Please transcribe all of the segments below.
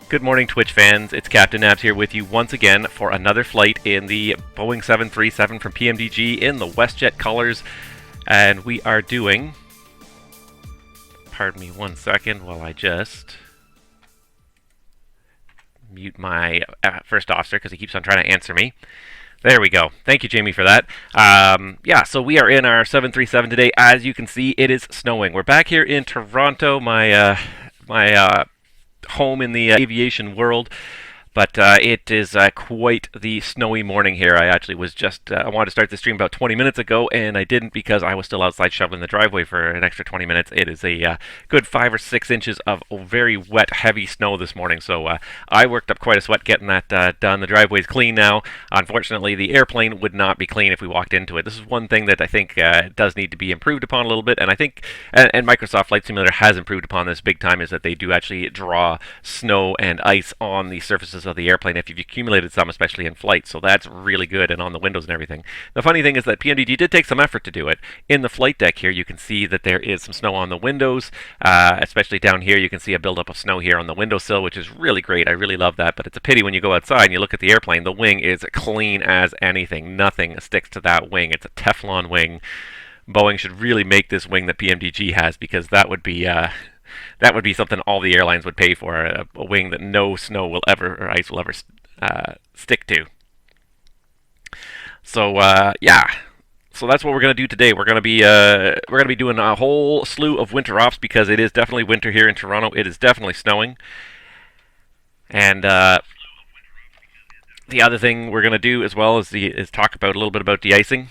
Good morning, Twitch fans. It's Captain Nabs here with you once again for another flight in the Boeing 737 from PMDG in the WestJet colors. And we are doing... Pardon me 1 second while I just mute my first officer because he keeps on trying to answer me. There we go. Thank you, Jamie, for that. Yeah, so we are in our 737 today. As you can see, it is snowing. We're back here in Toronto, my home in the aviation world, but it is quite the snowy morning here. I actually was just, I wanted to start the stream about 20 minutes ago, and I didn't because I was still outside shoveling the driveway for an extra 20 minutes. It is a good 5 or 6 inches of very wet, heavy snow this morning, so I worked up quite a sweat getting that done. The driveway's clean now. Unfortunately, the airplane would not be clean if we walked into it. This is one thing that I think does need to be improved upon a little bit, and I think, and Microsoft Flight Simulator has improved upon this big time, is that they do actually draw snow and ice on the surfaces of the airplane if you've accumulated some, especially in flight, so that's really good, and on the windows and everything. The funny thing is that PMDG did take some effort to do it. In the flight deck here, you can see that there is some snow on the windows, especially down here. You can see a buildup of snow here on the windowsill, which is really great. I really love that, but it's a pity when you go outside and you look at the airplane, the wing is clean as anything. Nothing sticks to that wing. It's a Teflon wing. Boeing should really make this wing that PMDG has, because that would be something all the airlines would pay for, a wing that no snow will ever, or ice will ever stick to. So yeah, so that's what we're going to do today. We're going to be doing a whole slew of winter ops, because it is definitely winter here in Toronto. It is definitely snowing, and the other thing we're going to do as well is talk about a little bit about de-icing.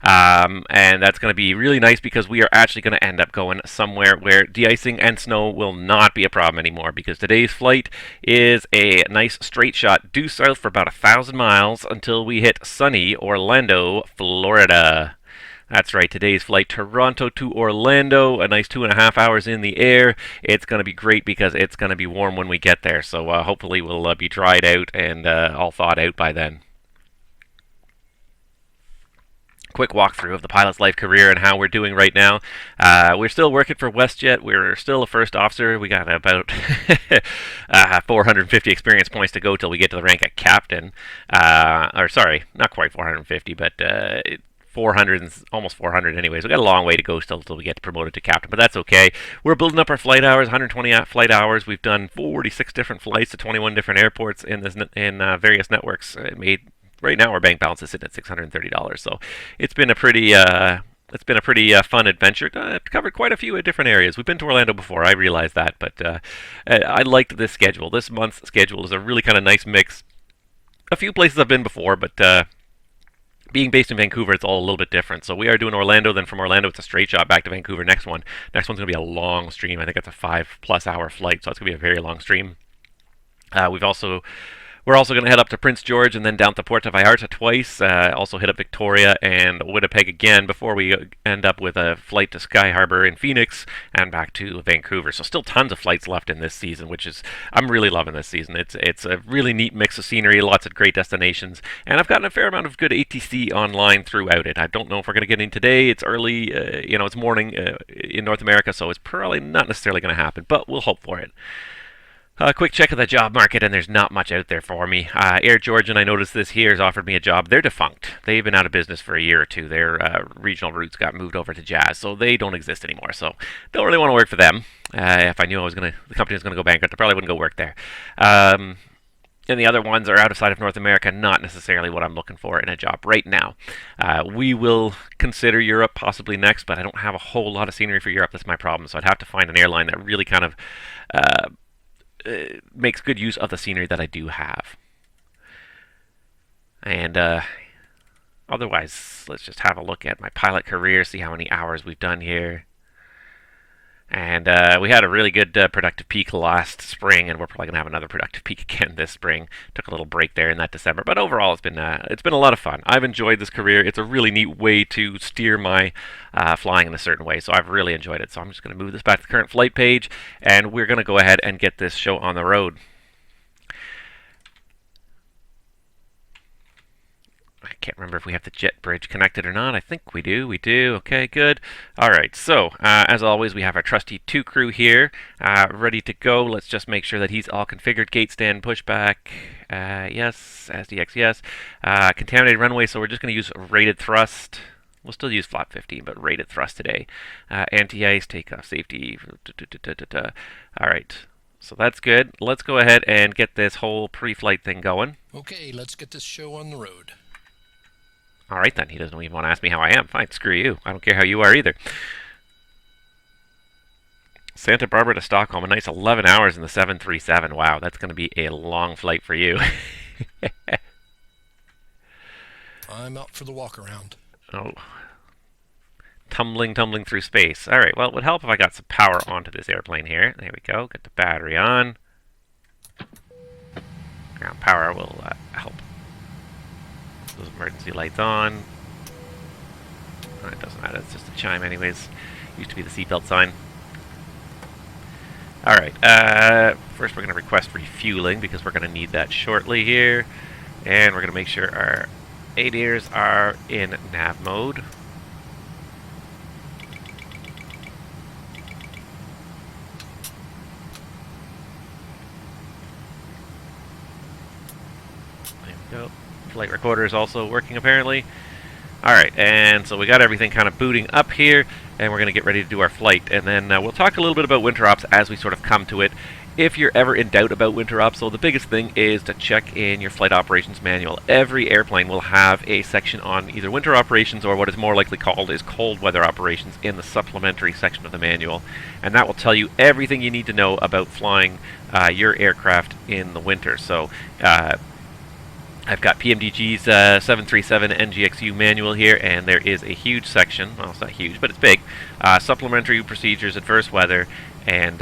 And that's going to be really nice, because we are actually going to end up going somewhere where de-icing and snow will not be a problem anymore, because today's flight is a nice straight shot due south for about 1,000 miles until we hit sunny Orlando, Florida. That's right, today's flight, Toronto to Orlando, a nice 2.5 hours in the air. It's going to be great because it's going to be warm when we get there, so hopefully we'll be dried out and all thawed out by then. Quick walkthrough of the pilot's life career and how we're doing right now. We're still working for WestJet. We're still a first officer. We got about 450 experience points to go till we get to the rank of captain. Or sorry, not quite 450, but 400 and almost 400 anyways. We got a long way to go still until we get promoted to captain, but that's okay. We're building up our flight hours, 120 flight hours. We've done 46 different flights to 21 different airports in various networks. Right now, our bank balance is sitting at $630, so it's been a pretty fun adventure. Covered quite a few different areas. We've been to Orlando before, I realize that, but I liked this schedule. This month's schedule is a really kind of nice mix. A few places I've been before, but being based in Vancouver, it's all a little bit different. So we are doing Orlando, then from Orlando, it's a straight shot back to Vancouver. Next one's going to be a long stream. I think it's a 5+ hour flight, so it's going to be a very long stream. We're also going to head up to Prince George and then down to Puerto Vallarta twice. Also hit up Victoria and Winnipeg again before we end up with a flight to Sky Harbor in Phoenix and back to Vancouver. So still tons of flights left in this season, which is, I'm really loving this season. It's a really neat mix of scenery, lots of great destinations, and I've gotten a fair amount of good ATC online throughout it. I don't know if we're going to get in today. It's early, it's morning in North America, so it's probably not necessarily going to happen, but we'll hope for it. Quick check of the job market, and there's not much out there for me. Air Georgian, I noticed this here, has offered me a job. They're defunct. They've been out of business for a year or two. Their regional routes got moved over to Jazz, so they don't exist anymore. So don't really want to work for them. If I knew the company was going to go bankrupt, I probably wouldn't go work there. And the other ones are outside of North America, not necessarily what I'm looking for in a job right now. We will consider Europe possibly next, but I don't have a whole lot of scenery for Europe. That's my problem. So I'd have to find an airline that really kind of makes good use of the scenery that I do have. And otherwise, let's just have a look at my pilot career, see how many hours we've done here. And we had a really good productive peak last spring, and we're probably going to have another productive peak again this spring. Took a little break there in that December, but overall it's been a lot of fun. I've enjoyed this career. It's a really neat way to steer my flying in a certain way, so I've really enjoyed it. So I'm just going to move this back to the current flight page, and we're going to go ahead and get this show on the road. can't remember if we have the jet bridge connected or not. I think we do. We do. Okay, good. All right. So, as always, we have our trusty 2 crew here, ready to go. Let's just make sure that he's all configured. Gate stand, pushback. Yes. SDX, yes. Contaminated runway, so we're just going to use rated thrust. We'll still use flap 15, but rated thrust today. Anti-ice, takeoff, safety. All right. So that's good. Let's go ahead and get this whole pre-flight thing going. Okay, let's get this show on the road. All right, then. He doesn't even want to ask me how I am. Fine, screw you. I don't care how you are either. Santa Barbara to Stockholm, a nice 11 hours in the 737. Wow, that's going to be a long flight for you. I'm out for the walk around. Oh. Tumbling through space. All right, well, it would help if I got some power onto this airplane here. There we go. Get the battery on. Ground power will help. Those emergency lights on. Oh, it doesn't matter. It's just a chime anyways. Used to be the seatbelt sign. All right. First, we're going to request refueling because we're going to need that shortly here. And we're going to make sure our ADIRs are in nav mode. Go. Flight recorder is also working apparently. Alright, and so we got everything kind of booting up here, and we're going to get ready to do our flight. And then we'll talk a little bit about winter ops as we sort of come to it. If you're ever in doubt about winter ops, so the biggest thing is to check in your flight operations manual. Every airplane will have a section on either winter operations or what is more likely called is cold weather operations in the supplementary section of the manual. And that will tell you everything you need to know about flying your aircraft in the winter. So, I've got PMDG's 737 NGXu manual here, and there is a huge section, well, it's not huge, but it's big, supplementary procedures, adverse weather, and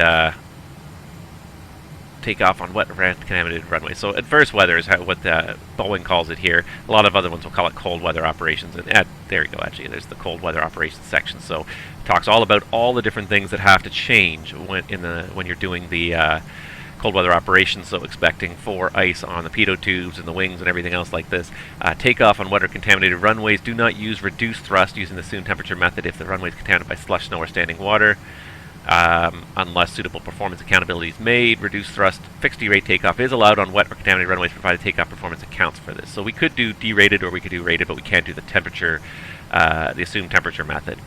takeoff on wet contaminated runways. So adverse weather is what Boeing calls it here. A lot of other ones will call it cold weather operations, and there you go, actually, there's the cold weather operations section. So it talks all about all the different things that have to change when you're doing the cold weather operations, so expecting for ice on the pitot tubes and the wings and everything else like this. Takeoff on wet or contaminated runways. Do not use reduced thrust using the assumed temperature method if the runway is contaminated by slush, snow, or standing water. Unless suitable performance accountability is made. Reduced thrust fixed derate takeoff is allowed on wet or contaminated runways provided takeoff performance accounts for this. So we could do derated or we could do rated, but we can't do the temperature, the assumed temperature method.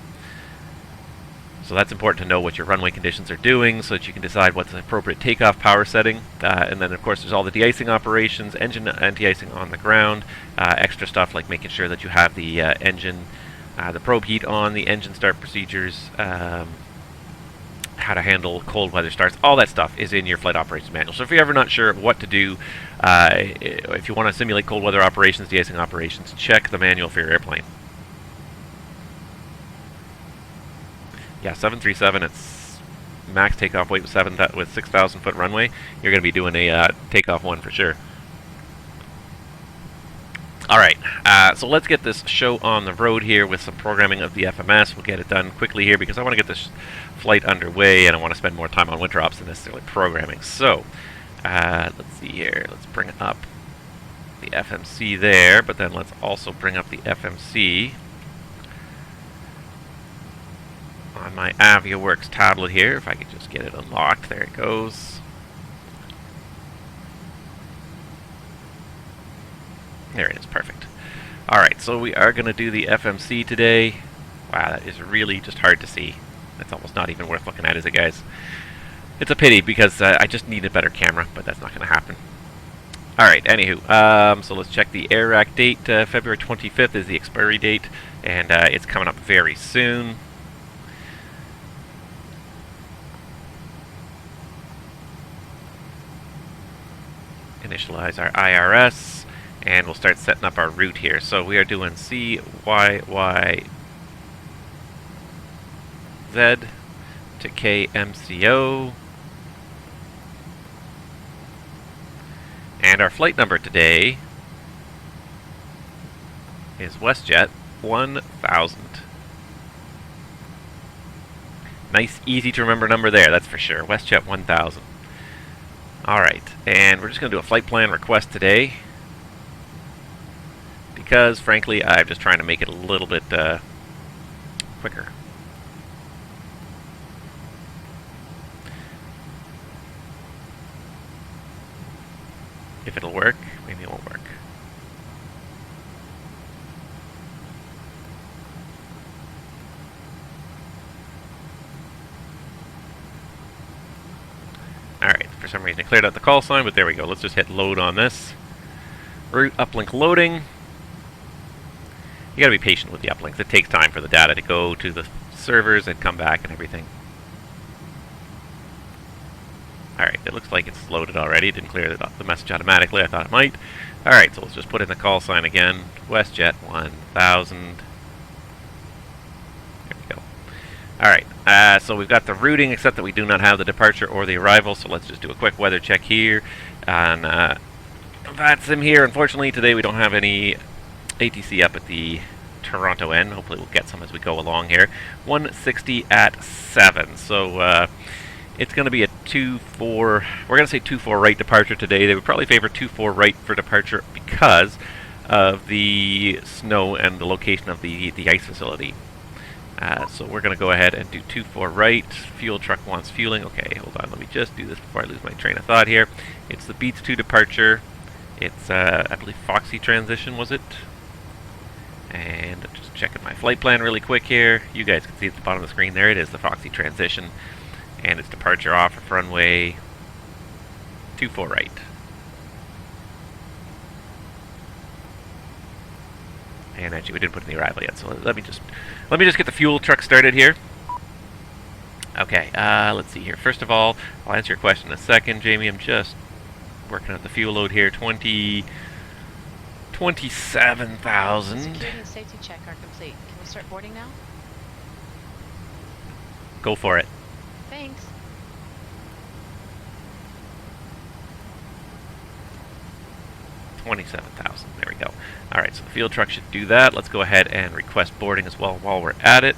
So that's important to know what your runway conditions are doing so that you can decide what's the appropriate takeoff power setting. And then, of course, there's all the de-icing operations, engine anti-icing on the ground, extra stuff like making sure that you have the engine, the probe heat on, the engine start procedures, how to handle cold weather starts. All that stuff is in your flight operations manual. So if you're ever not sure what to do, if you want to simulate cold weather operations, de-icing operations, check the manual for your airplane. Yeah, 737, it's max takeoff weight with 6,000 foot runway. You're going to be doing a takeoff one for sure. Alright, so let's get this show on the road here with some programming of the FMS. We'll get it done quickly here because I want to get this flight underway and I want to spend more time on winter ops than necessarily programming. So, let's see here. Let's bring up the FMC there, but then let's also bring up the FMC on my AviaWorks tablet here, if I could just get it unlocked. There it goes. There it is, perfect. Alright, so we are going to do the FMC today. Wow, that is really just hard to see. That's almost not even worth looking at, is it, guys? It's a pity, because I just need a better camera, but that's not going to happen. Alright, anywho, so let's check the AIRAC date. February 25th is the expiry date, and it's coming up very soon. Initialize our IRS, and we'll start setting up our route here. So we are doing CYYZ to KMCO. And our flight number today is WestJet 1000. Nice, easy to remember number there, that's for sure. WestJet 1000. Alright, and we're just going to do a flight plan request today because, frankly, I'm just trying to make it a little bit quicker. If it'll work, maybe it won't work. Alright, for some reason it cleared out the call sign, but there we go. Let's just hit load on this. Route uplink loading. You gotta be patient with the uplinks. It takes time for the data to go to the servers and come back and everything. Alright, it looks like it's loaded already. It didn't clear the message automatically. I thought it might. Alright, so let's just put in the call sign again. WestJet 1000. There we go. Alright, so we've got the routing, except that we do not have the departure or the arrival, so let's just do a quick weather check here. On VATSIM here, unfortunately, today we don't have any ATC up at the Toronto end. Hopefully we'll get some as we go along here. 160 at 7, so it's going to be a 2-4, we're going to say 2-4 right departure today. They would probably favor 2-4 right for departure because of the snow and the location of the ice facility. So we're going to go ahead and do 2-4 right. Fuel truck wants fueling. Okay, hold on, let me just do this before I lose my train of thought here. It's the Beats 2 departure. It's, I believe, Foxy transition, was it? And just checking my flight plan really quick here. You guys can see at the bottom of the screen there, it is the Foxy transition. And its departure off of runway 24 right. And actually, we didn't put in the arrival yet, so let me just get the fuel truck started here. Okay, let's see here. First of all, I'll answer your question in a second, Jamie. I'm just working out the fuel load here. 27,000. Security and safety check are complete. Can we start boarding now? Go for it. Thanks. $27,000. There we go. All right, so the field truck should do that. Let's go ahead and request boarding as well while we're at it.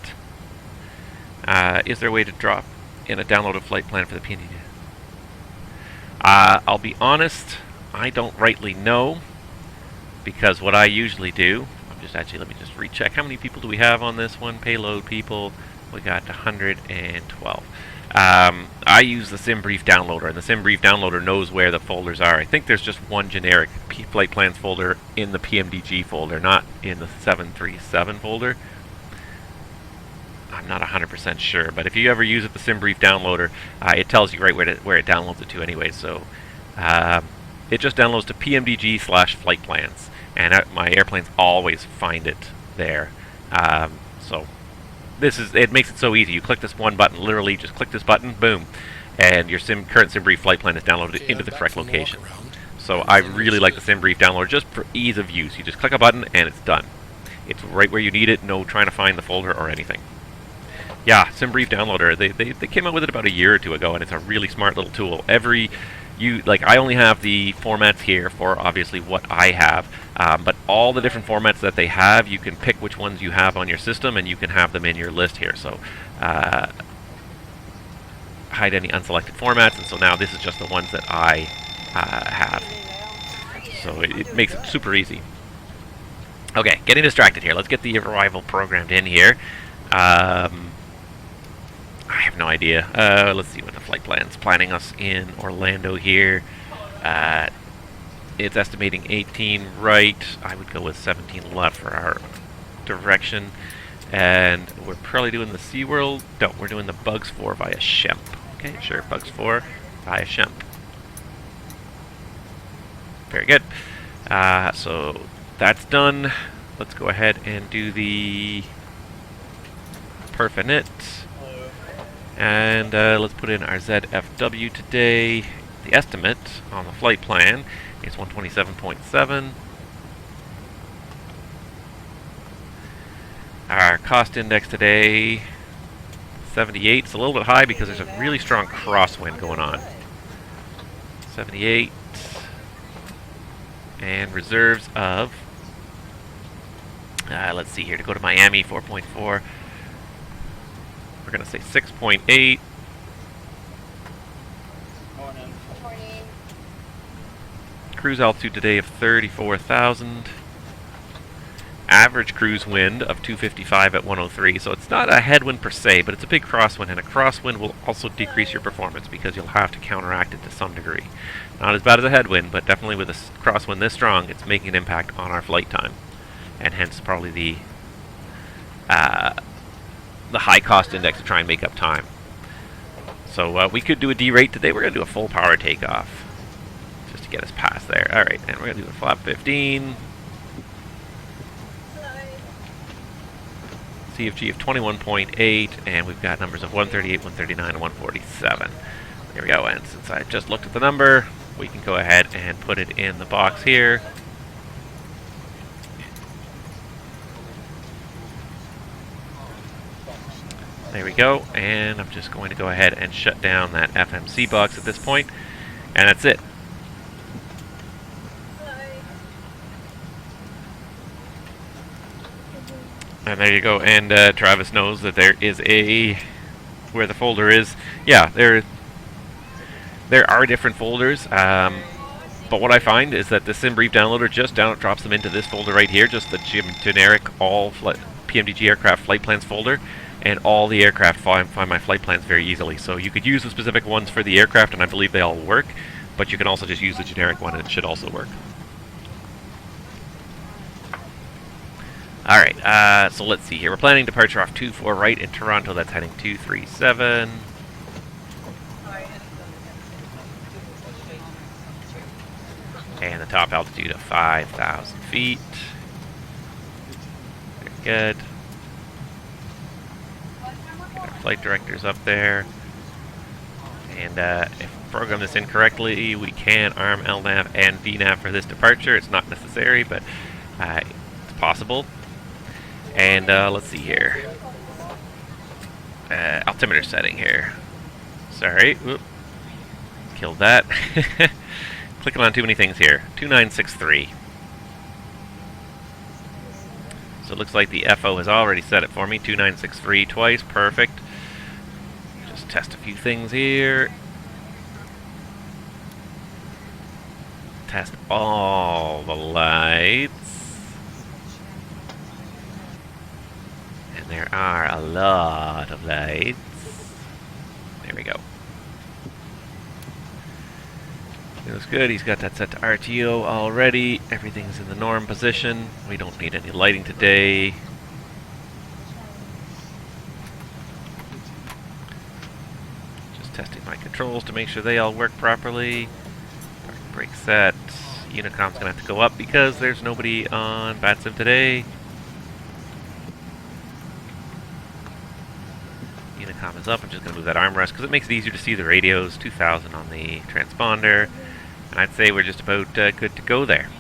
Is there a way to drop in a downloaded flight plan for the P3D? I'll be honest, I don't rightly know, because what I usually do, let me just recheck. How many people do we have on this one? Payload people, we got 112. I use the SimBrief downloader, and the SimBrief downloader knows where the folders are. I think there's just one generic flight plans folder in the PMDG folder, not in the 737 folder. I'm not 100% sure, but if you ever use it, the SimBrief downloader, it tells you right where it downloads it to anyway. So it just downloads to PMDG/flight plans, and my airplanes always find it there. So it makes it so easy. You click this one button, literally just click this button, boom, and your current SimBrief flight plan is downloaded into the correct location. So I really like the SimBrief downloader just for ease of use. You just click a button and it's done. It's right where you need it, no trying to find the folder or anything. Yeah, SimBrief downloader, they came out with it about a year or two ago, and it's a really smart little tool. I only have the formats here for obviously what I have, but all the different formats that they have, you can pick which ones you have on your system, and you can have them in your list here. So hide any unselected formats, and so now this is just the ones that I have. So it makes it super easy. Okay, getting distracted here. Let's get the arrival programmed in here. I have no idea. Let's see what the flight plan's planning us in Orlando here. It's estimating 18 right. I would go with 17 left for our direction. And we're probably doing the SeaWorld. No, we're doing the Bugs 4 via Shemp. Okay, sure, Bugs 4 via Shemp. Very good. So that's done. Let's go ahead and do the perf-init. And let's put in our ZFW today. The estimate on the flight plan is 127.7. Our cost index today, 78. It's a little bit high because there's a really strong crosswind going on. 78. And reserves of, let's see here, to go to Miami, 4.4. We're going to say 6.8. Cruise altitude today of 34,000. average cruise wind of 255 at 103, so it's not a headwind per se, but it's a big crosswind, and a crosswind will also decrease your performance because you'll have to counteract it to some degree. Not as bad as a headwind, but definitely with a crosswind this strong, it's making an impact on our flight time, and hence probably the high cost index to try and make up time. So we could do a D-rate today. We're going to do a full power takeoff just to get us past there. Alright, and we're going to do a flap 15. CFG of 21.8, and we've got numbers of 138, 139, and 147. There we go, and since I just looked at the number, we can go ahead and put it in the box here. There we go, and I'm just going to go ahead and shut down that FMC box at this point, and that's it. And there you go, and Travis knows that there is where the folder is. Yeah, there are different folders, but what I find is that the SimBrief downloader just drops them into this folder right here, just the generic all PMDG aircraft flight plans folder, and all the aircraft find my flight plans very easily. So you could use the specific ones for the aircraft, and I believe they all work, but you can also just use the generic one, and it should also work. Alright, so let's see here. We're planning departure off 24 right in Toronto. That's heading 237. And the top altitude of 5,000 feet. Very good. Get our flight directors up there. And if we program this incorrectly, we can arm LNAV and VNAV for this departure. It's not necessary, but it's possible. And let's see here. Altimeter setting here. Sorry. Whoop. Killed that. Clicking on too many things here. 2963. So it looks like the FO has already set it for me. 2963 twice. Perfect. Just test a few things here. Test all the lights. There are a lot of lights. There we go. It looks good. He's got that set to RTO already. Everything's in the norm position. We don't need any lighting today. Just testing my controls to make sure they all work properly. Parking brake set. Unicom's going to have to go up because there's nobody on VATSIM today. Unicom is up. I'm just going to move that armrest because it makes it easier to see the radios. 2000 on the transponder. And I'd say we're just about good to go there.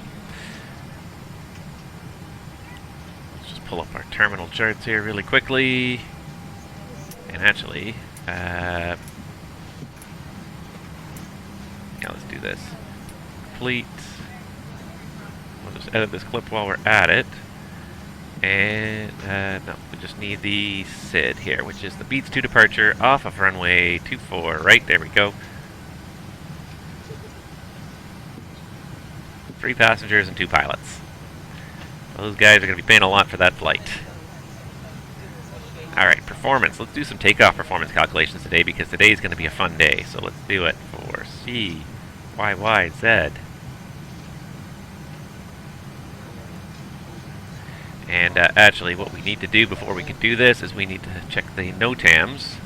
Let's just pull up our terminal charts here really quickly. And actually, yeah, let's do this. Complete. We'll just edit this clip while we're at it. And, no, we just need the SID here, which is the beats to departure off of runway 24. Right, there we go. 3 passengers and 2 pilots. Those guys are going to be paying a lot for that flight. Alright, performance. Let's do some takeoff performance calculations today because today is going to be a fun day. So let's do it for CYYZ. And actually, what we need to do before we can do this is we need to check the NOTAMs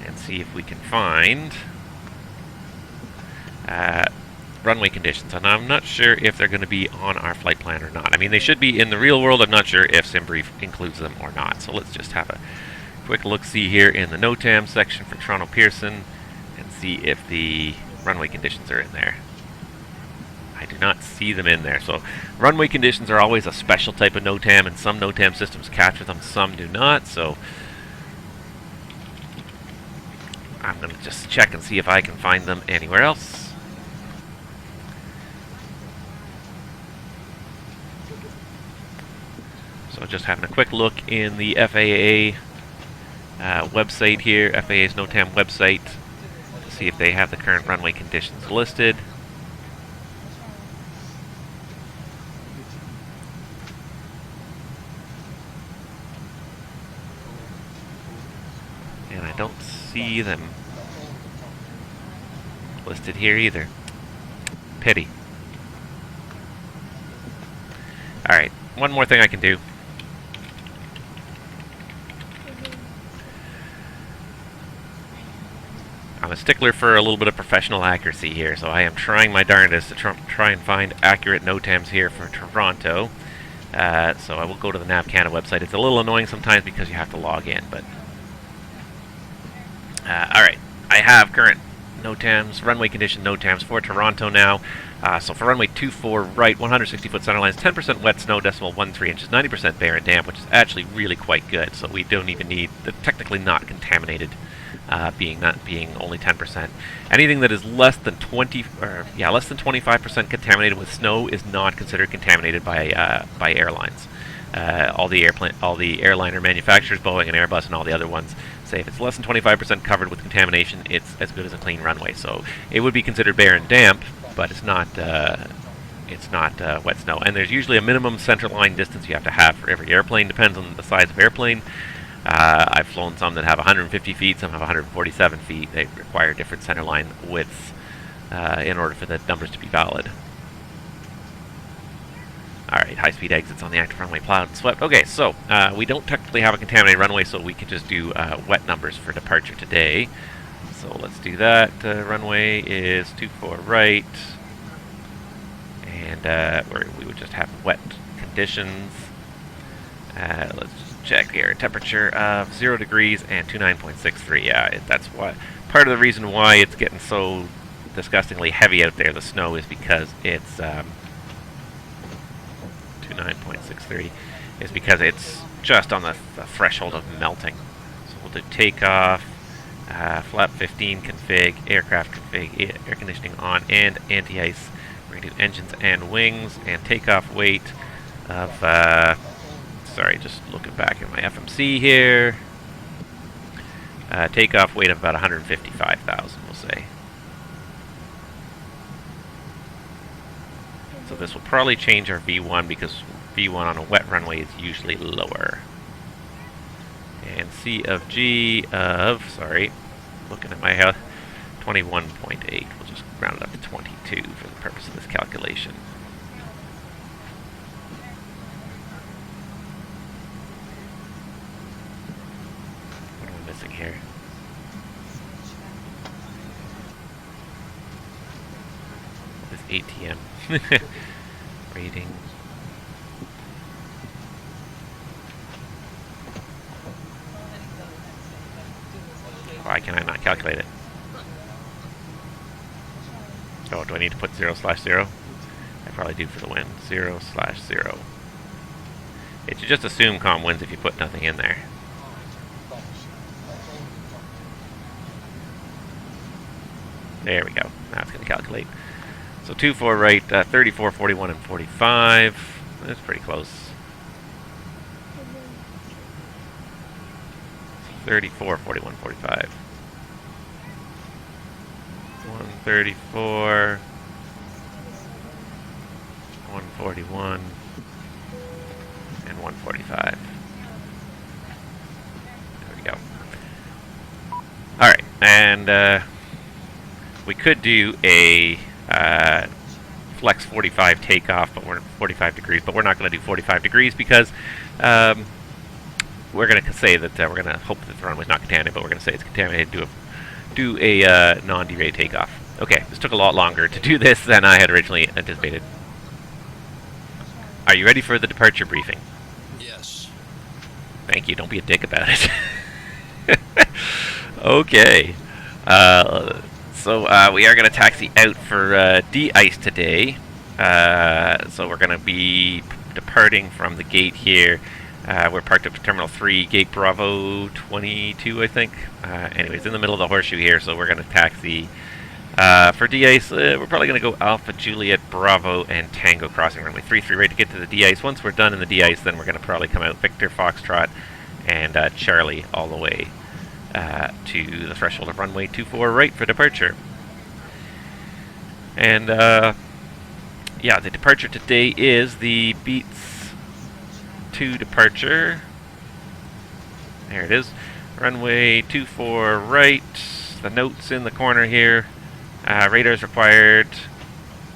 and see if we can find runway conditions. And I'm not sure if they're going to be on our flight plan or not. I mean, they should be in the real world. I'm not sure if SimBrief includes them or not. So let's just have a quick look-see here in the NOTAM section for Toronto Pearson and see if the runway conditions are in there. I do not see them in there. So runway conditions are always a special type of NOTAM, and some NOTAM systems capture them, some do not. So I'm going to just check and see if I can find them anywhere else. So just having a quick look in the FAA website here, FAA's NOTAM website, to see if they have the current runway conditions listed. see them listed here either. Pity. Alright, one more thing I can do. I'm a stickler for a little bit of professional accuracy here, so I am trying my darndest to try and find accurate NOTAMs here for Toronto. So I will go to the NAV Canada website. It's a little annoying sometimes because you have to log in, but... Alright, I have current NOTAMs, runway condition NOTAMs for Toronto now. So for runway 24 right, 160-foot center lines, 10% wet snow, decimal 13 inches, 90% bare and damp, which is actually really quite good. So we don't even need the technically not contaminated, being only 10%. Anything that is less than 25% contaminated with snow is not considered contaminated by airlines. All the airliner manufacturers, Boeing and Airbus and all the other ones, say if it's less than 25% covered with contamination, it's as good as a clean runway. So it would be considered bare and damp, but it's not wet snow. And there's usually a minimum center line distance you have to have for every airplane. Depends on the size of airplane. I've flown some that have 150 feet, some have 147 feet. They require different center line widths in order for the numbers to be valid. Alright, high-speed exits on the active runway plowed and swept. Okay, so we don't technically have a contaminated runway, so we can just do wet numbers for departure today. So let's do that. Runway is 24 right. And we would just have wet conditions. Let's just check the air temperature of 0 degrees and 29.63. Yeah, that's what part of the reason why it's getting so disgustingly heavy out there, the snow, is because it's 29.63 is because it's just on the threshold of melting. So we'll do takeoff, flap 15 config, aircraft config, air conditioning on and anti-ice. We're going to do engines and wings, and takeoff weight of, sorry, just looking back at my FMC here. Takeoff weight of about 155,000, we'll say. So this will probably change our V1 because V1 on a wet runway is usually lower. And C of G of, sorry, looking at my 21.8. We'll just round it up to 22 for the purpose of this calculation. What am I missing here? This ATM. Rating. Why can I not calculate it? Oh, do I need to put 0/0? I probably do for the win. 0/0. It should just assume comm wins if you put nothing in there. There we go. Now it's going to calculate. So 24 right, 34, 41, and 45. That's pretty close. 34, 41, 45. 134, 141, and 145. There we go. Alright, and we could do a flex 45 takeoff, but we're 45 degrees, but we're not going to do 45 degrees because we're going to say that we're going to hope that the runway's not contaminated, but we're going to say it's contaminated. Do a non-derate takeoff. Okay, this took a lot longer to do this than I had originally anticipated. Are you ready for the departure briefing? Yes. Thank you. Don't be a dick about it. Okay. So we are going to taxi out for Deice today. So we're going to be departing from the gate here. We're parked up to Terminal 3, Gate Bravo 22, I think. Anyways, in the middle of the horseshoe here, so we're going to taxi. For Deice, we're probably going to go Alpha, Juliet, Bravo, and Tango crossing runway 33 right to get to the Deice. Once we're done in the Deice, then we're going to probably come out Victor, Foxtrot, and Charlie all the way to the threshold of runway 24 right for departure. And yeah, the departure today is the Beats 2 departure. There it is. Runway 24 right. The notes in the corner here. Radars required.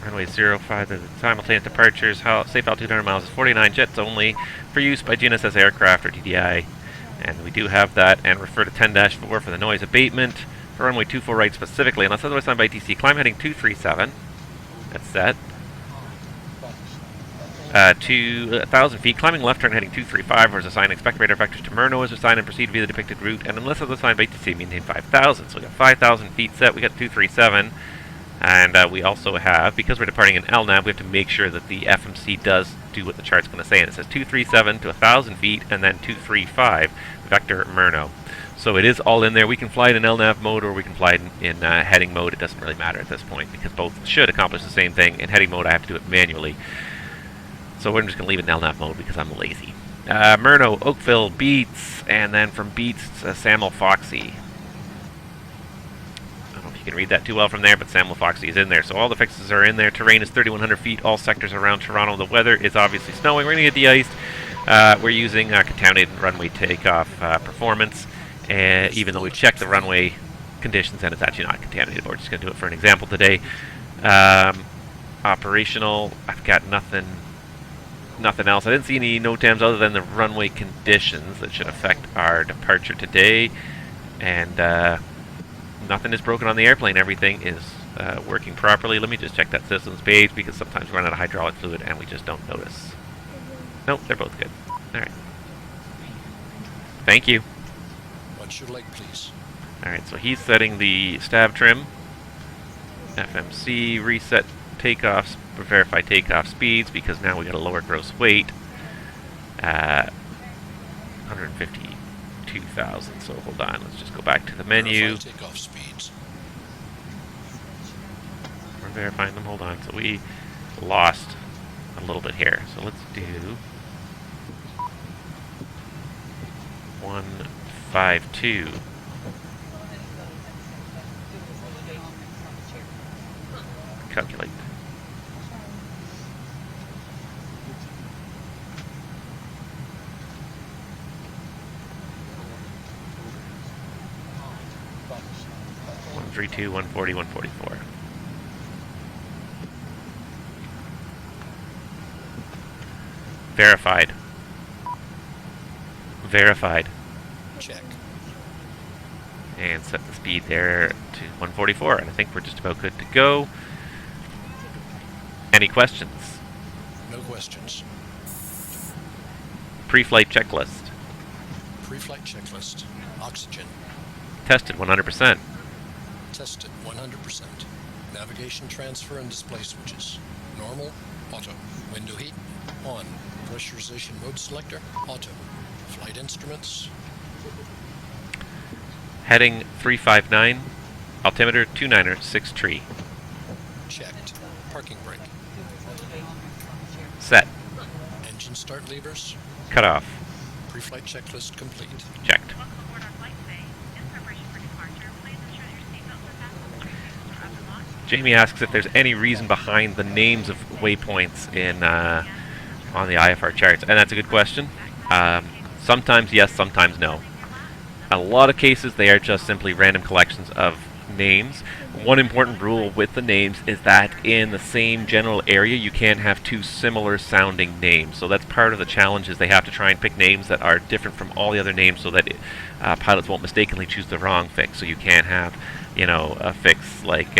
Runway 05, the simultaneous departures. Safe altitude 100 miles is 49 jets only for use by GNSS aircraft or DDI. And we do have that, and refer to 10-4 for the noise abatement. For runway 24 right specifically, unless otherwise signed by ATC, climb heading 237. That's set. To 1,000 feet, climbing left turn heading 235, whereas assigned expect radar vectors to Murno is assigned and proceed via the depicted route, and unless otherwise signed by ATC, maintain 5,000. So we got 5,000 feet set, we got 237. And we also have, because we're departing in LNAV, we have to make sure that the FMC does do what the chart's going to say. And it says 237 to 1,000 feet and then 235 vector Murno. So it is all in there. We can fly it in LNAV mode or we can fly it in heading mode. It doesn't really matter at this point because both should accomplish the same thing. In heading mode, I have to do it manually. So we're just going to leave it in LNAV mode because I'm lazy. Murno, Oakville, Beats, and then from Beats, Samuel Foxy. You can read that too well from there, but Samuel Foxy is in there. So all the fixes are in there. Terrain is 3,100 feet. All sectors around Toronto. The weather is obviously snowing. We're going to get de-iced. We're using contaminated runway takeoff performance, even though we've checked the runway conditions and it's actually not contaminated. We're just going to do it for an example today. Operational, I've got nothing else. I didn't see any NOTAMs other than the runway conditions that should affect our departure today. And nothing is broken on the airplane. Everything is working properly. Let me just check that systems page because sometimes we run out of hydraulic fluid and we just don't notice. Nope, they're both good. Alright. Thank you. What's your leg, please? Alright, so he's setting the stab trim. FMC, reset takeoffs, verify takeoff speeds because now we got a lower gross weight. 152,000. So hold on, let's just go back to the menu. Verify takeoff speeds. We're verifying them. Hold on. So we lost a little bit here. So let's do 152. Calculate. One 132, 140, 144. Verified. Verified. Check. And set the speed there to 144, and I think we're just about good to go. Any questions? No questions. Pre-flight checklist. Pre-flight checklist. Oxygen. Tested 100%. Tested 100%. Navigation transfer and display switches. Normal. Auto. Window heat. On. Pressurization mode selector. Auto. Flight instruments. Heading 359. Altimeter 296 tree. Checked. Parking brake. Set. Engine start levers. Cut off. Pre-flight checklist complete. Checked. Jamie asks if there's any reason behind the names of waypoints in on the IFR charts, and that's a good question. Sometimes yes, sometimes no. In a lot of cases, they are just simply random collections of names. One important rule with the names is that in the same general area, you can't have two similar sounding names. So that's part of the challenge, is they have to try and pick names that are different from all the other names so that pilots won't mistakenly choose the wrong fix. So you can't have, you know, a fix like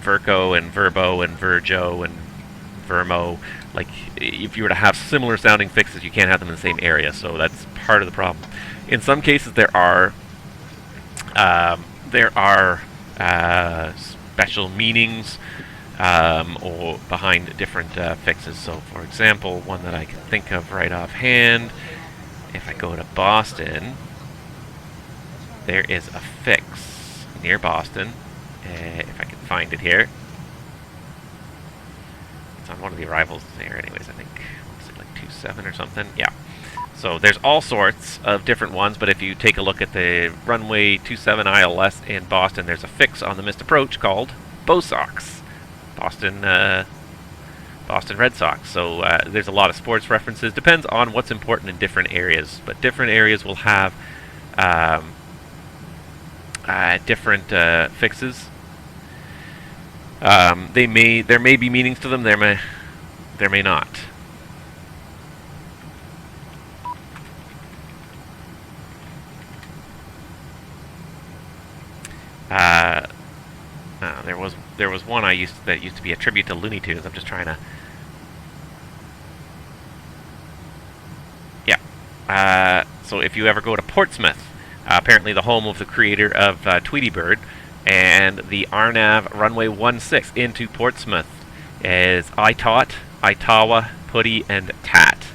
Verco and Verbo and Virgo and Vermo. Like, if you were to have similar sounding fixes, you can't have them in the same area. So that's part of the problem. In some cases, there are special meanings or behind different fixes. So, for example, one that I can think of right offhand, if I go to Boston, there is a fix near Boston. If I can find it here, it's on one of the arrivals there. Anyways, I think it's like 27 or something. Yeah. So there's all sorts of different ones, but if you take a look at the runway 27 ILS in Boston, there's a fix on the missed approach called Bo Sox, Boston Red Sox. So there's a lot of sports references. Depends on what's important in different areas, but different areas will have different fixes. There may be meanings to them. There may not. There was one that used to be a tribute to Looney Tunes. I'm just trying to. Yeah. So if you ever go to Portsmouth, apparently the home of the creator of Tweety Bird, and the RNAV Runway 16 into Portsmouth is ITOT, Itawa, Putty, and Tat.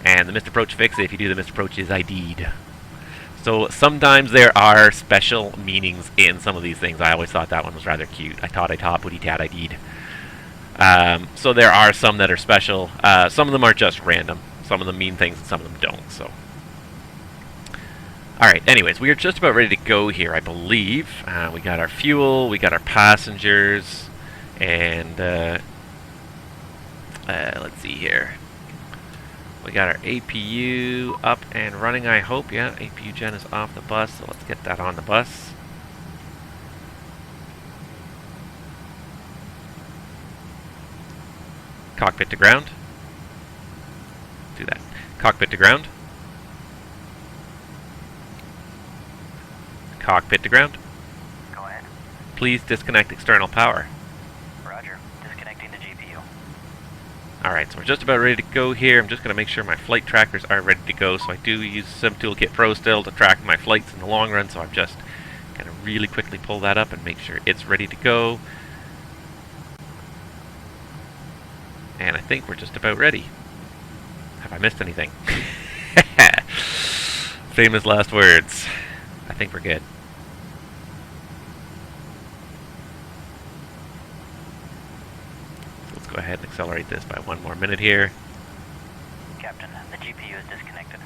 And the missed approach fix, if you do the missed approach, is ID'd. So sometimes there are special meanings in some of these things. I always thought that one was rather cute. ITOT, Putty, Tat, ID'd. So there are some that are special. Some of them are just random. Some of them mean things and some of them don't. So, alright, anyways, we are just about ready to go here, I believe. We got our fuel, we got our passengers, and let's see here. We got our APU up and running, I hope. Yeah, APU gen is off the bus, so let's get that on the bus. Cockpit to ground. Do that. Cockpit to ground. Cockpit to ground. Go ahead. Please disconnect external power. Roger. Disconnecting the GPU. Alright, so we're just about ready to go here. I'm just going to make sure my flight trackers are ready to go. So I do use SimToolkit Pro still to track my flights in the long run. So I'm just going to really quickly pull that up and make sure it's ready to go. And I think we're just about ready. Have I missed anything? Famous last words. I think we're good. So let's go ahead and accelerate this by 1 more minute here. Captain, the GPU is disconnected.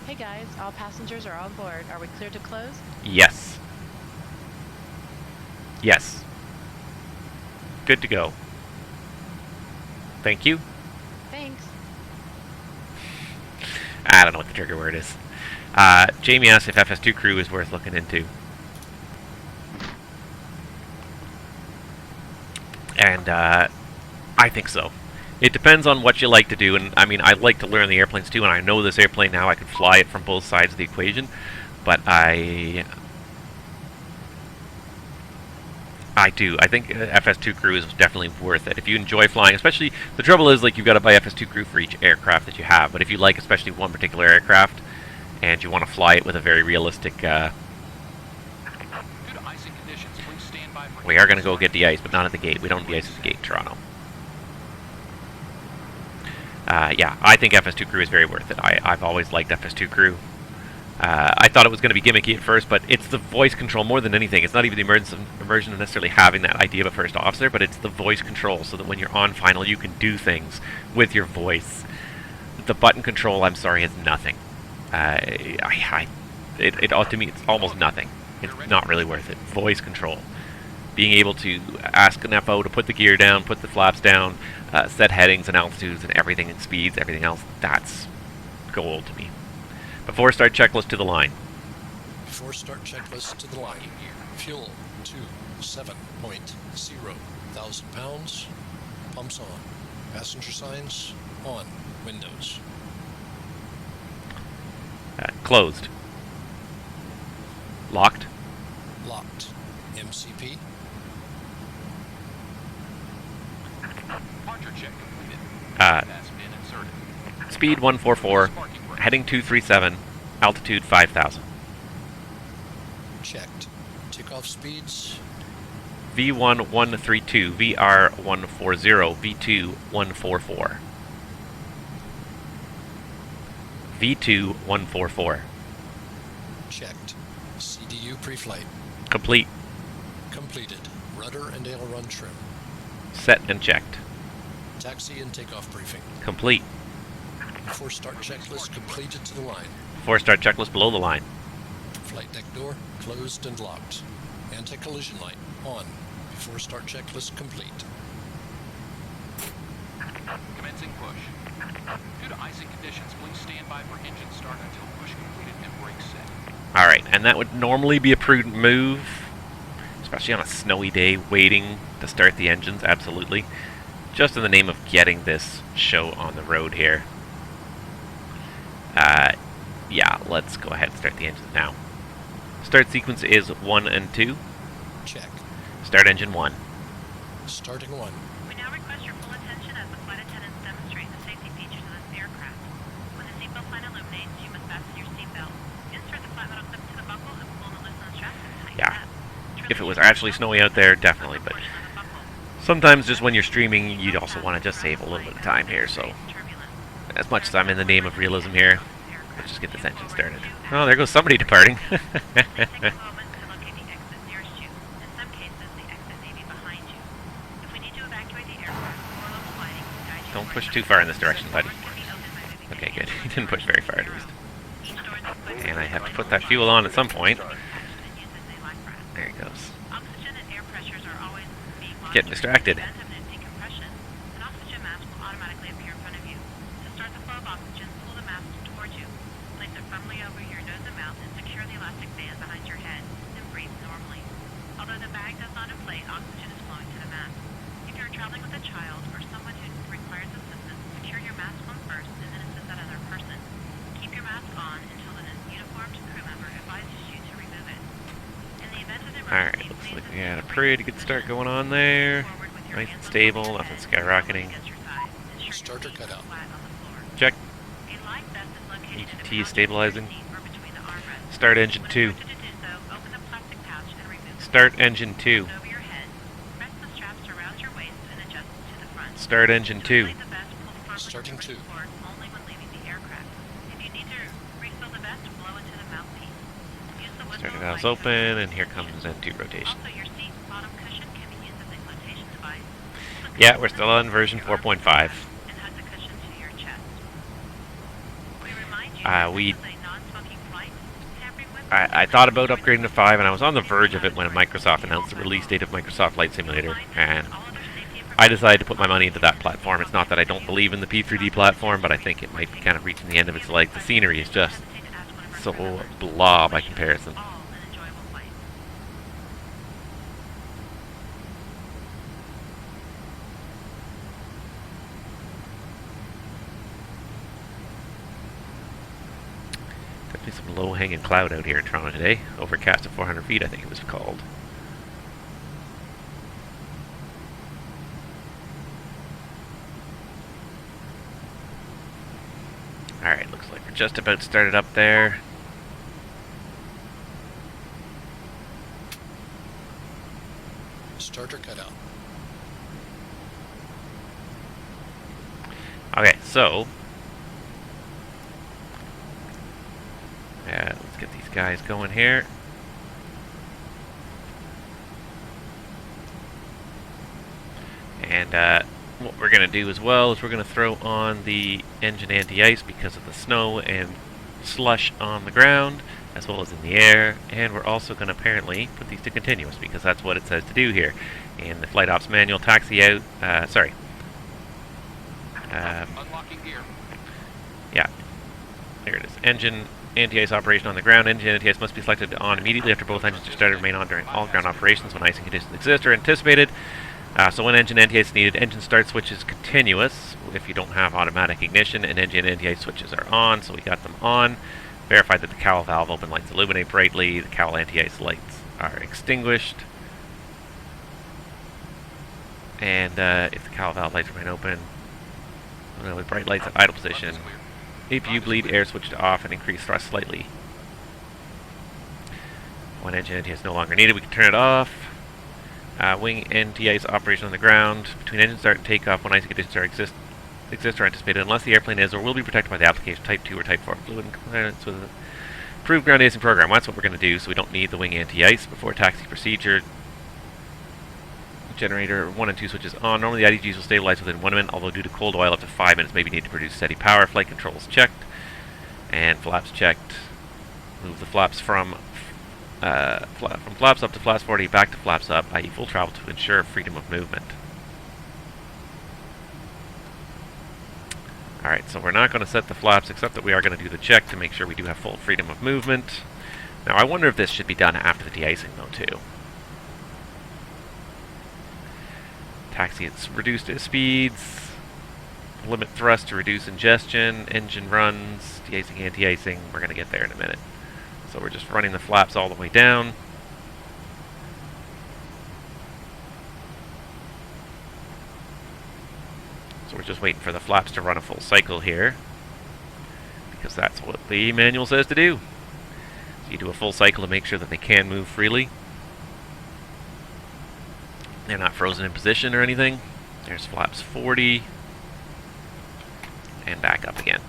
Hey guys, all passengers are on board. Are we clear to close? Yes. Yes. Good to go. Thank you. Thanks. I don't know what the trigger word is. Jamie asked if FS2 crew is worth looking into. And I think so. It depends on what you like to do, and I mean, I like to learn the airplanes too, and I know this airplane now, I can fly it from both sides of the equation, but I think FS2 crew is definitely worth it. If you enjoy flying, especially, the trouble is, like, you've got to buy FS2 crew for each aircraft that you have, but if you like especially one particular aircraft, and you want to fly it with a very realistic, Due to icing conditions, please stand by for we are going to go get de-ice, but not at the gate. We don't de-ice at the gate in Toronto. Yeah, I think FS2 crew is very worth it. I've always liked FS2 crew. I thought it was going to be gimmicky at first, but it's the voice control more than anything. It's not even the immersion of necessarily having that idea of a first officer, but it's the voice control, so that when you're on final, you can do things with your voice. The button control, I'm sorry, is nothing. To me, it's almost nothing. It's not really worth it. Voice control. Being able to ask an FO to put the gear down, put the flaps down, set headings and altitudes and everything and speeds, everything else, that's gold to me. Before start checklist to the line. Before start checklist to the line. Fuel to 7.0 thousand pounds. Pumps on. Passenger signs on. Windows. Closed. Locked. Locked. MCP. departure check completed. Uh, Has been inserted. Speed 144, Sparking brake. heading 237, altitude 5,000. Checked. Takeoff speeds. V1 132, VR 140, V2 144. V2 144. Checked. CDU pre-flight. Complete. Completed. Rudder and aileron trim. Set and checked. Taxi and takeoff briefing. Complete. Before start checklist completed to the line. Before start checklist below the line. Flight deck door closed and locked. Anti-collision light on. Before start checklist complete. Commencing push. Due to icing conditions, please stand by for engine start until push completed and brakes set. Alright, and that would normally be a prudent move, especially on a snowy day, waiting to start the engines, absolutely. Just in the name of getting this show on the road here. Yeah, let's go ahead and start the engines now. Start sequence is 1 and 2. Check. Start engine 1. Starting 1. We now request your full attention as the flight attendants demonstrate the safety features of this aircraft. When the seatbelt sign illuminates, you must fasten your seatbelt. Insert the flat metal clip to the buckle and pull and loosen the straps and tighten Yeah. it up. If it was actually snowy out there, definitely, but sometimes just when you're streaming, you'd also want to just save a little bit of time here, so as much as I'm in the name of realism here, let's just get this engine started. Oh, there goes somebody departing. Don't push too far in this direction, buddy. Okay, good. He didn't push very far, at least. And I have to put that fuel on at some point. There he goes. Getting distracted. Alright, looks like we got a pretty good start going on there. Nice and stable, nothing skyrocketing. Starter cut out. Check. ET stabilizing. Start engine 2. Start engine 2. Start engine 2. Starting 2. Starter valves open, and here comes N2 rotation. Yeah, we're still on version 4.5. I thought about upgrading to 5, and I was on the verge of it when Microsoft announced the release date of Microsoft Flight Simulator, and I decided to put my money into that platform. It's not that I don't believe in the P3D platform, but I think it might be kind of reaching the end of its legs. The scenery is just so blah by comparison. Definitely some low-hanging cloud out here in Toronto today. Overcast at 400 feet, I think it was called. Alright, looks like we're just about started up there. Starter cut out. Okay, so yeah, let's get these guys going here. And what we're going to do as well is we're going to throw on the engine anti-ice because of the snow and slush on the ground, as well as in the air. And we're also going to apparently put these to continuous because that's what it says to do here. In the flight ops manual, taxi out, Unlocking gear. yeah, there it is. Engine anti-ice operation on the ground. Engine anti-ice must be selected on immediately after both engines are started and remain on during all ground operations when icing conditions exist or anticipated. So when engine anti-ice is needed, engine start switch is continuous if you don't have automatic ignition, and engine anti-ice switches are on, so we got them on. Verify that the cowl valve open lights illuminate brightly, the cowl anti-ice lights are extinguished. And if the cowl valve lights remain open, with bright lights at idle position, APU bleed air switch to off and increase thrust slightly. When engine anti-ice is no longer needed, we can turn it off. Wing anti-ice operation on the ground. Between engine start and takeoff, when icing conditions exist or anticipated, unless the airplane is or will be protected by the application Type 2 or Type 4 fluid in compliance with the approved ground icing program. Well, that's what we're going to do, so we don't need the wing anti-ice. Before taxi procedure, generator 1 and 2 switches on. Normally the IDGs will stabilize within 1 minute, although due to cold oil up to 5 minutes may be needed to produce steady power. Flight controls checked. And flaps checked. Move the flaps from flaps up to flaps 40 back to flaps up, i.e. full travel, to ensure freedom of movement. Alright, so we're not going to set the flaps, except that we are going to do the check to make sure we do have full freedom of movement. Now I wonder if this should be done after the de-icing though too. Taxi at reduced speeds, limit thrust to reduce ingestion, engine runs, de-icing, anti-icing. We're going to get there in a minute. So we're just running the flaps all the way down. So we're just waiting for the flaps to run a full cycle here, because that's what the manual says to do. So you do a full cycle to make sure that they can move freely. They're not frozen in position or anything. There's flaps 40. And back up again.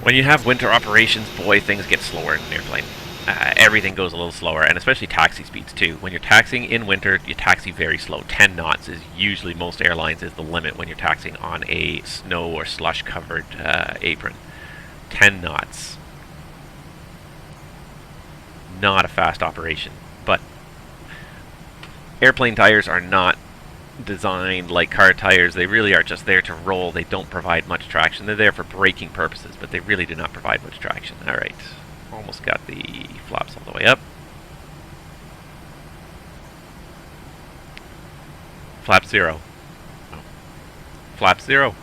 When you have winter operations, boy, things get slower in an airplane. Everything goes a little slower, and especially taxi speeds too. When you're taxiing in winter, you taxi very slow. 10 knots is usually, most airlines, is the limit when you're taxiing on a snow or slush covered apron. 10 knots. Not a fast operation, but airplane tires are not designed like car tires. They really are just there to roll. They don't provide much traction. They're there for braking purposes, but they really do not provide much traction. Alright, almost got the flaps all the way up. Flap 0. Oh. Flap 0.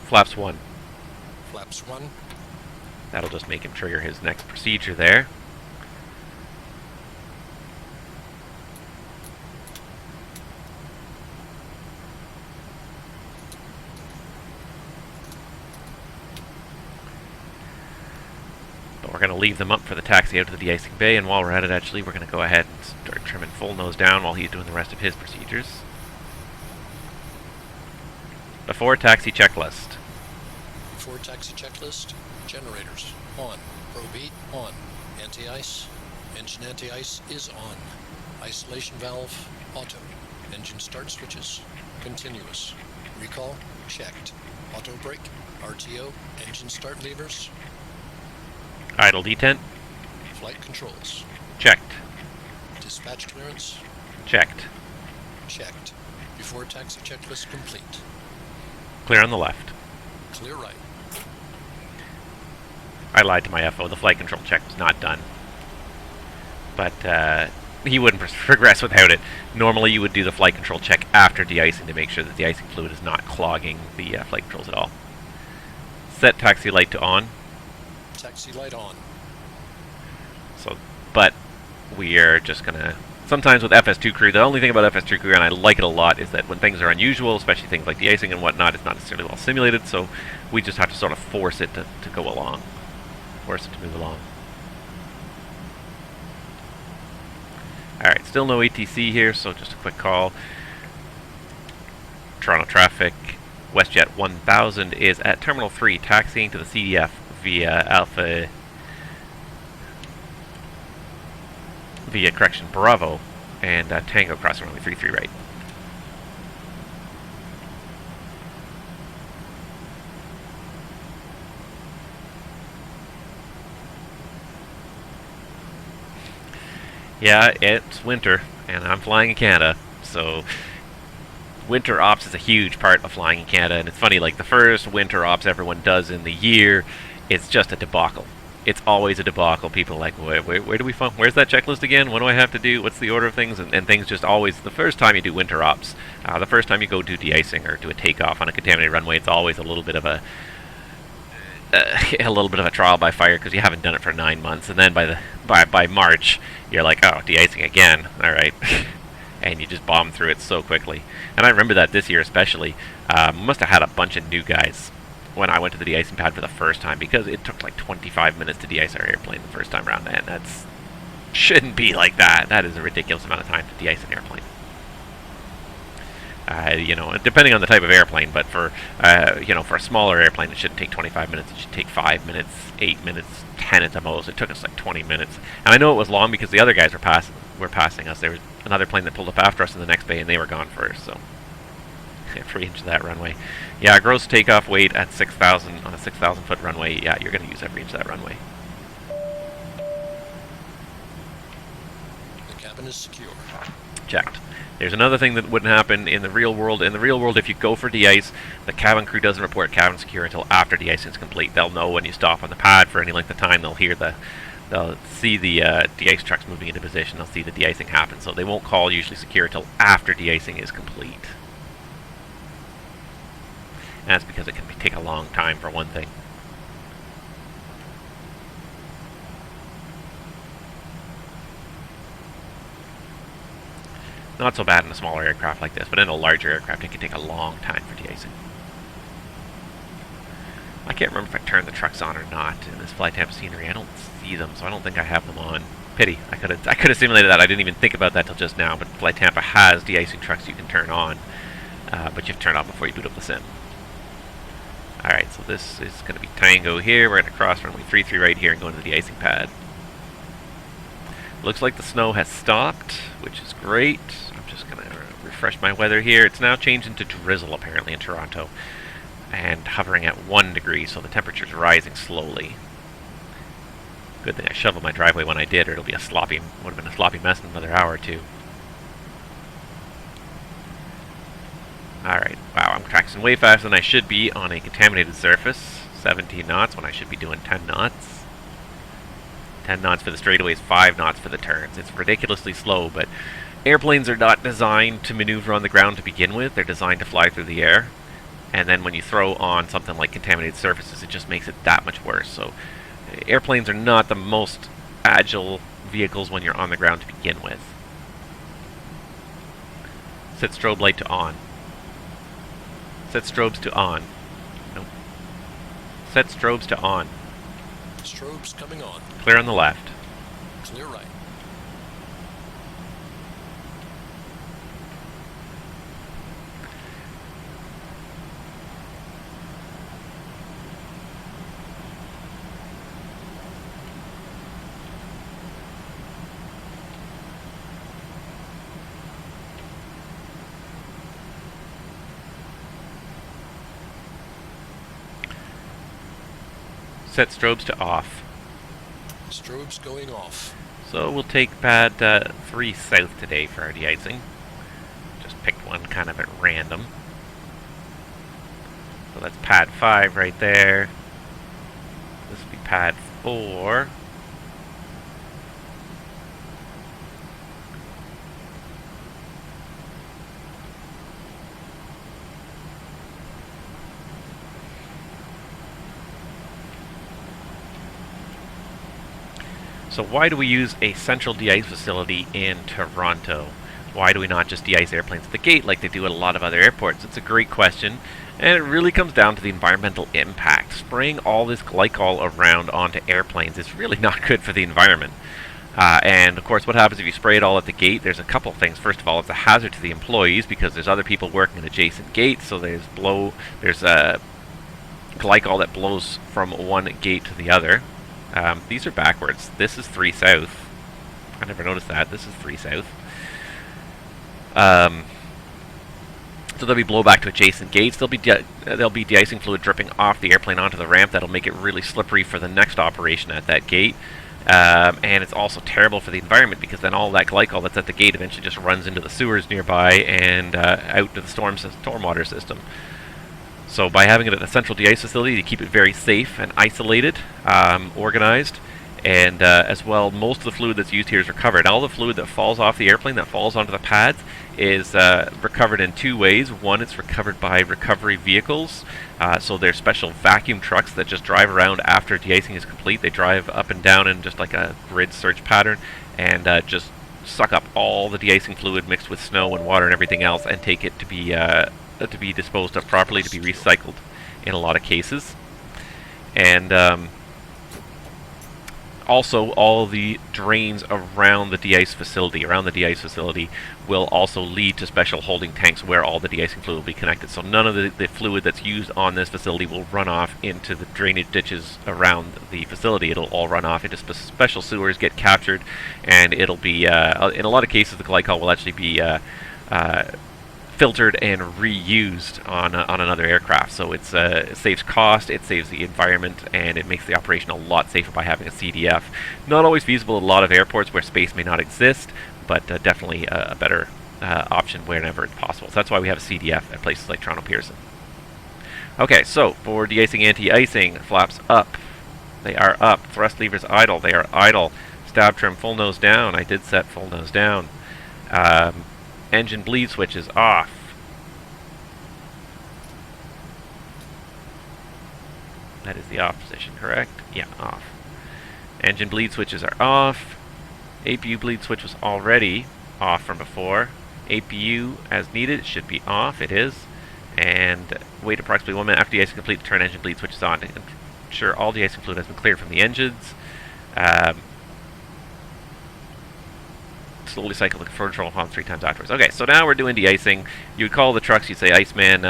Flaps 1. Flaps 1. That'll just make him trigger his next procedure there. But we're going to leave them up for the taxi out to the de-icing bay, and while we're at it, actually, we're going to go ahead and start trimming full nose down while he's doing the rest of his procedures. Before taxi checklist. Before taxi checklist, generators on, probe heat on, anti-ice, engine anti-ice is on, isolation valve auto, engine start switches continuous, recall checked, auto brake, RTO, engine start levers, Idle detent. flight controls, Checked. dispatch clearance, Checked. checked. Before taxi checklist complete. Clear on the left. Clear right. I lied to my FO. The flight control check was not done. But he wouldn't progress without it. Normally you would do the flight control check after de-icing to make sure that the icing fluid is not clogging the flight controls at all. Set taxi light to on. Taxi light on. So, but we are just gonna, sometimes with FS2 crew, the only thing about FS2 crew, and I like it a lot, is that when things are unusual, especially things like de-icing and whatnot, it's not necessarily well simulated, so we just have to sort of force it to go along. Force it to move along. Alright, still no ATC here, so just a quick call. Toronto traffic, WestJet 1000 is at Terminal 3, taxiing to the CDF via correction Bravo, and Tango crossing runway 33 right. Yeah, it's winter, and I'm flying in Canada, so winter ops is a huge part of flying in Canada, and it's funny, like the first winter ops everyone does in the year, it's just a debacle. It's always a debacle. People are like, where do we find, where's that checklist again? What do I have to do? What's the order of things? And things just always, the first time you do winter ops, the first time you go do de-icing or do a takeoff on a contaminated runway, it's always a little bit of a trial by fire because you haven't done it for 9 months, and then by March you're like, oh, de-icing again, all right, and you just bomb through it so quickly. And I remember that this year especially. Must have had a bunch of new guys when I went to the de-icing pad for the first time, because it took like 25 minutes to de-ice our airplane the first time around, and that's shouldn't be like that. That is a ridiculous amount of time to de-ice an airplane. You know, depending on the type of airplane, but for you know, for a smaller airplane, it shouldn't take 25 minutes. It should take 5 minutes, 8 minutes, 10 at the most. It took us like 20 minutes, and I know it was long because the other guys were passing us. There was another plane that pulled up after us in the next bay, and they were gone first. So every inch of that runway. Yeah, gross takeoff weight at 6,000 on a 6,000 foot runway. Yeah, you're going to use every inch of that runway. The cabin is secure. Checked. There's another thing that wouldn't happen in the real world. In the real world, if you go for de-ice, the cabin crew doesn't report cabin secure until after de-icing is complete. They'll know when you stop on the pad for any length of time. They'll see the de-ice trucks moving into position. They'll see the de-icing happen. So they won't call usually secure until after de-icing is complete. And that's because it can take a long time for one thing. Not so bad in a smaller aircraft like this, but in a larger aircraft it can take a long time for de-icing. I can't remember if I turned the trucks on or not in this flight temp scenery. I don't see them, so I don't think I have them on. Pity. I could have simulated that. I didn't even think about that till just now, but Flight Tampa has de-icing trucks you can turn on, but you have to turn it on before you boot up the sim. Alright, so this is going to be Tango here. We're going to cross runway 33 right here and go into the de-icing pad. Looks like the snow has stopped, which is great. I'm just going to refresh my weather here. It's now changed into drizzle apparently in Toronto, and hovering at 1 degree, so the temperature's rising slowly. Good thing I shoveled my driveway when I did, or it'll be would have been a sloppy mess in another hour or two. Alright, wow, I'm traxing way faster than I should be on a contaminated surface. 17 knots when I should be doing 10 knots. 10 knots for the straightaways, 5 knots for the turns. It's ridiculously slow, but airplanes are not designed to maneuver on the ground to begin with. They're designed to fly through the air. And then when you throw on something like contaminated surfaces, it just makes it that much worse. So airplanes are not the most agile vehicles when you're on the ground to begin with. Set strobe light to on. Set strobes to on. Nope. Set strobes to on. Strobes coming on. Clear on the left. Clear right. Set strobes to off. Strobes going off. So we'll take pad 3 south today for our de-icing. Just picked one kind of at random. So that's pad 5 right there. This will be pad 4. So why do we use a central de-ice facility in Toronto? Why do we not just de-ice airplanes at the gate like they do at a lot of other airports? It's a great question, and it really comes down to the environmental impact. Spraying all this glycol around onto airplanes is really not good for the environment. And of course, what happens if you spray it all at the gate? There's a couple things. First of all, it's a hazard to the employees because there's other people working in adjacent gates, so there's glycol that blows from one gate to the other. These are backwards. This is 3 south. I never noticed that. This is 3 south. So there'll be blowback to adjacent gates. There'll be de-icing fluid dripping off the airplane onto the ramp. That'll make it really slippery for the next operation at that gate. And it's also terrible for the environment because then all that glycol that's at the gate eventually just runs into the sewers nearby and out to the stormwater system. So by having it at a central de-ice facility, you keep it very safe and isolated, organized, and as well, most of the fluid that's used here is recovered. All the fluid that falls off the airplane, that falls onto the pads, is recovered in 2 ways. One, it's recovered by recovery vehicles. So there's special vacuum trucks that just drive around after de-icing is complete. They drive up and down in just like a grid search pattern and just suck up all the de-icing fluid mixed with snow and water and everything else and take it to be disposed of properly, to be recycled in a lot of cases. And also all the drains around the de-ice facility, will also lead to special holding tanks where all the de-icing fluid will be connected. So none of the fluid that's used on this facility will run off into the drainage ditches around the facility. It'll all run off into special sewers, get captured, and it'll be, in a lot of cases, the glycol will actually be filtered and reused on another aircraft. So it saves cost, it saves the environment, and it makes the operation a lot safer by having a CDF. Not always feasible at a lot of airports where space may not exist, but definitely a better option whenever it's possible. So that's why we have a CDF at places like Toronto Pearson. Okay, so for de-icing, anti-icing, flaps up. They are up. Thrust levers idle. They are idle. Stab trim full nose down. I did set full nose down. Engine bleed switch is off. That is the off position, correct? Yeah, off. Engine bleed switches are off. APU bleed switch was already off from before. APU, as needed, should be off. It is. And wait approximately 1 minute after de-icing complete to turn engine bleed switches on to ensure all de-icing fluid has been cleared from the engines. Slowly cycle the control pump 3 times afterwards. Okay, so now we're doing de-icing. You would call the trucks, you'd say, Iceman,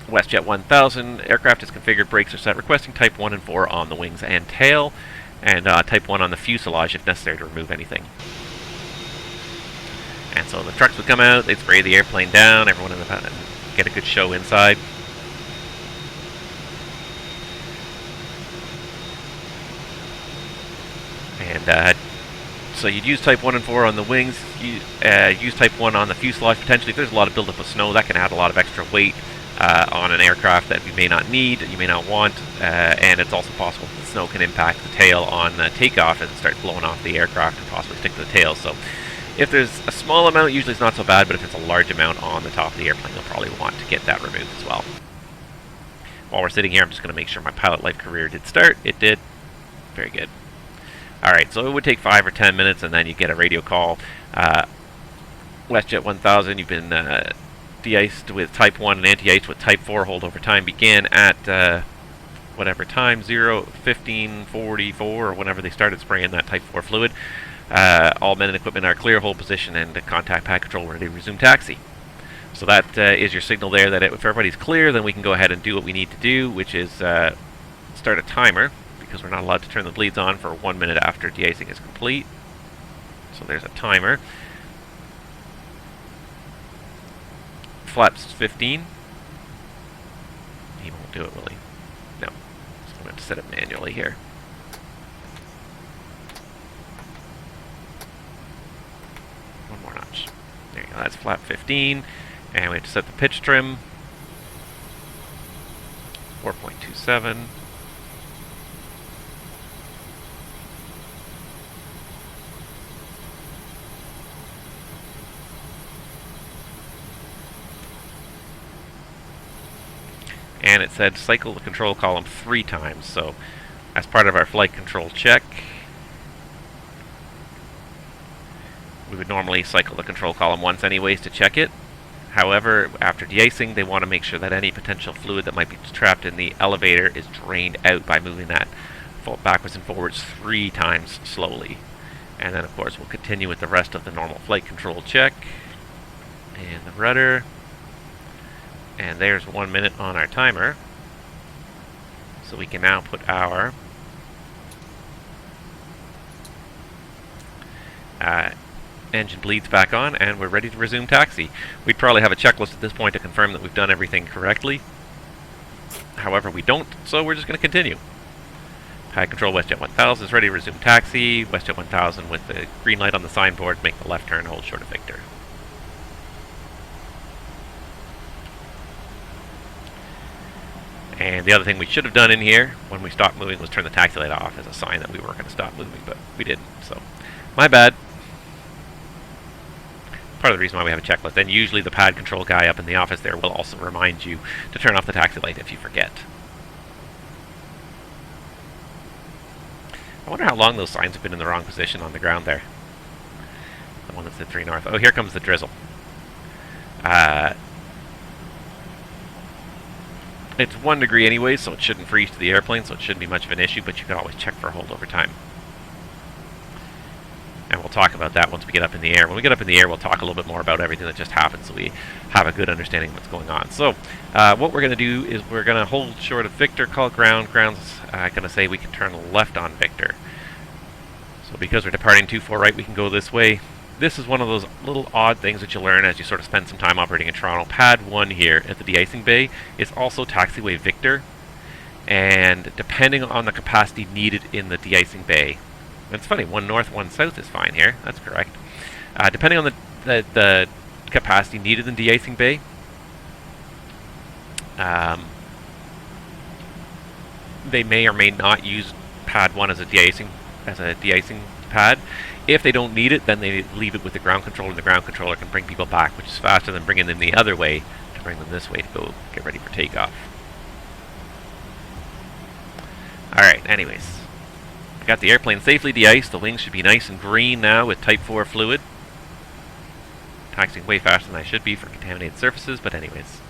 WestJet 1000, aircraft is configured, brakes are set, requesting type 1 and 4 on the wings and tail, and type 1 on the fuselage if necessary to remove anything. And so the trucks would come out, they'd spray the airplane down, everyone in the get a good show inside. And so you'd use type 1 and 4 on the wings, use type 1 on the fuselage potentially. If there's a lot of buildup of snow, that can add a lot of extra weight on an aircraft that you may not need, you may not want, and it's also possible that the snow can impact the tail on takeoff and start blowing off the aircraft and possibly stick to the tail. So if there's a small amount, usually it's not so bad, but if it's a large amount on the top of the airplane, you'll probably want to get that removed as well. While we're sitting here, I'm just going to make sure my pilot life career did start. It did. Very good. Alright, so it would take 5 or 10 minutes, and then you get a radio call. WestJet 1000, you've been de-iced with type 1 and anti-ice with type 4 holdover time began at whatever time, 15:44, or whenever they started spraying that type 4 fluid. All men and equipment are clear, hold position, and contact pad control ready to resume taxi. So that is your signal there that if everybody's clear, then we can go ahead and do what we need to do, which is start a timer, because we're not allowed to turn the bleeds on for 1 minute after de-icing is complete. So there's a timer. Flaps 15. He won't do it, will he? No. So I'm going to set it manually here. One more notch. There you go, that's flap 15. And we have to set the pitch trim. 4.27. And it said cycle the control column 3 times. So as part of our flight control check, we would normally cycle the control column once anyways to check it. However, after de-icing, they want to make sure that any potential fluid that might be trapped in the elevator is drained out by moving that backwards and forwards 3 times slowly. And then of course we'll continue with the rest of the normal flight control check. And the rudder. And there's 1 minute on our timer. So we can now put our engine bleeds back on, and we're ready to resume taxi. We'd probably have a checklist at this point to confirm that we've done everything correctly. However, we don't, so we're just going to continue. Pad control WestJet 1000 is ready to resume taxi. WestJet 1000 with the green light on the signboard, make the left turn, hold short of Victor. And the other thing we should have done in here when we stopped moving was turn the taxi light off as a sign that we weren't going to stop moving, but we didn't, so my bad. Part of the reason why we have a checklist, and usually the pad control guy up in the office there will also remind you to turn off the taxi light if you forget. I wonder how long those signs have been in the wrong position on the ground there. The one that's at 3 north. Oh, here comes the drizzle. It's 1 degree anyway, so it shouldn't freeze to the airplane, so it shouldn't be much of an issue, but you can always check for holdover time. And we'll talk about that once we get up in the air. When we get up in the air, we'll talk a little bit more about everything that just happened, so we have a good understanding of what's going on. So, what we're going to do is we're going to hold short of Victor, call ground. Ground's going to say we can turn left on Victor. So because we're departing 24 right, we can go this way. This is one of those little odd things that you learn as you sort of spend some time operating in Toronto. Pad 1 here at the de-icing bay is also taxiway Victor, and depending on the capacity needed in the de-icing bay, and it's funny, 1 north, 1 south is fine here, that's correct. Depending on the capacity needed in de-icing bay, they may or may not use pad 1 as a de-icing pad. If they don't need it, then they leave it with the ground controller, and the ground controller can bring people back, which is faster than bringing them the other way to bring them this way to go get ready for takeoff. Alright, anyways. We got the airplane safely de-iced. The wings should be nice and green now with Type 4 fluid. Taxiing way faster than I should be for contaminated surfaces, but anyways.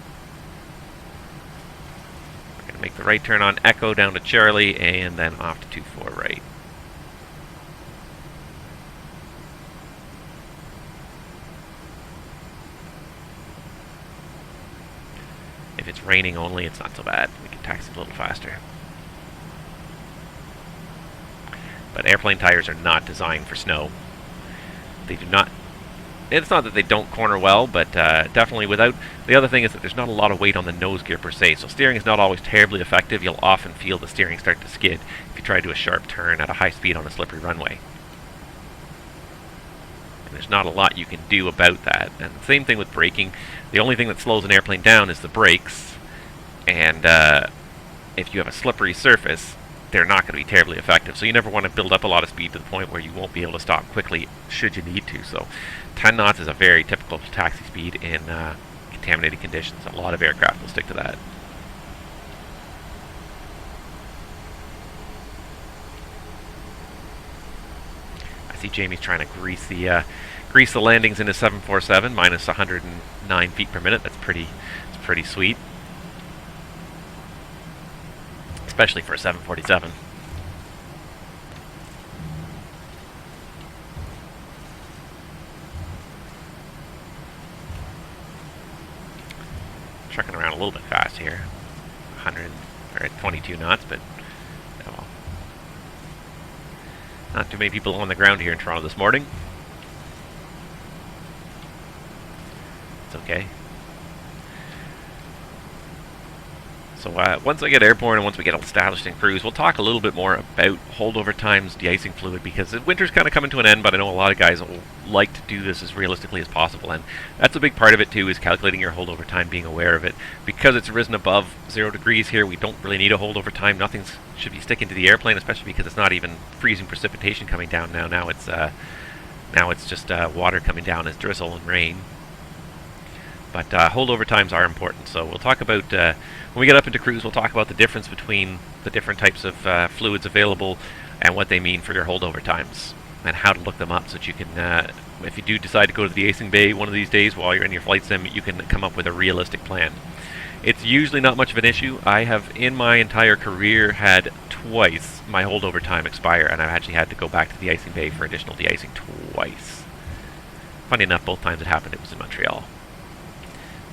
We're going to make the right turn on Echo down to Charlie, and then off to 24 right. If it's raining only, it's not so bad. We can taxi a little faster. But airplane tires are not designed for snow. They do not... It's not that they don't corner well, but definitely without... The other thing is that there's not a lot of weight on the nose gear per se, so steering is not always terribly effective. You'll often feel the steering start to skid if you try to do a sharp turn at a high speed on a slippery runway. And there's not a lot you can do about that. And the same thing with braking. The only thing that slows an airplane down is the brakes. And if you have a slippery surface, they're not going to be terribly effective. So you never want to build up a lot of speed to the point where you won't be able to stop quickly should you need to. So 10 knots is a very typical taxi speed in contaminated conditions. A lot of aircraft will stick to that. I see Jamie's trying to grease the landings in his 747 minus 109 feet per minute. That's pretty sweet. Especially for a 747. Trucking around a little bit fast here. 100 or 22 knots, but oh well. Not too many people on the ground here in Toronto this morning. It's okay. So once I get airborne and once we get established in cruise, we'll talk a little bit more about holdover times, de-icing fluid, because the winter's kind of coming to an end, but I know a lot of guys will like to do this as realistically as possible, and that's a big part of it too, is calculating your holdover time, being aware of it. Because it's risen above 0 degrees here, we don't really need a holdover time. Nothing should be sticking to the airplane, especially because it's not even freezing precipitation coming down now. Now it's just water coming down as drizzle and rain. But holdover times are important, so we'll talk about, when we get up into cruise, we'll talk about the difference between the different types of fluids available and what they mean for your holdover times, and how to look them up so that you can, if you do decide to go to the de-icing bay one of these days while you're in your flight sim, you can come up with a realistic plan. It's usually not much of an issue. I have, in my entire career, had twice my holdover time expire, and I've actually had to go back to the de-icing bay for additional de-icing twice. Funny enough, both times it happened, it was in Montreal.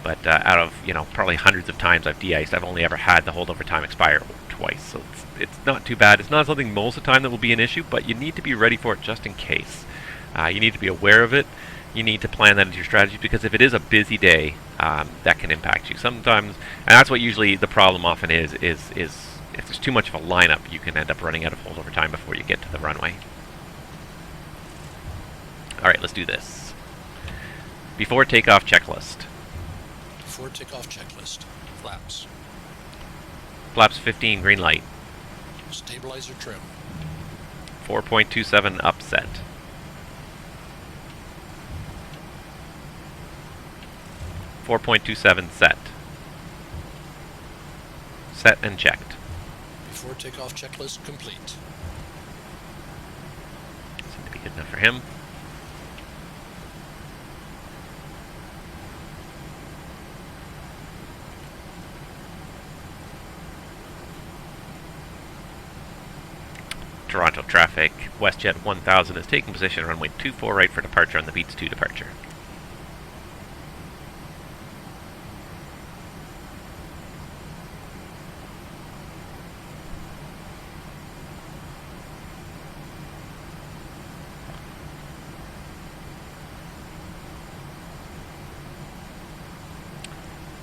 But out of, probably hundreds of times I've de-iced, I've only ever had the holdover time expire twice. So it's not too bad. It's not something most of the time that will be an issue, but you need to be ready for it just in case. You need to be aware of it. You need to plan that into your strategy, because if it is a busy day, that can impact you. Sometimes, and that's what usually the problem often is if there's too much of a lineup, you can end up running out of holdover time before you get to the runway. Alright, let's do this. Before takeoff checklist. Before takeoff checklist. Flaps. Flaps 15, green light. Stabilizer trim. 4.27 upset. 4.27 set. Set and checked. Before takeoff checklist complete. Seems to be good enough for him. Toronto traffic, WestJet 1000 is taking position runway 24 right for departure on the Beats 2 departure.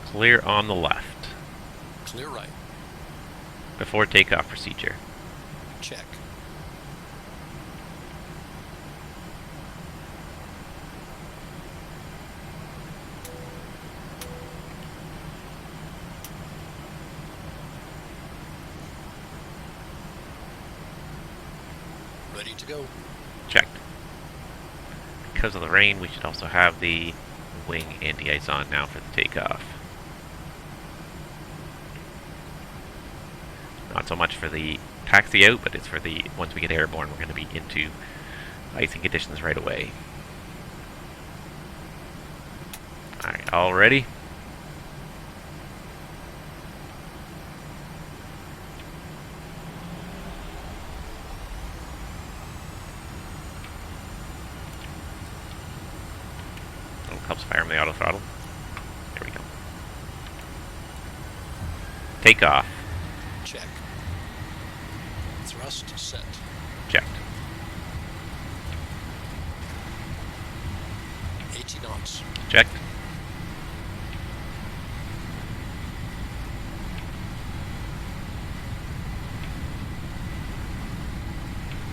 Clear on the left. Clear right. Before takeoff procedure. Check. Ready to go. Checked. Because of the rain, we should also have the wing anti-ice on now for the takeoff. Not so much for the taxi out, but it's for the, once we get airborne, we're going to be into icing conditions right away. Alright, all ready? Oh, helps fire on the auto throttle. There we go. Takeoff. Check. Thrust set. Checked. 80 knots. Checked.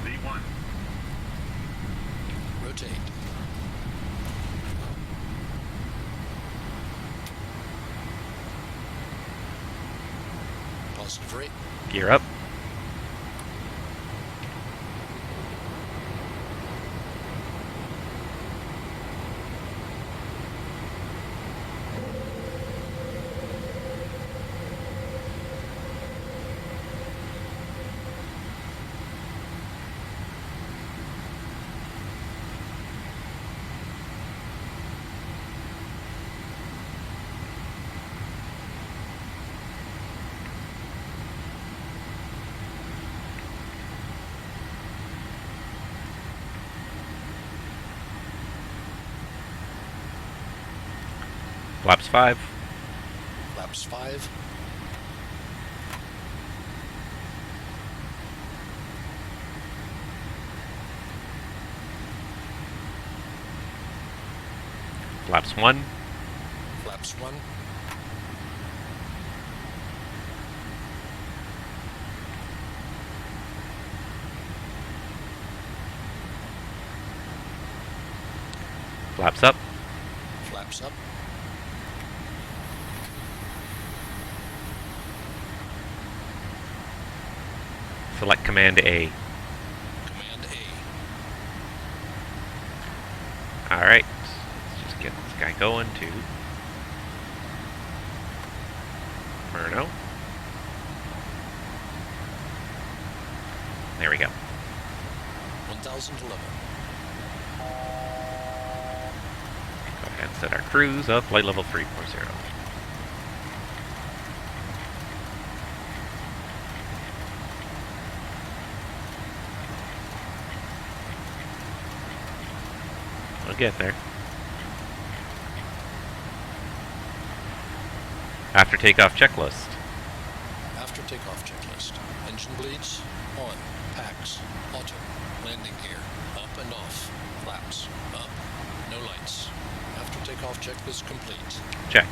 V1. Rotate. Positive rate. Gear up. Flaps 5. Flaps 5. Flaps 1. Flaps 1. Flaps up. Flaps up. Select Command A. Command A. Alright. Let's just get this guy going to Murno. There we go. 1011. Go ahead and set our cruise up, flight level 340. We'll get there. After takeoff checklist. After takeoff checklist. Engine bleeds. On. Packs. Auto. Landing gear. Up and off. Flaps. Up. No lights. After takeoff checklist complete. Checked.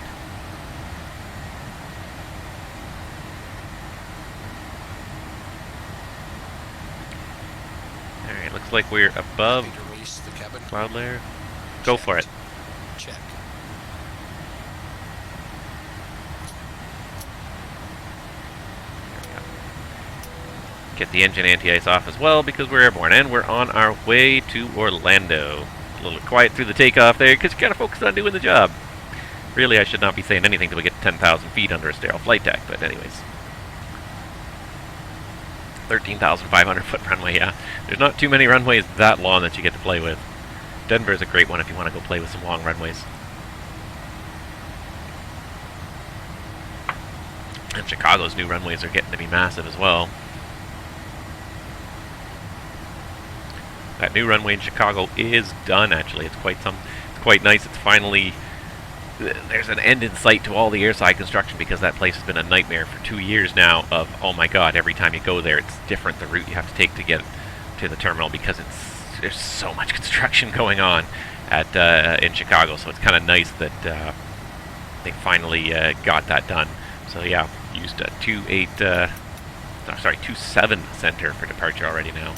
Alright, looks like we're above Happy to release the cabin. cloud layer. Go for it. Check. Get the engine anti-ice off as well because we're airborne and we're on our way to Orlando. A little quiet through the takeoff there because you gotta focus on doing the job. Really, I should not be saying anything till we get 10,000 feet under a sterile flight deck, but anyways. 13,500 foot runway, yeah. There's not too many runways that long that you get to play with. Denver is a great one if you want to go play with some long runways. And Chicago's new runways are getting to be massive as well. That new runway in Chicago is done, actually. It's quite nice. It's finally, there's an end in sight to all the airside construction because that place has been a nightmare for 2 years now of, oh my god, every time you go there it's different the route you have to take to get to the terminal because there's so much construction going on at in Chicago, so it's kind of nice that they finally got that done. So yeah, used a 2.7 center for departure already now.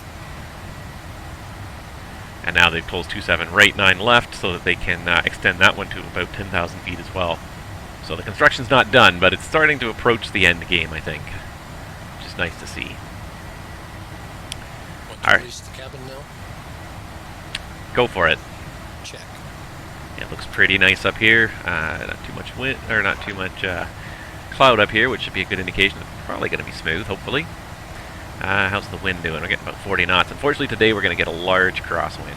And now they've closed 27 right, 9 left, so that they can extend that one to about 10,000 feet as well. So the construction's not done, but it's starting to approach the end game, I think. Which is nice to see. to Alright. release the cabin now? Go for it. Check. It looks pretty nice up here. Not too much wind, or not too much cloud up here, which should be a good indication. It's probably going to be smooth, hopefully. How's the wind doing? We're getting about 40 knots. Unfortunately, today we're going to get a large crosswind.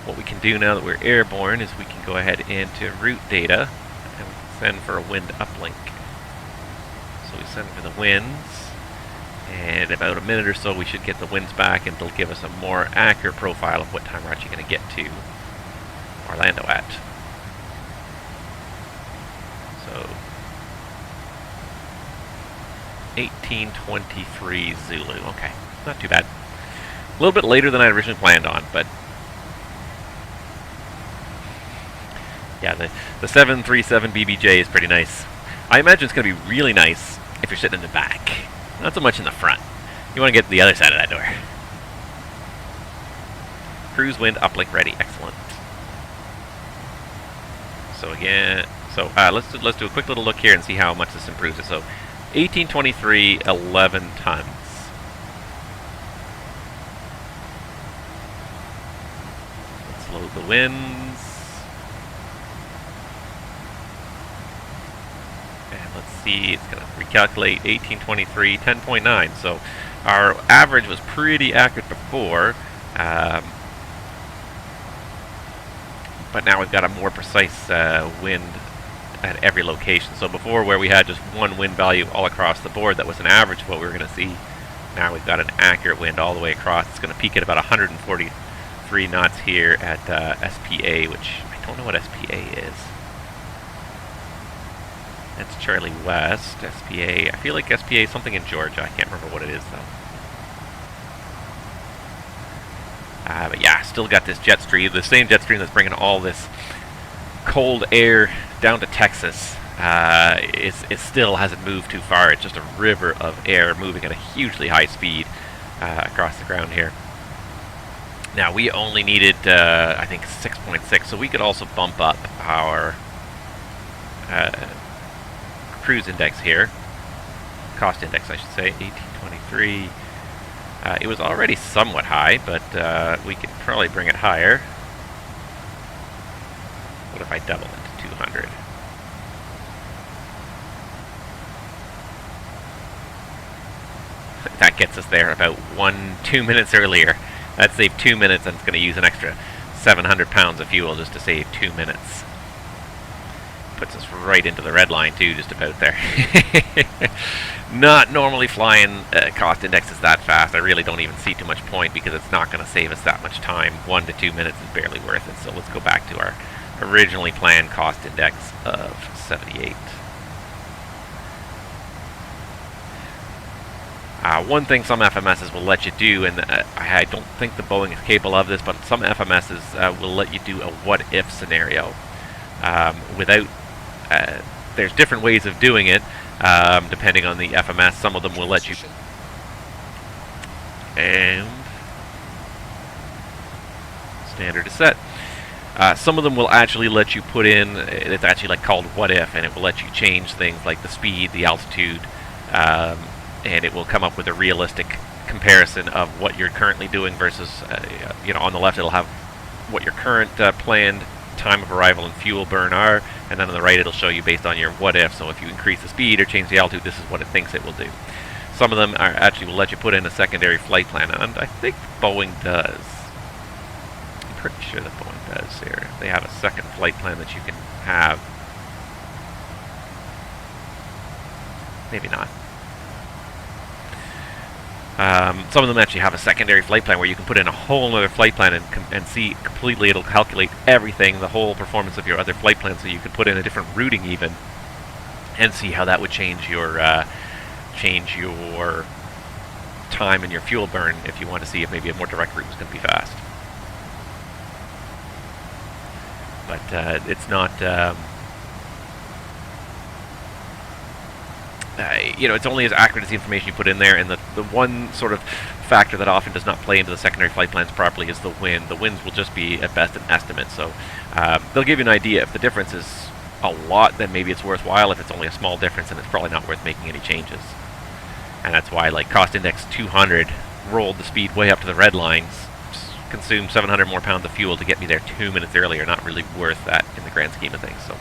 What we can do now that we're airborne is we can go ahead into route data and we can send for a wind uplink. So we send for the winds, and about a minute or so we should get the winds back, and it'll give us a more accurate profile of what time we're actually going to get to Orlando at. So 1823 Zulu. Okay, not too bad. A little bit later than I originally planned on, but yeah, the 737 BBJ is pretty nice. I imagine it's going to be really nice if you're sitting in the back, not so much in the front. You want to get to the other side of that door. Cruise wind uplink ready. Excellent. So again, let's do a quick little look here and see how much this improves it. So 1823, 11 tons. Let's load the winds. And let's see, it's going to recalculate 1823, 10.9. So our average was pretty accurate before. But now we've got a more precise wind at every location. So before, where we had just one wind value all across the board that was an average of what we were going to see, now we've got an accurate wind all the way across. It's going to peak at about 143 knots here at SPA, which I don't know what SPA is. That's Charlie West. SPA, I feel like SPA is something in Georgia. I can't remember what it is though. But yeah, still got this jet stream, the same jet stream that's bringing all this cold air down to Texas. It still hasn't moved too far. It's just a river of air moving at a hugely high speed across the ground here. Now, we only needed, I think, 6.6, so we could also bump up our cruise index here. Cost index, I should say, 1823. It was already somewhat high, but we could probably bring it higher. What if I double it to 200? That gets us there about 1-2 minutes earlier. That saved 2 minutes, and it's going to use an extra 700 pounds of fuel just to save 2 minutes. Puts us right into the red line too, just about there. Not normally flying cost indexes that fast. I really don't even see too much point, because it's not going to save us that much time. 1 to 2 minutes is barely worth it. So let's go back to our originally planned cost index of 78. One thing some FMSs will let you do, and I don't think the Boeing is capable of this, but some FMSs will let you do a what-if scenario without. There's different ways of doing it, depending on the FMS. Some of them will let you. And standard is set. Some of them will actually let you put in. It's actually called what if, and it will let you change things like the speed, the altitude, and it will come up with a realistic comparison of what you're currently doing versus, on the left it'll have what your current planned time of arrival and fuel burn are, and then on the right it'll show you based on your what if. So if you increase the speed or change the altitude, this is what it thinks it will do. Some of them are actually will let you put in a secondary flight plan, and I think Boeing does. I'm pretty sure that Boeing does here. They have a second flight plan that you can have. Maybe not. Some of them actually have a secondary flight plan where you can put in a whole other flight plan and see completely. It'll calculate everything, the whole performance of your other flight plan, so you can put in a different routing even, and see how that would change your time and your fuel burn if you want to see if maybe a more direct route is going to be fast. But it's not. It's only as accurate as the information you put in there, and the one sort of factor that often does not play into the secondary flight plans properly is the wind. The winds will just be at best an estimate, so they'll give you an idea. If the difference is a lot, then maybe it's worthwhile. If it's only a small difference, then it's probably not worth making any changes. And that's why, cost index 200 rolled the speed way up to the red lines, consumed 700 more pounds of fuel to get me there 2 minutes earlier. Not really worth that in the grand scheme of things. So,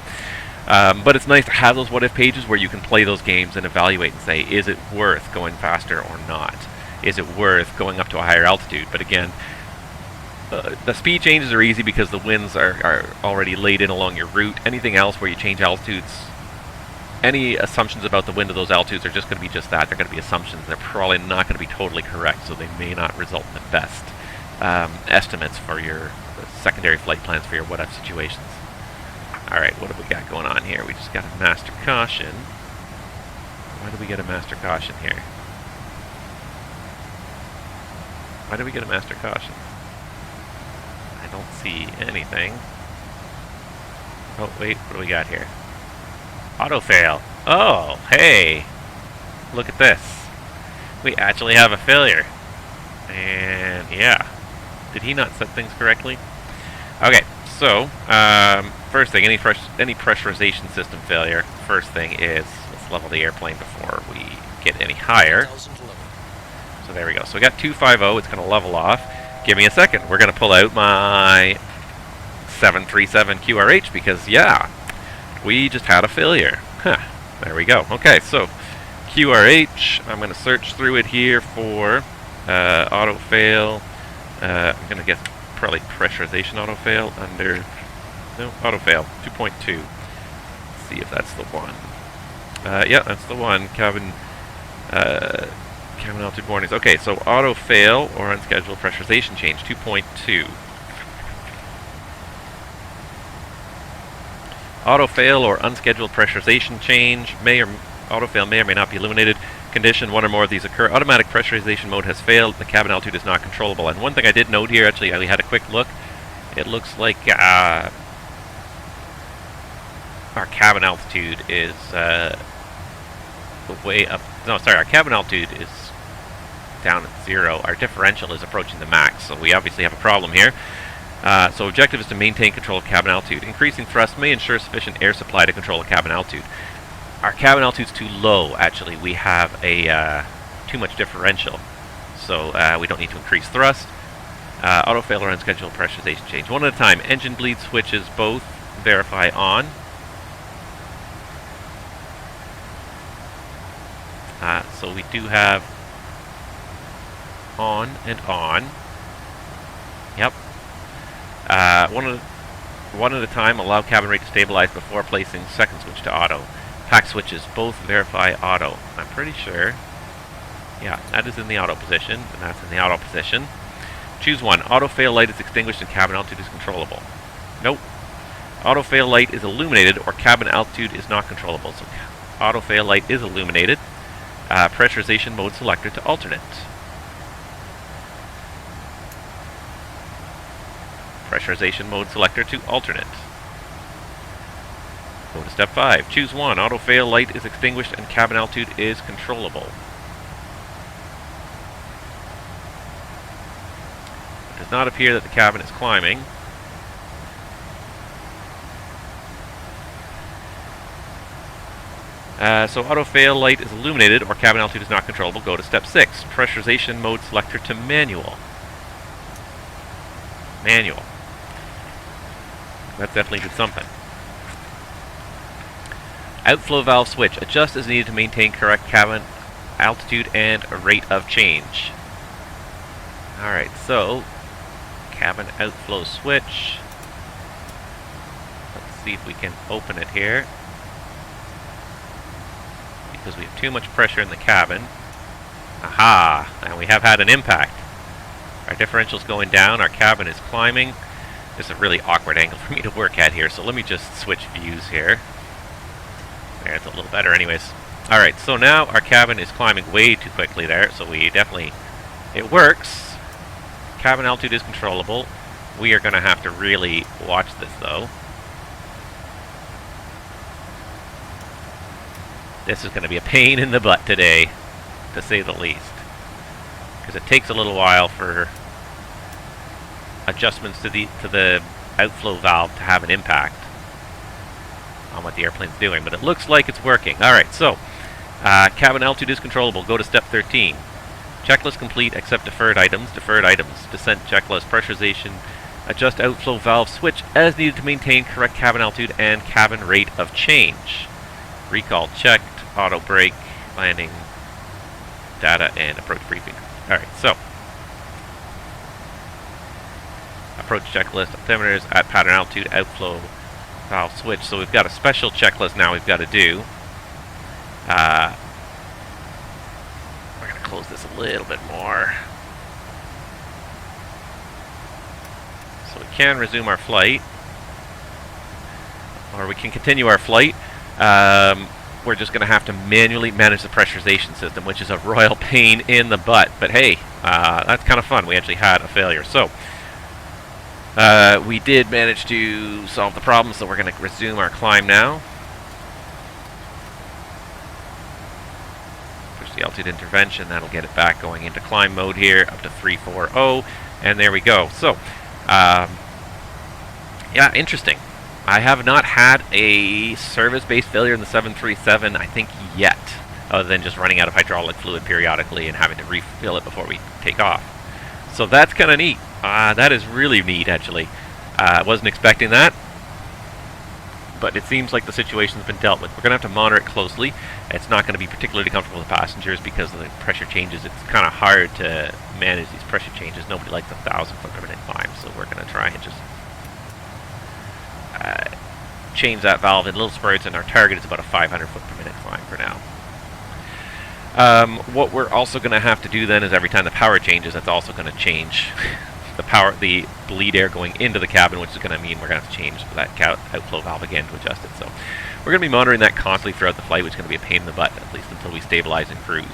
but it's nice to have those what-if pages where you can play those games and evaluate and say, is it worth going faster or not? Is it worth going up to a higher altitude? But again, the speed changes are easy because the winds are already laid in along your route. Anything else where you change altitudes, any assumptions about the wind of those altitudes are just going to be just that. They're going to be assumptions. They're probably not going to be totally correct, so they may not result in the best estimates for your secondary flight plans for your what-if situations. Alright, what have we got going on here? We just got a master caution. Why did we get a master caution here? Why did we get a master caution? I don't see anything. Oh, wait, what do we got here? Auto fail. Oh, hey! Look at this. We actually have a failure. And, yeah. Did he not set things correctly? Okay, so, first thing, any pressurization system failure, first thing is, let's level the airplane before we get any higher. 1011. So there we go. So we got 250, it's going to level off. Give me a second. We're going to pull out my 737 QRH because, yeah, we just had a failure. Huh. There we go. Okay, so QRH, I'm going to search through it here for auto fail. I'm going to guess probably pressurization auto fail under, no, auto fail 2.2. Let's see if that's the one. Yeah, that's the one. Cabin altitude warnings. Okay, so auto fail or unscheduled pressurization change 2.2. Auto fail or unscheduled pressurization change auto fail may or may not be illuminated. Condition, one or more of these occur. Automatic pressurization mode has failed. The cabin altitude is not controllable. And one thing I did note here, actually, I had a quick look. It looks like our cabin altitude is way up. No, sorry, our cabin altitude is down at 0. Our differential is approaching the max, so we obviously have a problem here. So objective is to maintain control of cabin altitude. Increasing thrust may ensure sufficient air supply to control the cabin altitude. Our cabin altitude is too low, actually. We have a too much differential, so we don't need to increase thrust. Auto fail or unscheduled pressurization change. One at a time. Engine bleed switches both. Verify on. So we do have on and on. Yep. One at a time. Allow cabin rate to stabilize before placing second switch to auto. Pack switches both verify auto. I'm pretty sure. Yeah, that is in the auto position, and that's in the auto position. Choose one. Auto fail light is extinguished and cabin altitude is controllable. Nope. Auto fail light is illuminated or cabin altitude is not controllable. So auto fail light is illuminated. Pressurization mode selector to alternate. Pressurization mode selector to alternate. Go to step 5. Choose one. Auto fail light is extinguished and cabin altitude is controllable. It does not appear that the cabin is climbing. So auto fail light is illuminated or cabin altitude is not controllable. Go to step 6. Pressurization mode selector to manual. Manual. That definitely did something. Outflow valve switch. Adjust as needed to maintain correct cabin altitude and rate of change. Alright, so cabin outflow switch. Let's see if we can open it here. Because we have too much pressure in the cabin. Aha! And we have had an impact. Our differential's going down, our cabin is climbing. This is a really awkward angle for me to work at here, so let me just switch views here. There, it's a little better anyways. Alright, so now our cabin is climbing way too quickly there, so we definitely... It works. Cabin altitude is controllable. We are going to have to really watch this, though. This is going to be a pain in the butt today, to say the least. Because it takes a little while for adjustments to the outflow valve to have an impact on what the airplane's doing, but it looks like it's working. Alright, so cabin altitude is controllable. Go to step 13. Checklist complete, accept deferred items. Deferred items. Descent checklist, pressurization, adjust outflow valve switch as needed to maintain correct cabin altitude and cabin rate of change. Recall checked, auto brake, landing, data, and approach briefing. Alright, so approach checklist, altimeters at pattern altitude, outflow valve switch. So we've got a special checklist now we've got to do. We're going to close this a little bit more. So we can resume our flight, or we can continue our flight. We're just going to have to manually manage the pressurization system, which is a royal pain in the butt. But hey, that's kind of fun. We actually had a failure. So we did manage to solve the problem, so we're going to resume our climb now. Push the altitude intervention. That'll get it back going into climb mode here, up to 340. And there we go. So, yeah, interesting. I have not had a service-based failure in the 737, I think, yet, other than just running out of hydraulic fluid periodically and having to refill it before we take off. So that's kind of neat. That is really neat, actually. I wasn't expecting that, but it seems like the situation's been dealt with. We're going to have to monitor it closely. It's not going to be particularly comfortable with passengers because of the pressure changes. It's kind of hard to manage these pressure changes. Nobody likes 1,000 foot per minute climb, so we're going to try and just change that valve in little spurts, and our target is about a 500 foot per minute climb for now. What we're also going to have to do then is every time the power changes, that's also going to change the bleed air going into the cabin, which is going to mean we're going to have to change that outflow valve again to adjust it. So we're going to be monitoring that constantly throughout the flight, which is going to be a pain in the butt, at least until we stabilize and cruise.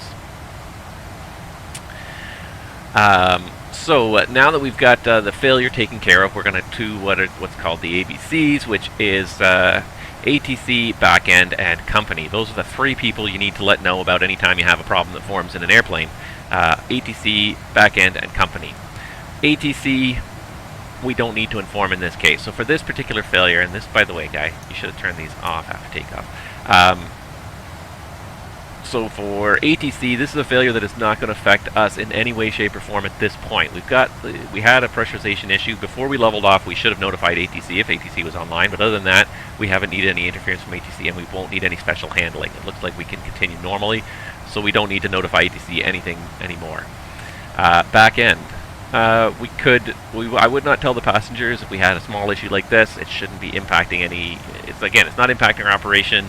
So now that we've got the failure taken care of, we're going to do what's called the ABCs, which is ATC, backend, and company. Those are the three people you need to let know about anytime you have a problem that forms in an airplane. ATC, backend, and company. ATC, we don't need to inform in this case. So for this particular failure, and this, by the way, guy, you should have turned these off after takeoff. So for ATC, this is a failure that is not going to affect us in any way, shape, or form at this point. We had a pressurization issue. Before we leveled off, we should have notified ATC if ATC was online, but other than that, we haven't needed any interference from ATC, and we won't need any special handling. It looks like we can continue normally, so we don't need to notify ATC anything anymore. Back end. I would not tell the passengers if we had a small issue like this. It shouldn't be impacting any. It's not impacting our operation.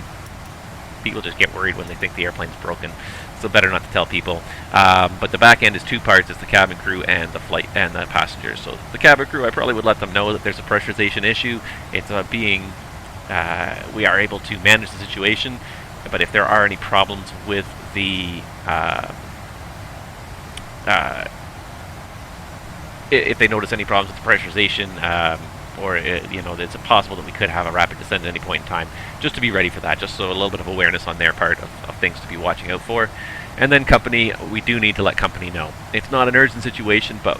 People just get worried when they think the airplane's broken, so better not to tell people. But the back end is two parts: it's the cabin crew and the flight and the passengers. So the cabin crew, I probably would let them know that there's a pressurization issue. It's we are able to manage the situation, but if there are any problems with the if they notice any problems with the pressurization, or it's possible that we could have a rapid descent at any point in time, just to be ready for that, just so a little bit of awareness on their part of things to be watching out for. And then company, we do need to let company know. It's not an urgent situation, but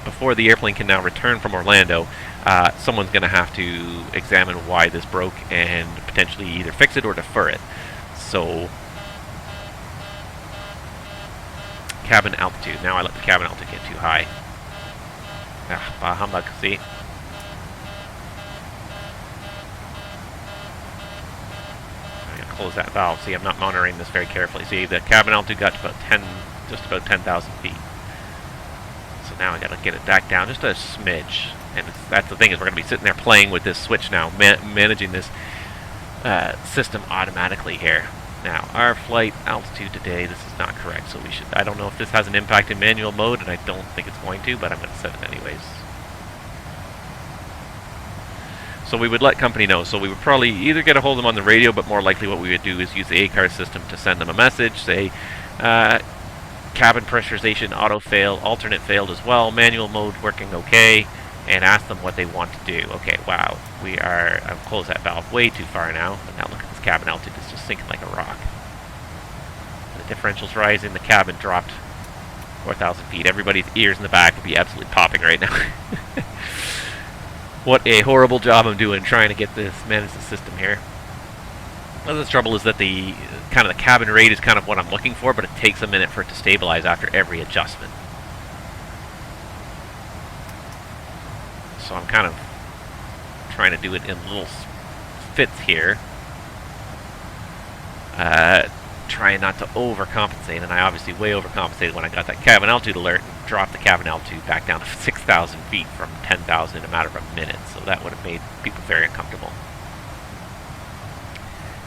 before the airplane can now return from Orlando, someone's going to have to examine why this broke and potentially either fix it or defer it. So, cabin altitude. Now I let the cabin altitude get too high. Bah humbug, see? Close that valve. See, I'm not monitoring this very carefully. See, the cabin altitude got to just about 10,000 feet. So now I got to get it back down just a smidge. And that's the thing, is we're going to be sitting there playing with this switch now, managing this system automatically here. Now, our flight altitude today, this is not correct, so I don't know if this has an impact in manual mode, and I don't think it's going to, but I'm going to set it anyways. So we would let company know. So we would probably either get a hold of them on the radio, but more likely what we would do is use the ACAR system to send them a message, say, cabin pressurization auto fail, alternate failed as well, manual mode working okay, and ask them what they want to do. Okay, wow, I've closed that valve way too far now, but now look at this cabin altitude, it's just sinking like a rock. The differential's rising, the cabin dropped 4,000 feet. Everybody's ears in the back would be absolutely popping right now. What a horrible job I'm doing trying to get manage the system here. The trouble is that the kind of the cabin rate is kind of what I'm looking for, but it takes a minute for it to stabilize after every adjustment. So I'm kind of trying to do it in little fits here. Trying not to overcompensate, and I obviously way overcompensated when I got that cabin altitude alert and dropped the cabin altitude back down to 6,000 feet from 10,000 in a matter of a minute. So that would have made people very uncomfortable.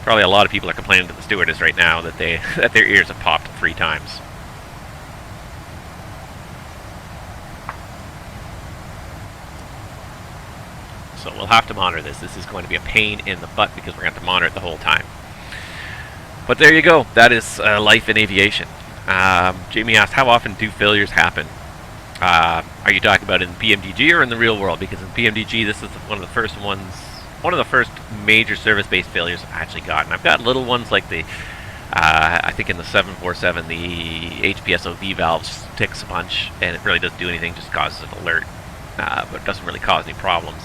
Probably a lot of people are complaining to the stewardess right now that that their ears have popped 3 times. So we'll have to monitor this. This is going to be a pain in the butt because we're going to have to monitor it the whole time. But there you go. That is life in aviation. Jamie asked, how often do failures happen? Are you talking about in PMDG or in the real world? Because in PMDG, this is one of the first ones, one of the first major service-based failures I've actually gotten. I've got little ones like the, I think in the 747, the HPSOV valve ticks a bunch, and it really doesn't do anything, just causes an alert, but it doesn't really cause any problems.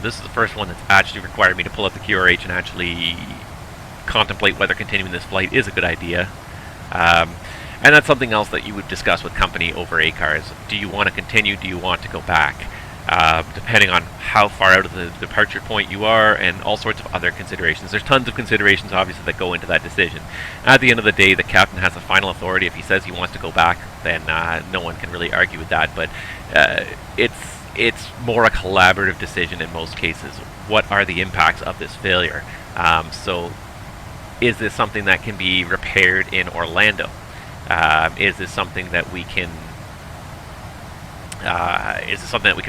This is the first one that's actually required me to pull up the QRH and actually contemplate whether continuing this flight is a good idea. And that's something else that you would discuss with company over ACARS. Do you want to continue? Do you want to go back? Depending on how far out of the departure point you are and all sorts of other considerations. There's tons of considerations, obviously, that go into that decision. At the end of the day, the captain has the final authority. If he says he wants to go back, then no one can really argue with that. But it's more a collaborative decision in most cases. What are the impacts of this failure? So is this something that can be repaired in Orlando? Is this something that we can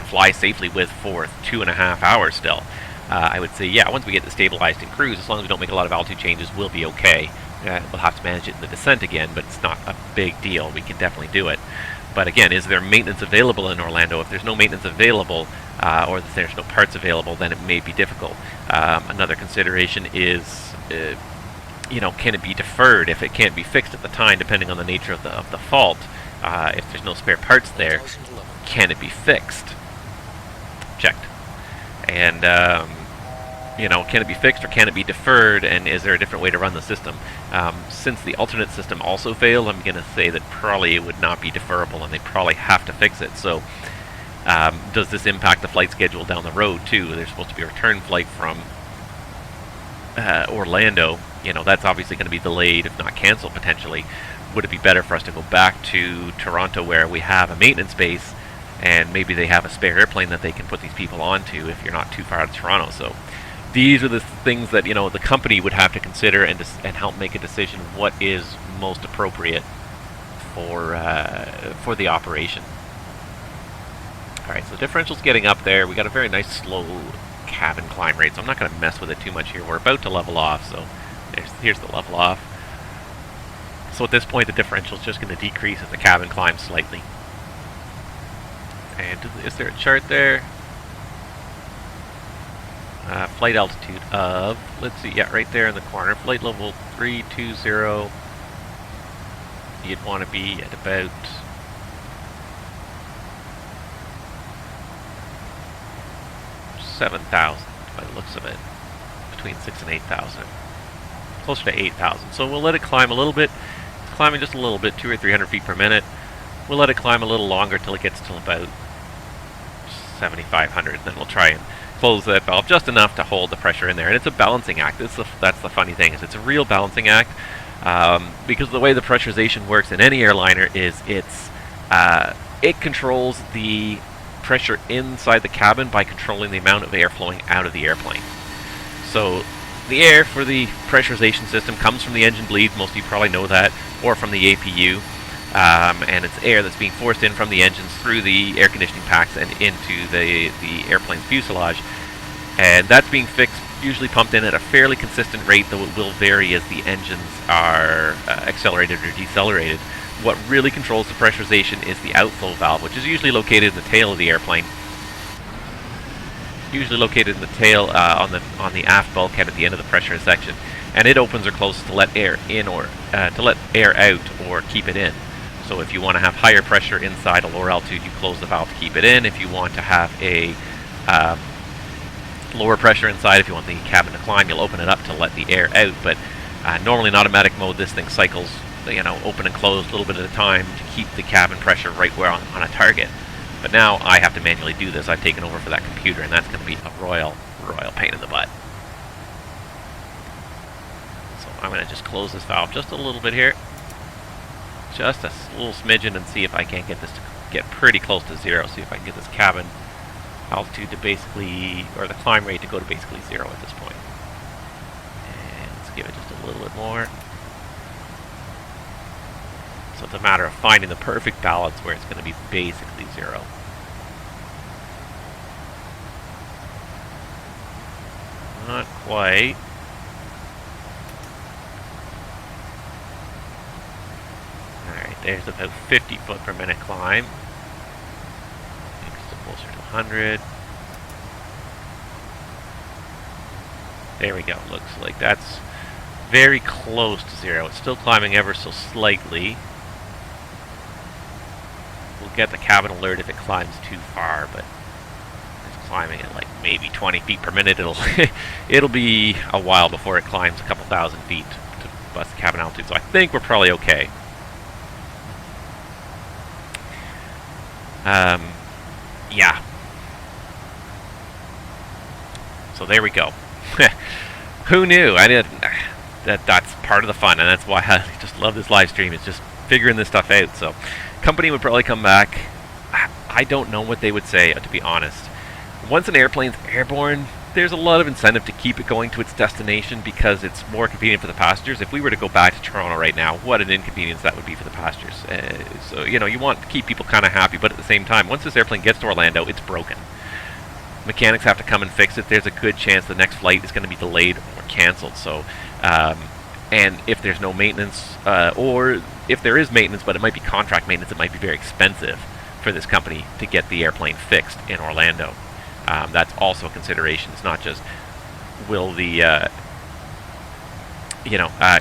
fly safely with for 2.5 hours still? I would say, yeah, once we get it stabilized in cruise, as long as we don't make a lot of altitude changes, we'll be okay. We'll have to manage it in the descent again, but it's not a big deal. We can definitely do it. But again, is there maintenance available in Orlando? If there's no maintenance available, or if there's no parts available, then it may be difficult. Another consideration is, can it be deferred if it can't be fixed at the time, depending on the nature of the fault? If there's no spare parts there, can it be fixed? Checked. And, can it be fixed or can it be deferred, and is there a different way to run the system? Since the alternate system also failed, I'm going to say that probably it would not be deferrable, and they probably have to fix it. So, does this impact the flight schedule down the road, too? There's supposed to be a return flight from Orlando. That's obviously going to be delayed, if not canceled, potentially. Would it be better for us to go back to Toronto, where we have a maintenance base, and maybe they have a spare airplane that they can put these people onto if you're not too far out of Toronto? So these are the things that the company would have to consider and help make a decision what is most appropriate for the operation. All right, so differential's getting up there. We got a very nice slow cabin climb rate, so I'm not going to mess with it too much here. We're about to level off, so here's the level off. So at this point, the differential is just going to decrease as the cabin climbs slightly. And is there a chart there? Flight altitude of, let's see, yeah, right there in the corner. Flight level 320. You'd want to be at about 7,000 by the looks of it. Between 6,000 and 8,000. Closer to 8,000. So we'll let it climb a little bit. It's climbing just a little bit, 200 or 300 feet per minute. We'll let it climb a little longer till it gets to about 7,500. Then we'll try and close that valve just enough to hold the pressure in there. And it's a balancing act. That's the funny thing, is it's a real balancing act. Because the way the pressurization works in any airliner is it controls the pressure inside the cabin by controlling the amount of air flowing out of the airplane. So the air for the pressurization system comes from the engine bleeds, most of you probably know that, or from the APU, and it's air that's being forced in from the engines through the air conditioning packs and into the airplane's fuselage, and that's being fixed, usually pumped in at a fairly consistent rate, though it will vary as the engines are accelerated or decelerated. What really controls the pressurization is the outflow valve, which is usually located in the tail of the airplane. Usually located in the tail on the aft bulkhead at the end of the pressure section, and it opens or closes to let air in or to let air out or keep it in. So if you want to have higher pressure inside a lower altitude, you close the valve to keep it in. If you want to have a lower pressure inside. If you want the cabin to climb, you'll open it up to let the air out, but normally in automatic mode this thing cycles, you know, open and close a little bit at a time to keep the cabin pressure right where on a target. But now I have to manually do this. I've taken over for that computer, and that's going to be a royal pain in the butt. So I'm going to just close this valve just a little bit here, just a little smidgen, and see if I can't get this to get pretty close to zero. See if I can get this cabin altitude to basically, or the climb rate to go to basically zero at this point. And let's give it just a little bit more. So it's a matter of finding the perfect balance where it's going to be basically zero. Not quite. Alright, there's about 50 foot per minute climb. I think it's closer to 100. There we go. Looks like that's very close to zero. It's still climbing ever so slightly. We'll get the cabin alert if it climbs too far, but it's climbing at like maybe 20 feet per minute. It'll be a while before it climbs a couple thousand feet to bust the cabin altitude. So I think we're probably okay. Yeah. So there we go. Who knew? I didn't. That's part of the fun, and that's why I just love this live stream. It's just figuring this stuff out. So, company would probably come back. I don't know what they would say, to be honest. Once an airplane's airborne, there's a lot of incentive to keep it going to its destination because it's more convenient for the passengers. If we were to go back to Toronto right now, what an inconvenience that would be for the passengers. So, you know, you want to keep people kind of happy, but at the same time, once this airplane gets to Orlando, it's broken. Mechanics have to come and fix it. There's a good chance the next flight is going to be delayed or canceled. So, and if there's no maintenance, or if there is maintenance, but it might be contract maintenance, it might be very expensive for this company to get the airplane fixed in Orlando. That's also a consideration. It's not just will the,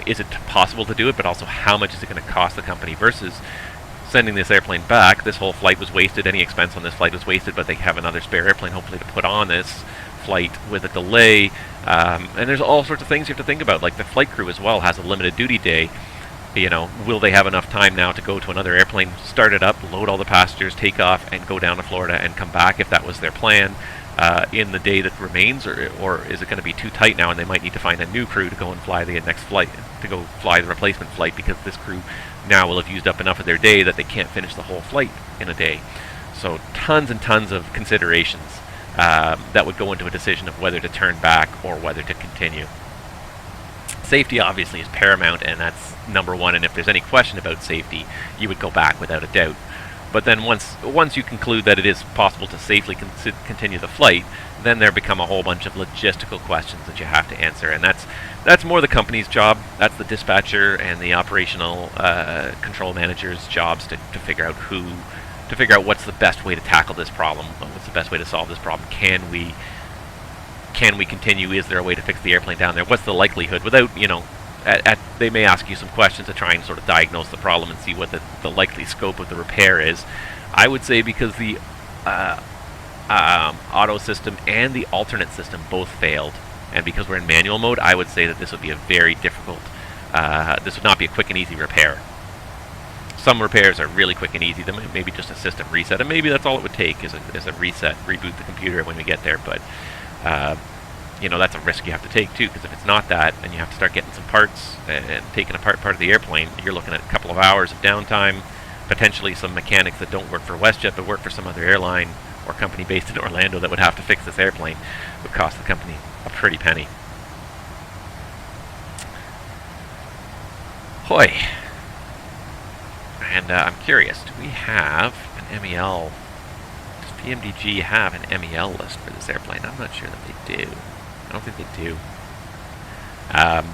is it possible to do it, but also how much is it going to cost the company versus sending this airplane back. This whole flight was wasted. Any expense on this flight was wasted, but they have another spare airplane hopefully to put on this flight with a delay. And there's all sorts of things you have to think about. Like the flight crew as well has a limited duty day. You know, will they have enough time now to go to another airplane, start it up, load all the passengers, take off, and go down to Florida and come back if that was their plan in the day that remains, or is it going to be too tight now and they might need to find a new crew to go and fly the next flight, to go fly the replacement flight because this crew now will have used up enough of their day that they can't finish the whole flight in a day. So tons and tons of considerations that would go into a decision of whether to turn back or whether to continue. Safety obviously is paramount, and that's number one, and if there's any question about safety, you would go back without a doubt. But then once you conclude that it is possible to safely continue the flight, then there become a whole bunch of logistical questions that you have to answer, and that's more the company's job. That's the dispatcher and the operational control manager's jobs to figure out what's the best way to tackle this problem, what's the best way to solve this problem. Can we continue? Is there a way to fix the airplane down there? What's the likelihood? Without, you know, they may ask you some questions to try and sort of diagnose the problem and see what the likely scope of the repair is. I would say because the auto system and the alternate system both failed, and because we're in manual mode, I would say that this would be a very difficult, this would not be a quick and easy repair. Some repairs are really quick and easy. Maybe just a system reset, and maybe that's all it would take is a reset, reboot the computer when we get there, but you know, that's a risk you have to take too, because if it's not that, and you have to start getting some parts and taking apart part of the airplane, you're looking at a couple of hours of downtime, potentially some mechanics that don't work for WestJet but work for some other airline or company based in Orlando that would have to fix this airplane. It would cost the company a pretty penny. Hoy. And I'm curious, do we have an MEL? Does PMDG have an MEL list for this airplane? I'm not sure that they do. I don't think they do.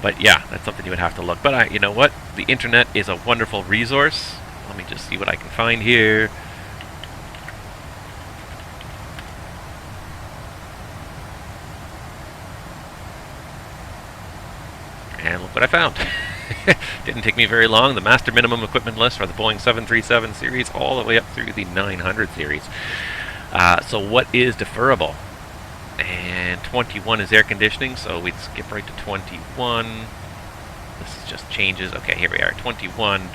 But yeah, that's something you would have to look. But you know what? The internet is a wonderful resource. Let me just see what I can find here. And look what I found. Didn't take me very long. The master minimum equipment list for the Boeing 737 series all the way up through the 900 series. So what is deferrable? And 21 is air conditioning, so we'd skip right to 21. This is just changes. Okay, here we are, 21.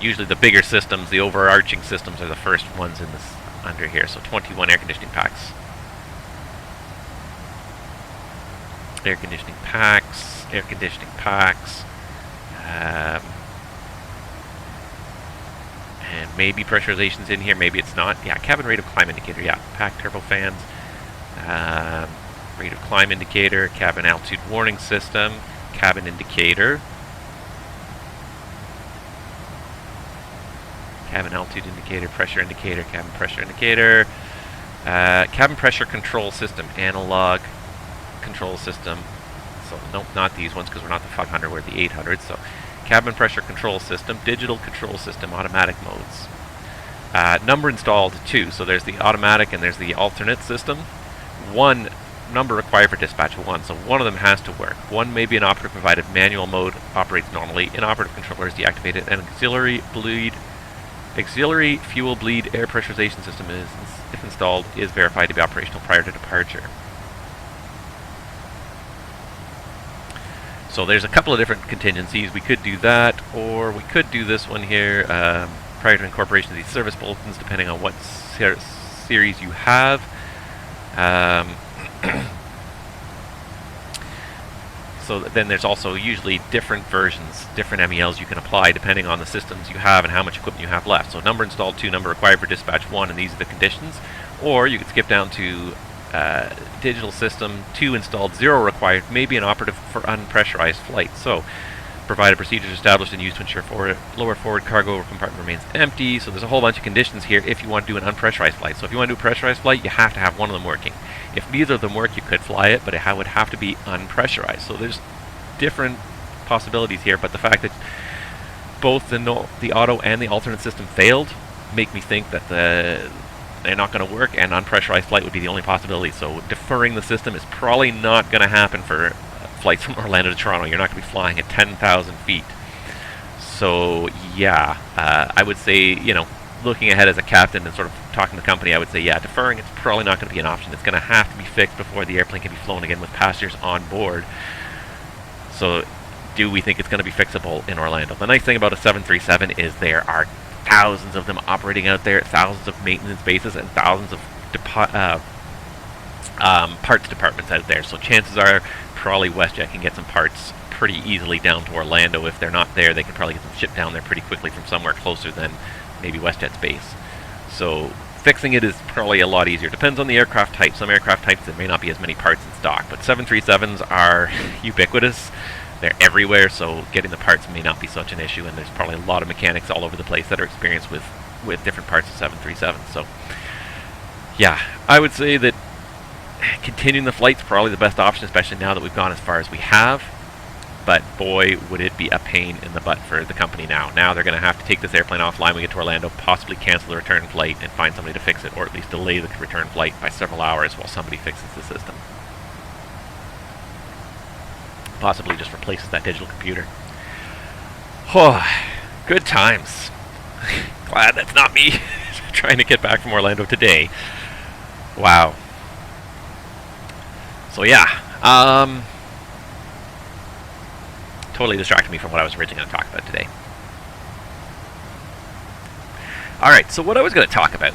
Usually the bigger systems, the overarching systems, are the first ones in this under here. So 21 air conditioning packs. Air conditioning packs. Air conditioning packs. And maybe pressurization's in here, maybe it's not. Yeah, cabin rate of climb indicator, yeah. Pack turbofans. Rate of climb indicator, cabin altitude warning system, cabin indicator. Cabin altitude indicator, pressure indicator, cabin pressure indicator. Cabin pressure control system, analog control system. So, nope, not these ones because we're not the 500, we're the 800. So, cabin pressure control system, digital control system, automatic modes. Number installed 2, so there's the automatic and there's the alternate system. 1 number required for dispatch 1, so one of them has to work. 1 may be an operative provided manual mode, operates normally. Inoperative controller is deactivated. An auxiliary fuel bleed air pressurization system is, if installed, is verified to be operational prior to departure. So there's a couple of different contingencies. We could do that, or we could do this one here, prior to incorporation of these service bulletins, depending on what series you have. So then there's also usually different versions, different MELs you can apply depending on the systems you have and how much equipment you have left. So number installed 2, number required for dispatch 1, and these are the conditions. Or you could skip down to digital system 2 installed, 0 required, maybe an operative for unpressurized flight. So provided procedures established and used to ensure lower forward cargo compartment remains empty. So there's a whole bunch of conditions here if you want to do an unpressurized flight. So if you want to do a pressurized flight, you have to have one of them working. If neither of them work, you could fly it, but it would have to be unpressurized. So there's different possibilities here, but the fact that both the auto and the alternate system failed make me think that they're not going to work, and unpressurized flight would be the only possibility. So deferring the system is probably not going to happen for flights from Orlando to Toronto. You're not going to be flying at 10,000 feet. So yeah, I would say, looking ahead as a captain and sort of talking to the company, I would say, yeah, deferring, it's probably not going to be an option. It's going to have to be fixed before the airplane can be flown again with passengers on board. So do we think it's going to be fixable in Orlando? The nice thing about a 737 is there are thousands of them operating out there, thousands of maintenance bases, and thousands of parts departments out there. So chances are probably WestJet can get some parts pretty easily down to Orlando. If they're not there, they can probably get them shipped down there pretty quickly from somewhere closer than maybe WestJet's base. So fixing it is probably a lot easier. Depends on the aircraft type. Some aircraft types, there may not be as many parts in stock, but 737s are ubiquitous. They're everywhere, so getting the parts may not be such an issue, and there's probably a lot of mechanics all over the place that are experienced with different parts of 737. So yeah, I would say that continuing the flight's probably the best option, especially now that we've gone as far as we have. But boy, would it be a pain in the butt for the company now. Now they're going to have to take this airplane offline when we get to Orlando, possibly cancel the return flight and find somebody to fix it, or at least delay the return flight by several hours while somebody fixes the system. Possibly just replaces that digital computer. Oh, good times. Glad that's not me trying to get back from Orlando today. Wow. So yeah, totally distracted me from what I was originally going to talk about today. Alright, so what I was going to talk about...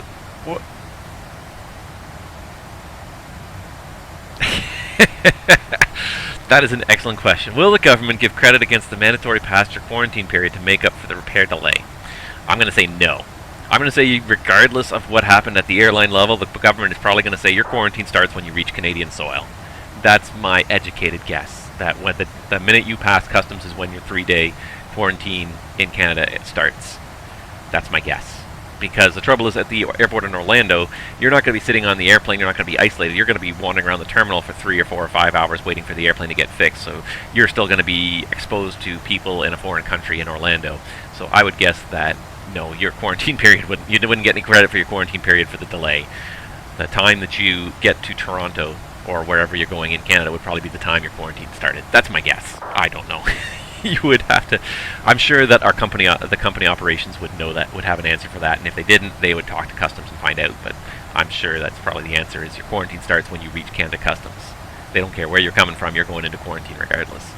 That is an excellent question. Will the government give credit against the mandatory passenger quarantine period to make up for the repair delay? I'm going to say no. I'm going to say regardless of what happened at the airline level, the government is probably going to say your quarantine starts when you reach Canadian soil. That's my educated guess. That when the minute you pass customs is when your 3-day quarantine in Canada starts. That's my guess. Because the trouble is, at the airport in Orlando, you're not going to be sitting on the airplane, you're not going to be isolated, you're going to be wandering around the terminal for 3 or 4 or 5 hours waiting for the airplane to get fixed, so you're still going to be exposed to people in a foreign country in Orlando. So I would guess that, no, your quarantine period, you wouldn't get any credit for your quarantine period for the delay. The time that you get to Toronto, or wherever you're going in Canada, would probably be the time your quarantine started. That's my guess. I don't know. you would have to. I'm sure that our company, the company operations, would know that, would have an answer for that. And if they didn't, they would talk to customs and find out. But I'm sure that's probably the answer. Is your quarantine starts when you reach Canada Customs. They don't care where you're coming from. You're going into quarantine regardless.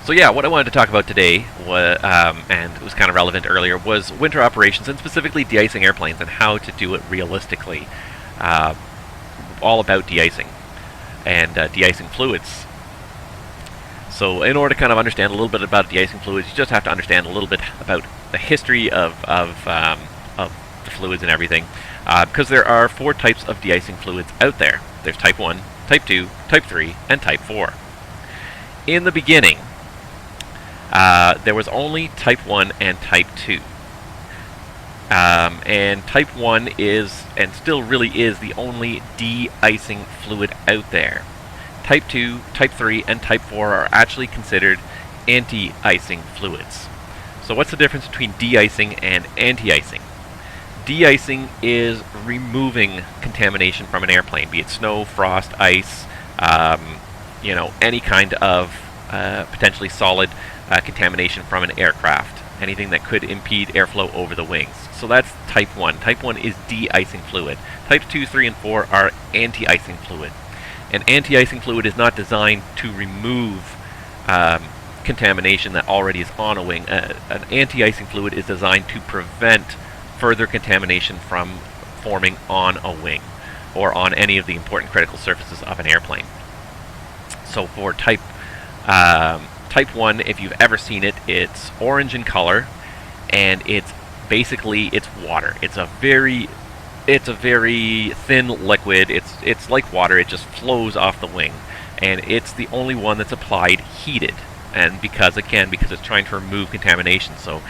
So yeah, what I wanted to talk about today was, and it was kind of relevant earlier, was winter operations and specifically de-icing airplanes and how to do it realistically. All about de-icing and de-icing fluids. So in order to kind of understand a little bit about de-icing fluids, you just have to understand a little bit about the history of the fluids and everything, because there are 4 types of de-icing fluids out there. There's Type 1, Type 2, Type 3, and Type 4. In the beginning, there was only Type 1 and Type 2. And Type 1 is, and still really is, the only de-icing fluid out there. Type 2, Type 3, and Type 4 are actually considered anti-icing fluids. So what's the difference between de-icing and anti-icing? De-icing is removing contamination from an airplane, be it snow, frost, ice, any kind of potentially solid contamination from an aircraft, anything that could impede airflow over the wings. So that's Type 1. Type 1 is de-icing fluid. Types 2, 3, and 4 are anti-icing fluid. And anti-icing fluid is not designed to remove contamination that already is on a wing. An anti-icing fluid is designed to prevent further contamination from forming on a wing or on any of the important critical surfaces of an airplane. So for Type 1, if you've ever seen it, it's orange in color, and it's basically water. It's a very thin liquid. It's like water. It just flows off the wing, and it's the only one that's applied heated. And because it's trying to remove contamination. So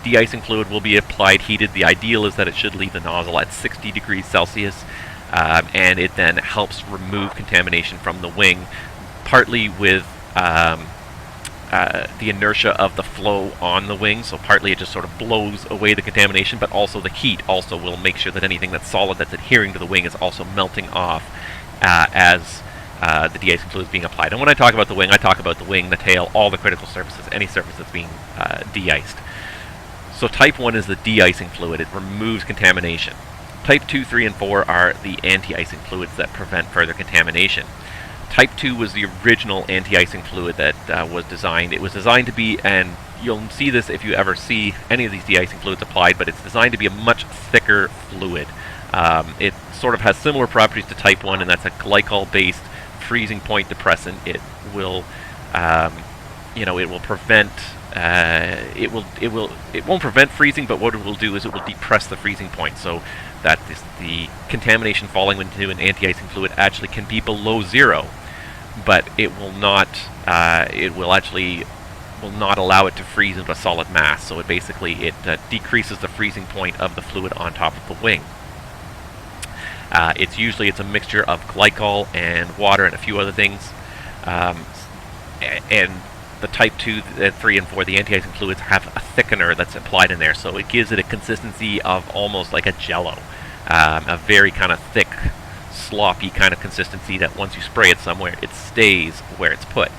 de-icing fluid will be applied heated. The ideal is that it should leave the nozzle at 60 degrees Celsius, and it then helps remove contamination from the wing, partly with the inertia of the flow on the wing. So partly it just sort of blows away the contamination, but also the heat also will make sure that anything that's solid that's adhering to the wing is also melting off as the de-icing fluid is being applied. And when I talk about the wing, I talk about the wing, the tail, all the critical surfaces, any surface that's being de-iced. So Type 1 is the de-icing fluid. It removes contamination. Type 2, 3, and 4 are the anti-icing fluids that prevent further contamination. Type 2 was the original anti-icing fluid that was designed. It was designed to be, and you'll see this if you ever see any of these de-icing fluids applied, but it's designed to be a much thicker fluid. It sort of has similar properties to Type 1, and that's a glycol-based freezing point depressant. It will, it will prevent. It won't prevent freezing, but what it will do is it will depress the freezing point, so that the contamination falling into an anti-icing fluid actually can be below 0, but it will not. It will not allow it to freeze into a solid mass. So it basically decreases the freezing point of the fluid on top of the wing. It's a mixture of glycol and water and a few other things, and the Type 2, 3, and 4, the anti-icing fluids have a thickener that's applied in there, so it gives it a consistency of almost like a jello, a very kind of thick, sloppy kind of consistency that once you spray it somewhere, it stays where it's put.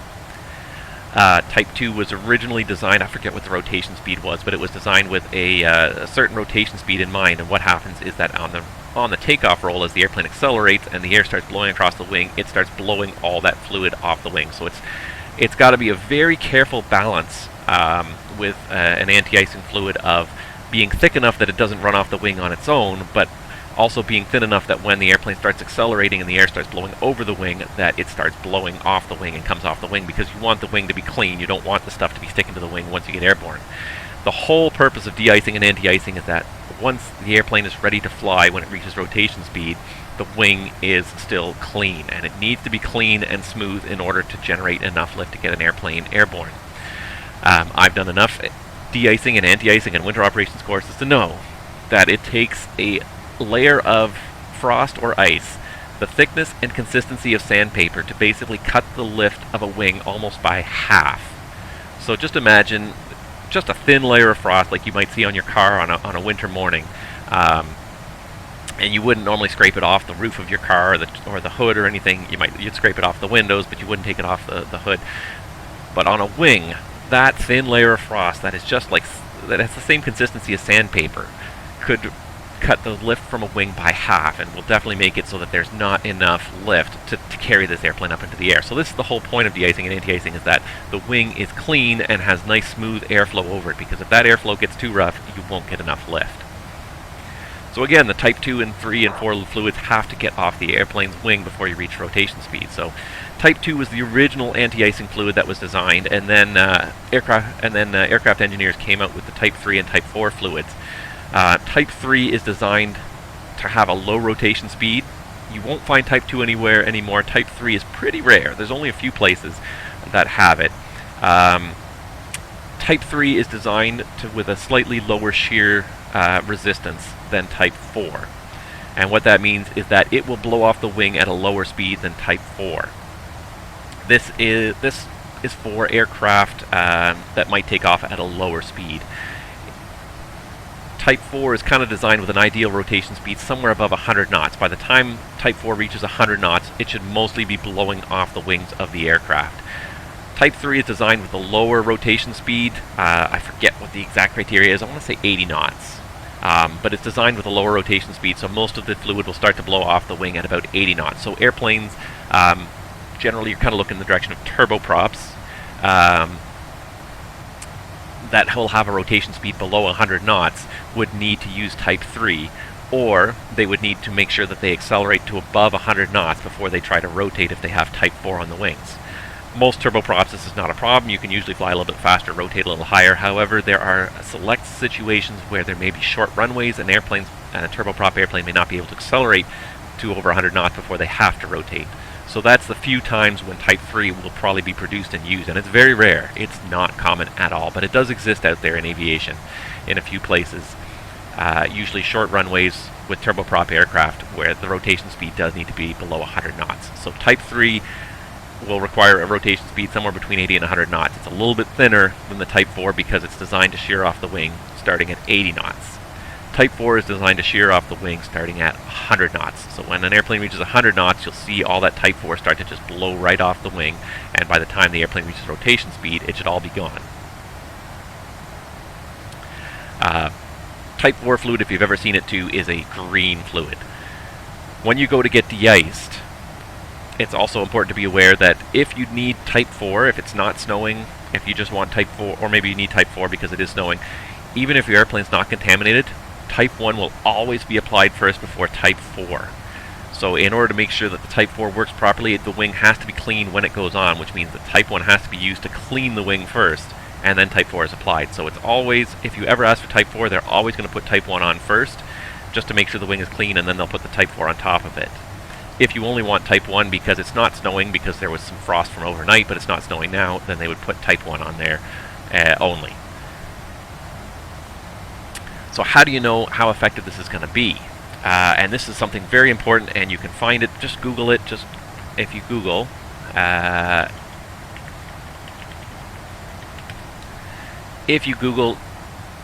Type 2 was originally designed, I forget what the rotation speed was, but it was designed with a certain rotation speed in mind, and what happens is that on the takeoff roll, as the airplane accelerates and the air starts blowing across the wing, it starts blowing all that fluid off the wing. So it's got to be a very careful balance with an anti-icing fluid of being thick enough that it doesn't run off the wing on its own, but also being thin enough that when the airplane starts accelerating and the air starts blowing over the wing, that it starts blowing off the wing and comes off the wing, because you want the wing to be clean. You don't want the stuff to be sticking to the wing once you get airborne. The whole purpose of de-icing and anti-icing is that once the airplane is ready to fly, when it reaches rotation speed, the wing is still clean, and it needs to be clean and smooth in order to generate enough lift to get an airplane airborne. I've done enough de-icing and anti-icing and winter operations courses to know that it takes a layer of frost or ice, the thickness and consistency of sandpaper, to basically cut the lift of a wing almost by half. So just imagine just a thin layer of frost like you might see on your car on a winter morning. and you wouldn't normally scrape it off the roof of your car or the hood or anything. You'd scrape it off the windows, but you wouldn't take it off the hood. But on a wing, that thin layer of frost that is just like, that has the same consistency as sandpaper, could cut the lift from a wing by half, and will definitely make it so that there's not enough lift to carry this airplane up into the air. So this is the whole point of de-icing and anti-icing, is that the wing is clean and has nice smooth airflow over it, because if that airflow gets too rough, you won't get enough lift. So again, the Type 2 and 3 and 4 fluids have to get off the airplane's wing before you reach rotation speed. So Type 2 was the original anti-icing fluid that was designed, and then aircraft engineers came out with the Type 3 and Type 4 fluids. Type 3 is designed to have a low rotation speed. You won't find Type 2 anywhere anymore. Type 3 is pretty rare. There's only a few places that have it. Type 3 is designed with a slightly lower shear resistance than Type 4. And what that means is that it will blow off the wing at a lower speed than Type 4. This is for aircraft that might take off at a lower speed. Type 4 is kind of designed with an ideal rotation speed somewhere above 100 knots. By the time Type 4 reaches 100 knots, it should mostly be blowing off the wings of the aircraft. Type 3 is designed with a lower rotation speed. I forget what the exact criteria is. I want to say 80 knots. But it's designed with a lower rotation speed, so most of the fluid will start to blow off the wing at about 80 knots. So airplanes, generally you're kind of looking in the direction of turboprops that will have a rotation speed below 100 knots would need to use Type 3, or they would need to make sure that they accelerate to above 100 knots before they try to rotate if they have Type 4 on the wings. Most turboprops, this is not a problem. You can usually fly a little bit faster, rotate a little higher. However, there are select situations where there may be short runways and a turboprop airplane may not be able to accelerate to over 100 knots before they have to rotate. So that's the few times when Type 3 will probably be produced and used, and it's very rare. It's not common at all, but it does exist out there in aviation in a few places. Usually short runways with turboprop aircraft where the rotation speed does need to be below 100 knots. So Type 3 will require a rotation speed somewhere between 80 and 100 knots. It's a little bit thinner than the Type 4 because it's designed to shear off the wing starting at 80 knots. Type 4 is designed to shear off the wing starting at 100 knots. So when an airplane reaches 100 knots, you'll see all that Type 4 start to just blow right off the wing, and by the time the airplane reaches rotation speed, it should all be gone. Type 4 fluid, if you've ever seen it too, is a green fluid. When you go to get de-iced, it's also important to be aware that if you need Type 4, if it's not snowing, if you just want Type 4, or maybe you need Type 4 because it is snowing, even if your airplane's not contaminated, Type 1 will always be applied first before Type 4. So in order to make sure that the Type 4 works properly, the wing has to be cleaned when it goes on, which means that Type 1 has to be used to clean the wing first, and then Type 4 is applied. So it's always, if you ever ask for Type 4, they're always going to put Type 1 on first, just to make sure the wing is clean, and then they'll put the Type 4 on top of it. If you only want Type 1 because it's not snowing, because there was some frost from overnight, but it's not snowing now, then they would put Type 1 on there only. So how do you know how effective this is going to be? And this is something very important, and you can find it, just Google it, just if you Google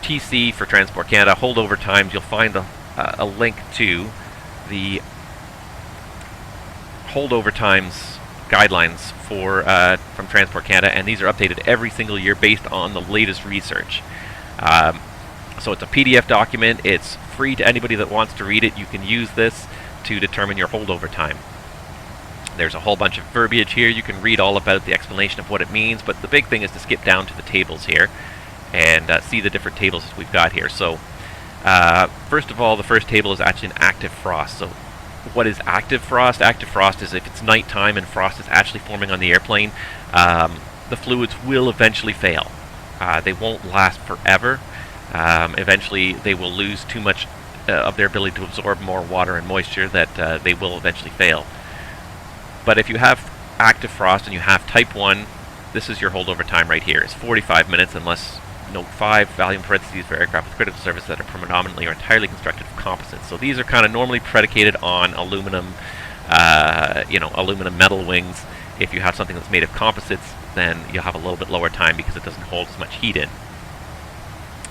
TC for Transport Canada, holdover times, you'll find a link to the holdover times guidelines from Transport Canada, and these are updated every single year based on the latest research. So it's a PDF document. It's free to anybody that wants to read it. You can use this to determine your holdover time. There's a whole bunch of verbiage here. You can read all about the explanation of what it means, but the big thing is to skip down to the tables here and see the different tables that we've got here. So first of all, the first table is actually an active frost. So what is active frost? Active frost is if it's nighttime and frost is actually forming on the airplane, the fluids will eventually fail. They won't last forever. Eventually they will lose too much of their ability to absorb more water and moisture that they will eventually fail. But if you have active frost and you have Type 1, this is your holdover time right here. It's 45 minutes unless Note 5, value in parentheses for aircraft with critical service that are predominantly or entirely constructed of composites. So these are kind of normally predicated on aluminum, aluminum metal wings. If you have something that's made of composites, then you'll have a little bit lower time because it doesn't hold as much heat in.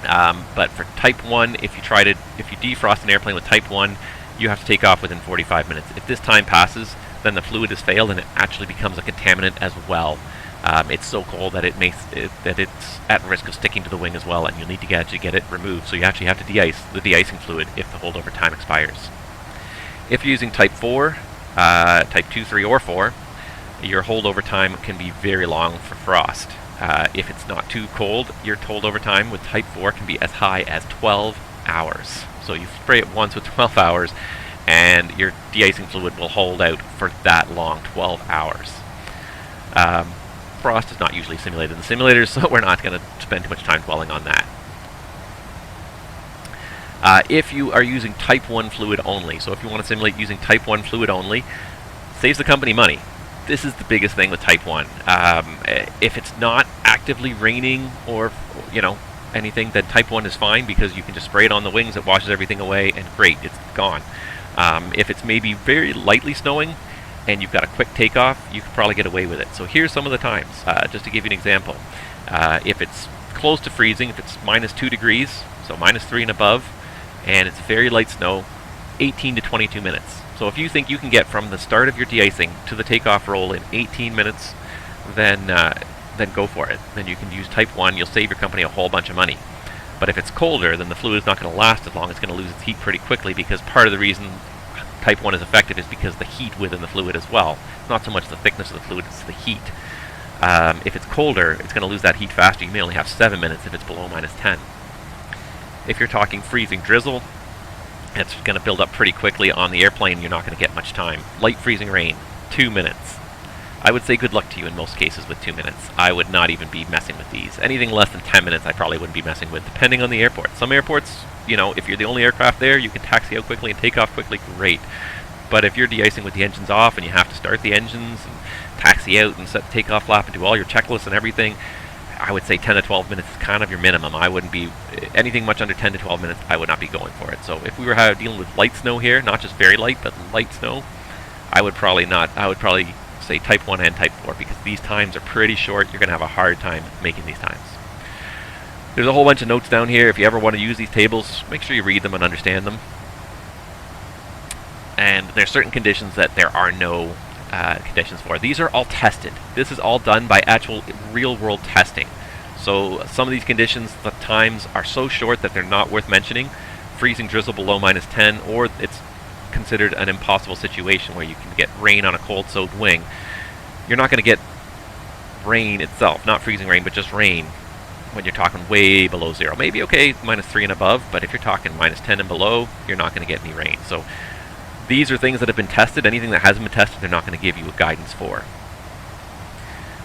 But for Type 1, if you defrost an airplane with Type 1, you have to take off within 45 minutes. If this time passes, then the fluid has failed and it actually becomes a contaminant as well. It's so cold that that it's at risk of sticking to the wing as well, and you'll need to actually get it removed. So you actually have to de-ice the de-icing fluid if the holdover time expires. If you're using type 4, type 2, 3, or 4, your holdover time can be very long for frost. If it's not too cold, your holdover time with type 4 can be as high as 12 hours. So you spray it once with 12 hours, and your de-icing fluid will hold out for that long, 12 hours. Frost is not usually simulated in the simulators, so we're not going to spend too much time dwelling on that. If you are using type 1 fluid only, so if you want to simulate using type 1 fluid only, saves the company money. This is the biggest thing with type 1. If it's not actively raining or, you know, anything, then type 1 is fine because you can just spray it on the wings, it washes everything away, and great, it's gone. If it's maybe very lightly snowing and you've got a quick takeoff, you could probably get away with it. So here's some of the times, just to give you an example. If it's close to freezing, if it's -2 degrees, so -3 and above, and it's very light snow, 18 to 22 minutes. So if you think you can get from the start of your de-icing to the takeoff roll in 18 minutes, then go for it. Then you can use type 1, you'll save your company a whole bunch of money. But if it's colder, then the fluid is not going to last as long, it's going to lose its heat pretty quickly, because part of the reason type 1 is effective is because the heat within the fluid as well. It's not so much the thickness of the fluid, it's the heat. If it's colder, it's going to lose that heat faster. You may only have 7 minutes if it's below -10. If you're talking freezing drizzle, it's going to build up pretty quickly on the airplane. You're not going to get much time. Light freezing rain, 2 minutes. I would say good luck to you in most cases with 2 minutes. I would not even be messing with these. Anything less than 10 minutes I probably wouldn't be messing with, depending on the airport. Some airports, you know, if you're the only aircraft there, you can taxi out quickly and take off quickly, great. But if you're de-icing with the engines off and you have to start the engines and taxi out and set the takeoff flap and do all your checklists and everything, I would say 10 to 12 minutes is kind of your minimum. I wouldn't be anything much under 10 to 12 minutes. I would not be going for it. So if we were dealing with light snow here, not just very light, but light snow, I would probably say type 1 and type 4, because these times are pretty short. You're going to have a hard time making these times. There's a whole bunch of notes down here. If you ever want to use these tables, make sure you read them and understand them. And there's certain conditions that there are no conditions for. These are all tested. This is all done by actual real-world testing. So some of these conditions, the times are so short that they're not worth mentioning. Freezing drizzle below -10, or it's considered an impossible situation where you can get rain on a cold soaked wing. You're not going to get rain itself, not freezing rain, but just rain when you're talking way below 0. Maybe okay, -3 and above, but if you're talking -10 and below, you're not going to get any rain. So these are things that have been tested. Anything that hasn't been tested, they're not going to give you a guidance for.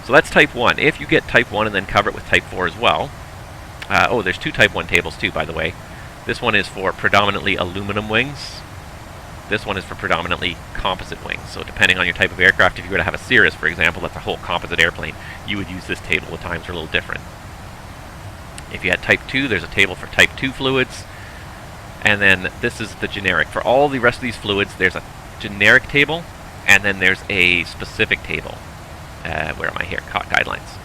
So that's type 1. If you get type 1 and then cover it with type 4 as well. Oh, there's 2 type 1 tables too, by the way. This one is for predominantly aluminum wings. This one is for predominantly composite wings. So depending on your type of aircraft, if you were to have a Cirrus, for example, that's a whole composite airplane, you would use this table. The times are a little different. If you had type 2, there's a table for type 2 fluids. And then this is the generic. For all the rest of these fluids, there's a generic table, and then there's a specific table. Where am I here? Guidelines.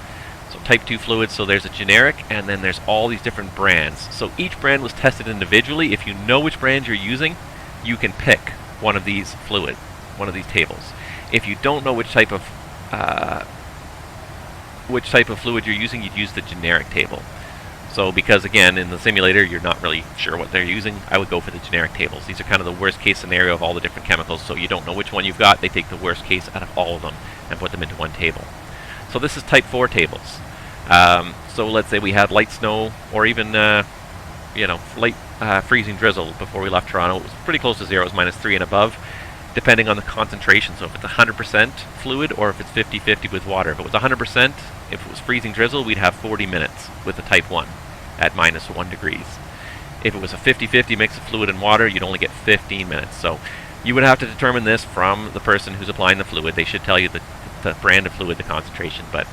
So type 2 fluids, so there's a generic, and then there's all these different brands. So each brand was tested individually. If you know which brand you're using, you can pick one of these tables. If you don't know which type of fluid you're using, you'd use the generic table. So because again, in the simulator, you're not really sure what they're using, I would go for the generic tables. These are kind of the worst case scenario of all the different chemicals, so you don't know which one you've got. They take the worst case out of all of them and put them into one table. So this is type 4 tables. So let's say we had light snow, or even light freezing drizzle before we left Toronto. It was pretty close to 0. It was -3 and above, depending on the concentration. So if it's 100% fluid, or if it's 50-50 with water. If it was 100%, if it was freezing drizzle, we'd have 40 minutes with the type 1 at -1 degrees. If it was a 50-50 mix of fluid and water, you'd only get 15 minutes. So you would have to determine this from the person who's applying the fluid. They should tell you the brand of fluid, the concentration, but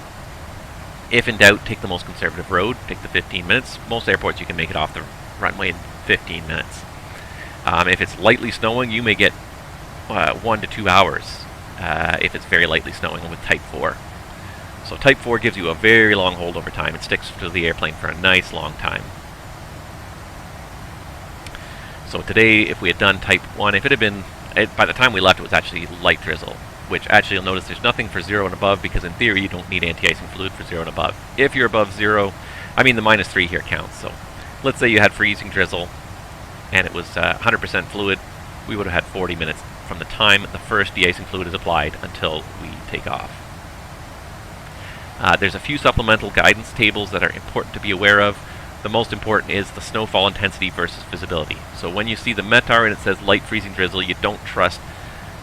if in doubt, take the most conservative road, take the 15 minutes. Most airports you can make it off the runway in 15 minutes. If it's lightly snowing, you may get 1 to 2 hours if it's very lightly snowing with type 4. So type 4 gives you a very long holdover time. It sticks to the airplane for a nice long time. So today, if we had done type 1, if it had been, by the time we left, it was actually light drizzle, which actually you'll notice there's nothing for 0 and above, because in theory you don't need anti-icing fluid for 0 and above. If you're above 0, I mean the -3 here counts, so let's say you had freezing drizzle and it was 100% fluid, we would have had 40 minutes from the time the first de-icing fluid is applied until we take off. There's a few supplemental guidance tables that are important to be aware of. The most important is the snowfall intensity versus visibility. So when you see the METAR and it says light freezing drizzle, you don't trust,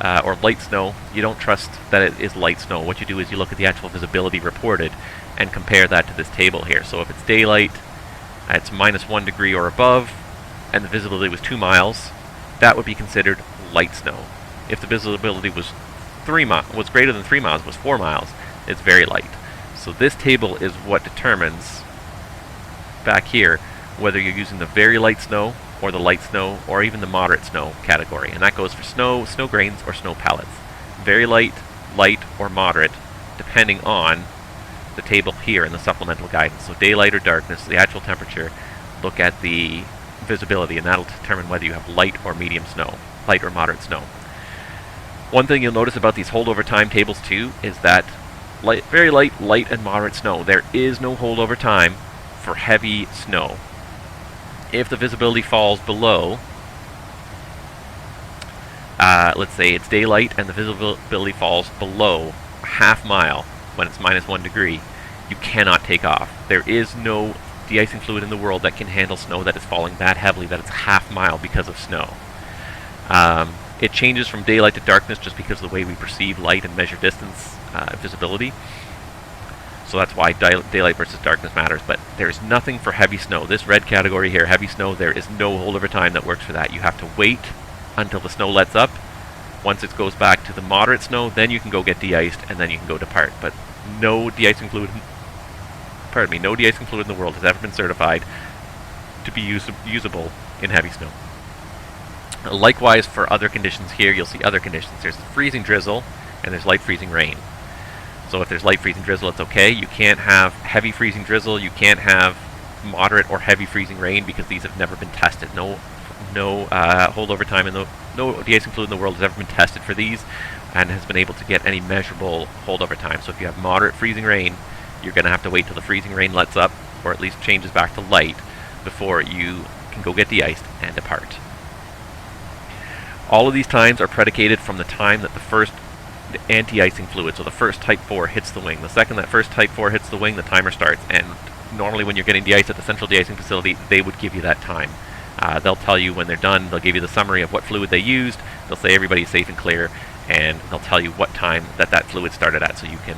or light snow, you don't trust that it is light snow. What you do is you look at the actual visibility reported and compare that to this table here. So if it's daylight, it's -1 degree or above, and the visibility was 2 miles, that would be considered light snow. If the visibility was greater than 3 miles, was 4 miles, it's very light. So this table is what determines, back here, whether you're using the very light snow, or the light snow, or even the moderate snow category. And that goes for snow, snow grains, or snow pellets. Very light, light, or moderate, depending on the table here in the supplemental guidance. So daylight or darkness, the actual temperature, look at the visibility, and that'll determine whether you have light or medium snow, light or moderate snow. One thing you'll notice about these holdover time tables too is that very light, light, and moderate snow, there is no holdover time for heavy snow. If the visibility falls below, let's say it's daylight and the visibility falls below a half mile when it's -1 degree, you cannot take off. There is no de-icing fluid in the world that can handle snow that is falling that heavily that it's half mile because of snow. It changes from daylight to darkness just because of the way we perceive light and measure distance, visibility. So that's why daylight versus darkness matters, but there's nothing for heavy snow. This red category here, heavy snow, there is no holdover time that works for that. You have to wait until the snow lets up. Once it goes back to the moderate snow, then you can go get de-iced, and then you can go depart. But no de-icing fluid, no de-icing fluid in the world has ever been certified to be usable in heavy snow. Likewise, for other conditions here, you'll see other conditions. There's freezing drizzle, and there's light freezing rain. So if there's light freezing drizzle, it's okay. You can't have heavy freezing drizzle. You can't have moderate or heavy freezing rain because these have never been tested. No holdover time in no de-icing fluid in the world has ever been tested for these and has been able to get any measurable holdover time. So if you have moderate freezing rain, you're going to have to wait till the freezing rain lets up, or at least changes back to light, before you can go get de-iced and depart. All of these times are predicated from the time that the first anti-icing fluid, so the first type 4 hits the wing. The second that first type 4 hits the wing, the timer starts, and normally when you're getting de-iced at the central de-icing facility, they would give you that time. They'll tell you when they're done, they'll give you the summary of what fluid they used, they'll say everybody's safe and clear, and they'll tell you what time that fluid started at, so you can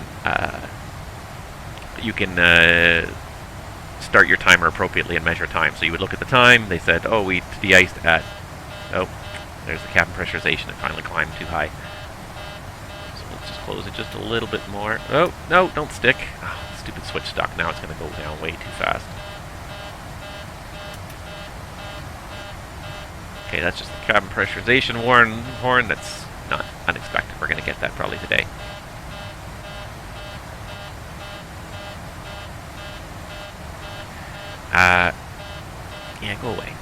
start your timer appropriately and measure time. So you would look at the time, they said, oh, we de-iced at, oh, there's the cabin pressurization, it finally climbed too high. So let's just close it just a little bit more. Oh, no, don't stick. Oh, stupid switch stuck, now it's going to go down way too fast. Okay, that's just the cabin pressurization horn. That's not unexpected. We're going to get that probably today. Yeah, go away.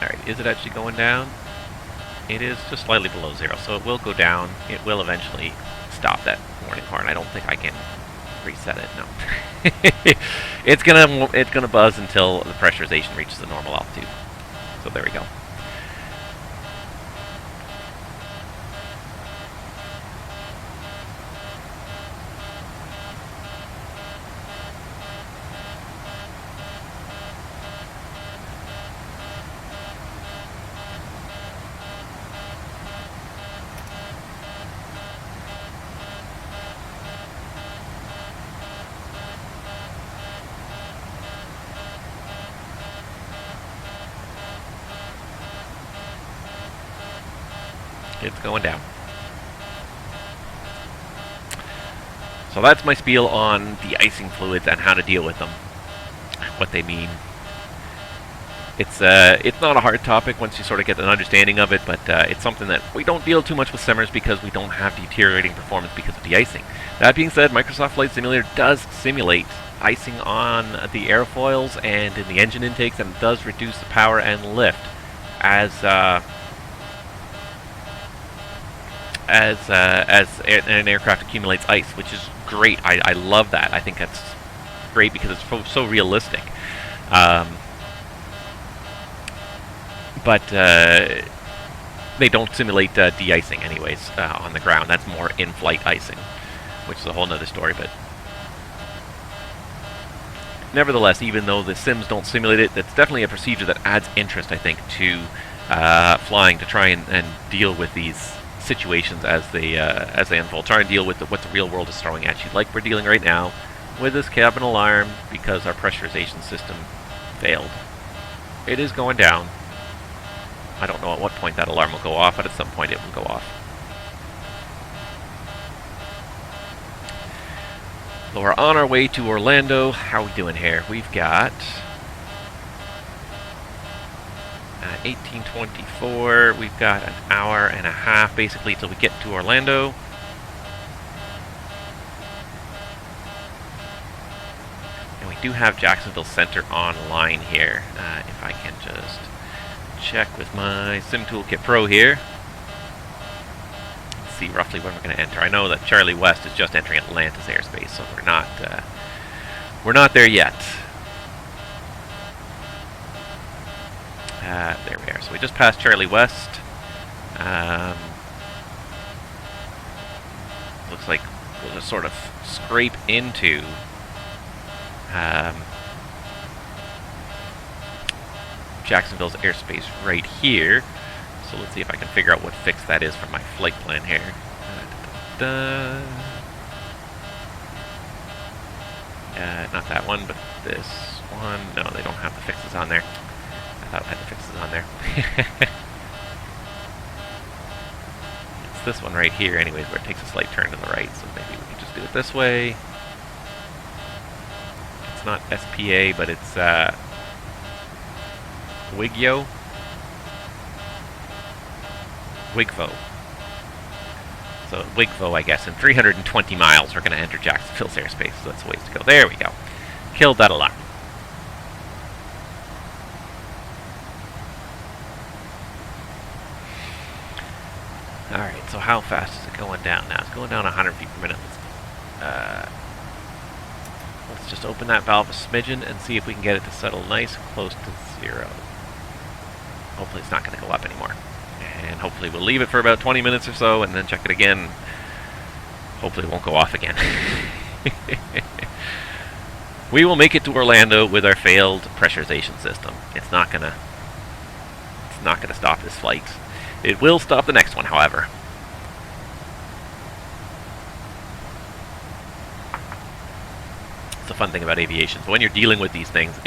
Alright, is it actually going down? It is just slightly below 0, so it will go down. It will eventually stop that warning horn. I don't think I can reset it, no. It's gonna buzz until the pressurization reaches the normal altitude. So there we go. It's going down. So that's my spiel on de-icing fluids and how to deal with them, what they mean. It's not a hard topic once you sort of get an understanding of it, but it's something that we don't deal too much with simmers because we don't have deteriorating performance because of de-icing. That being said, Microsoft Flight Simulator does simulate icing on the airfoils and in the engine intakes, and it does reduce the power and lift as an aircraft accumulates ice, which is great. I love that. I think that's great because it's so realistic. But they don't simulate de-icing anyways on the ground. That's more in-flight icing, which is a whole nother story. But nevertheless, even though the sims don't simulate it, that's definitely a procedure that adds interest, I think, to flying, to try and deal with these situations as they unfold. Try and deal with what the real world is throwing at you, like we're dealing right now with this cabin alarm because our pressurization system failed. It is going down. I don't know at what point that alarm will go off, but at some point it will go off. So we're on our way to Orlando. How are we doing here? We've got 18:24. We've got an hour and a half basically till we get to Orlando. And we do have Jacksonville Center online here. If I can just check with my Sim Toolkit Pro here. Let's see roughly when we're going to enter. I know that Charlie West is just entering Atlanta's airspace, so we're not there yet. There we are. So we just passed Charlie West. Looks like we'll just sort of scrape into Jacksonville's airspace right here. So let's see if I can figure out what fix that is for my flight plan here. Not that one, but this one. No, they don't have the fixes on there. I thought I had the fixes on there. It's this one right here anyways, where it takes a slight turn to the right, so maybe we can just do it this way. It's not SPA, but it's Wigvo. So Wigvo, I guess, in 320 miles we're going to enter Jacksonville's airspace, so that's a ways to go. There we go. Killed that alarm. Alright, so how fast is it going down now? It's going down 100 feet per minute. Let's just open that valve a smidgen and see if we can get it to settle nice and close to 0. Hopefully it's not going to go up anymore. And hopefully we'll leave it for about 20 minutes or so and then check it again. Hopefully it won't go off again. We will make it to Orlando with our failed pressurization system. It's not gonna stop this flight. It will stop the next one, however. It's a fun thing about aviation. So when you're dealing with these things,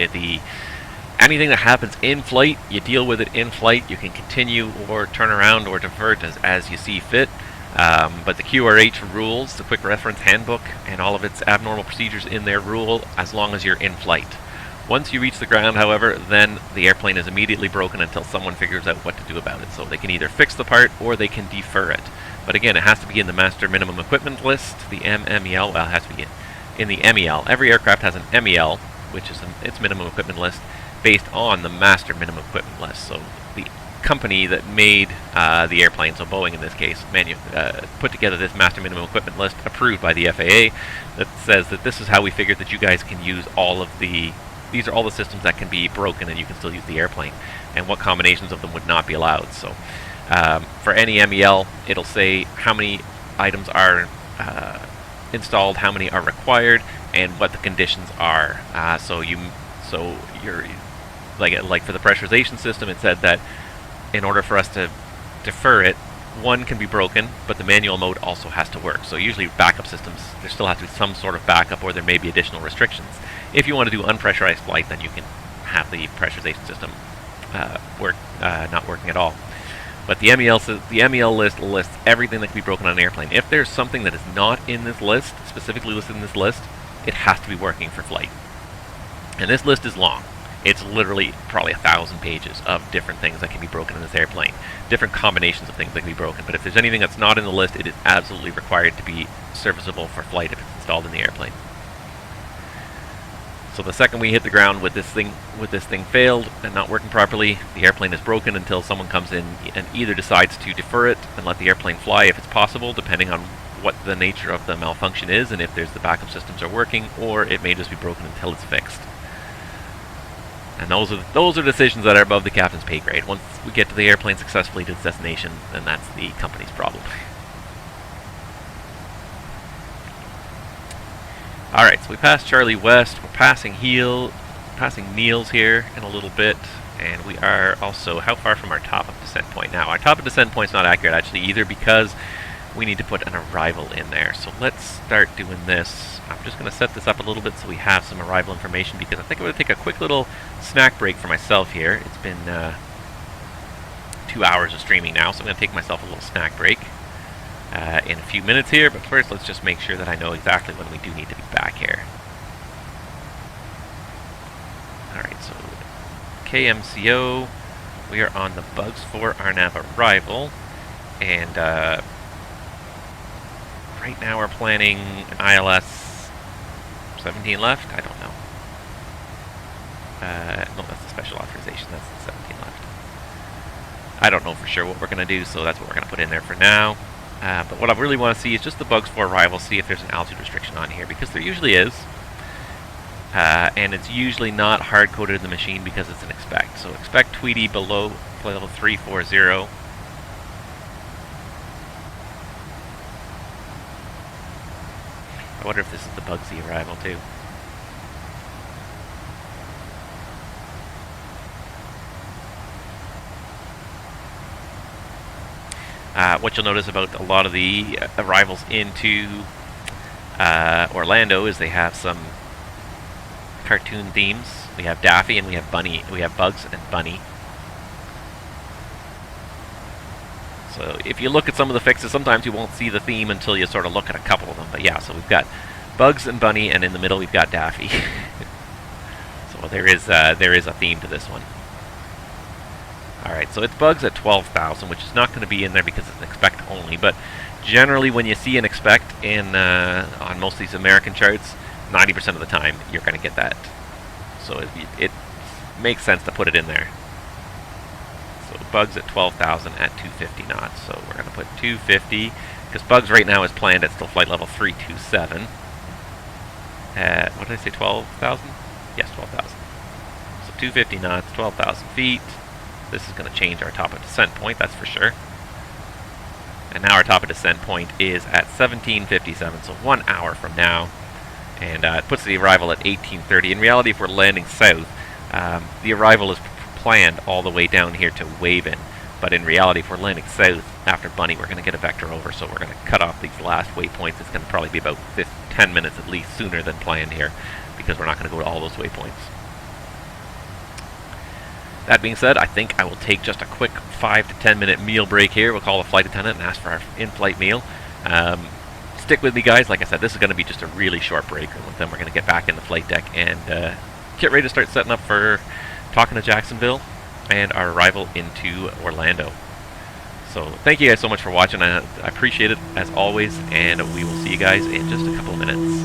anything that happens in flight, you deal with it in flight. You can continue or turn around or divert as you see fit. But the QRH rules, the Quick Reference Handbook, and all of its abnormal procedures in there rule as long as you're in flight. Once you reach the ground, however, then the airplane is immediately broken until someone figures out what to do about it. So they can either fix the part or they can defer it. But again, it has to be in the Master Minimum Equipment List, the MEL. Well, it has to be in the MEL. Every aircraft has an MEL, which is its minimum equipment list, based on the Master Minimum Equipment List. So the company that made the airplane, so Boeing in this case, put together this Master Minimum Equipment List approved by the FAA that says that this is how we figured that you guys can use all of these are all the systems that can be broken and you can still use the airplane, and what combinations of them would not be allowed. So for any MEL, it'll say how many items are installed, how many are required, and what the conditions are. So you're like for the pressurization system, it said that in order for us to defer it, one can be broken, but the manual mode also has to work. So usually backup systems, there still has to be some sort of backup, or there may be additional restrictions. If you want to do unpressurized flight, then you can have the pressurization system not working at all. But the MEL list lists everything that can be broken on an airplane. If there's something that is not in this list, specifically listed in this list, it has to be working for flight. And this list is long. It's literally probably 1,000 pages of different things that can be broken in this airplane, different combinations of things that can be broken. But if there's anything that's not in the list, it is absolutely required to be serviceable for flight if it's installed in the airplane. So the second we hit the ground with this thing failed and not working properly, the airplane is broken until someone comes in and either decides to defer it and let the airplane fly if it's possible, depending on what the nature of the malfunction is and if there's the backup systems are working, or it may just be broken until it's fixed. And those are decisions that are above the captain's pay grade. Once we get to the airplane successfully to its destination, then that's the company's problem. Alright, so we passed Charlie West, we're passing Niels here in a little bit, and we are also, how far from our top of descent point now? Our top of descent point's not accurate actually either, because we need to put an arrival in there. So let's start doing this. I'm just going to set this up a little bit so we have some arrival information, because I think I'm going to take a quick little snack break for myself here. It's been 2 hours of streaming now, so I'm going to take myself a little snack break in a few minutes here, but first let's just make sure that I know exactly when we do need to be back here. Alright, so KMCO, we are on the Bugs 4 RNAV arrival, and right now we're planning an ILS 17 left? I don't know. No, that's the special authorization, that's the 17 left. I don't know for sure what we're going to do, so that's what we're going to put in there for now. But what I really want to see is just the Bugs 4 arrival, see if there's an altitude restriction on here, because there usually is. And it's usually not hard-coded in the machine because it's an expect. So expect Tweety below flight level 340. I wonder if this is the Bugsy arrival too. What you'll notice about a lot of the arrivals into Orlando is they have some cartoon themes. We have Daffy and we have Bunny. We have Bugs and Bunny. So if you look at some of the fixes, sometimes you won't see the theme until you sort of look at a couple of them. But yeah, so we've got Bugs and Bunny, and in the middle we've got Daffy. So there is a theme to this one. Alright, so it's Bugs at 12,000, which is not going to be in there because it's an expect only, but generally when you see an expect in on most of these American charts, 90% of the time you're going to get that. So it makes sense to put it in there. So Bugs at 12,000 at 250 knots, so we're going to put 250, because Bugs right now is planned at still flight level 327. What did I say, 12,000? Yes, 12,000. So 250 knots, 12,000 feet. This is going to change our top of descent point, that's for sure. And now our top of descent point is at 1757, so 1 hour from now. And it puts the arrival at 1830. In reality, if we're landing south, the arrival is planned all the way down here to Wavin. But in reality, if we're landing south after Bunny, we're going to get a vector over, so we're going to cut off these last waypoints. It's going to probably be about 10 minutes at least sooner than planned here, because we're not going to go to all those waypoints. That being said, I think I will take just a quick 5 to 10 minute meal break here. We'll call the flight attendant and ask for our in-flight meal. Stick with me, guys. Like I said, this is going to be just a really short break, and then we're going to get back in the flight deck and get ready to start setting up for talking to Jacksonville and our arrival into Orlando. So thank you guys so much for watching. I appreciate it as always, and we will see you guys in just a couple of minutes.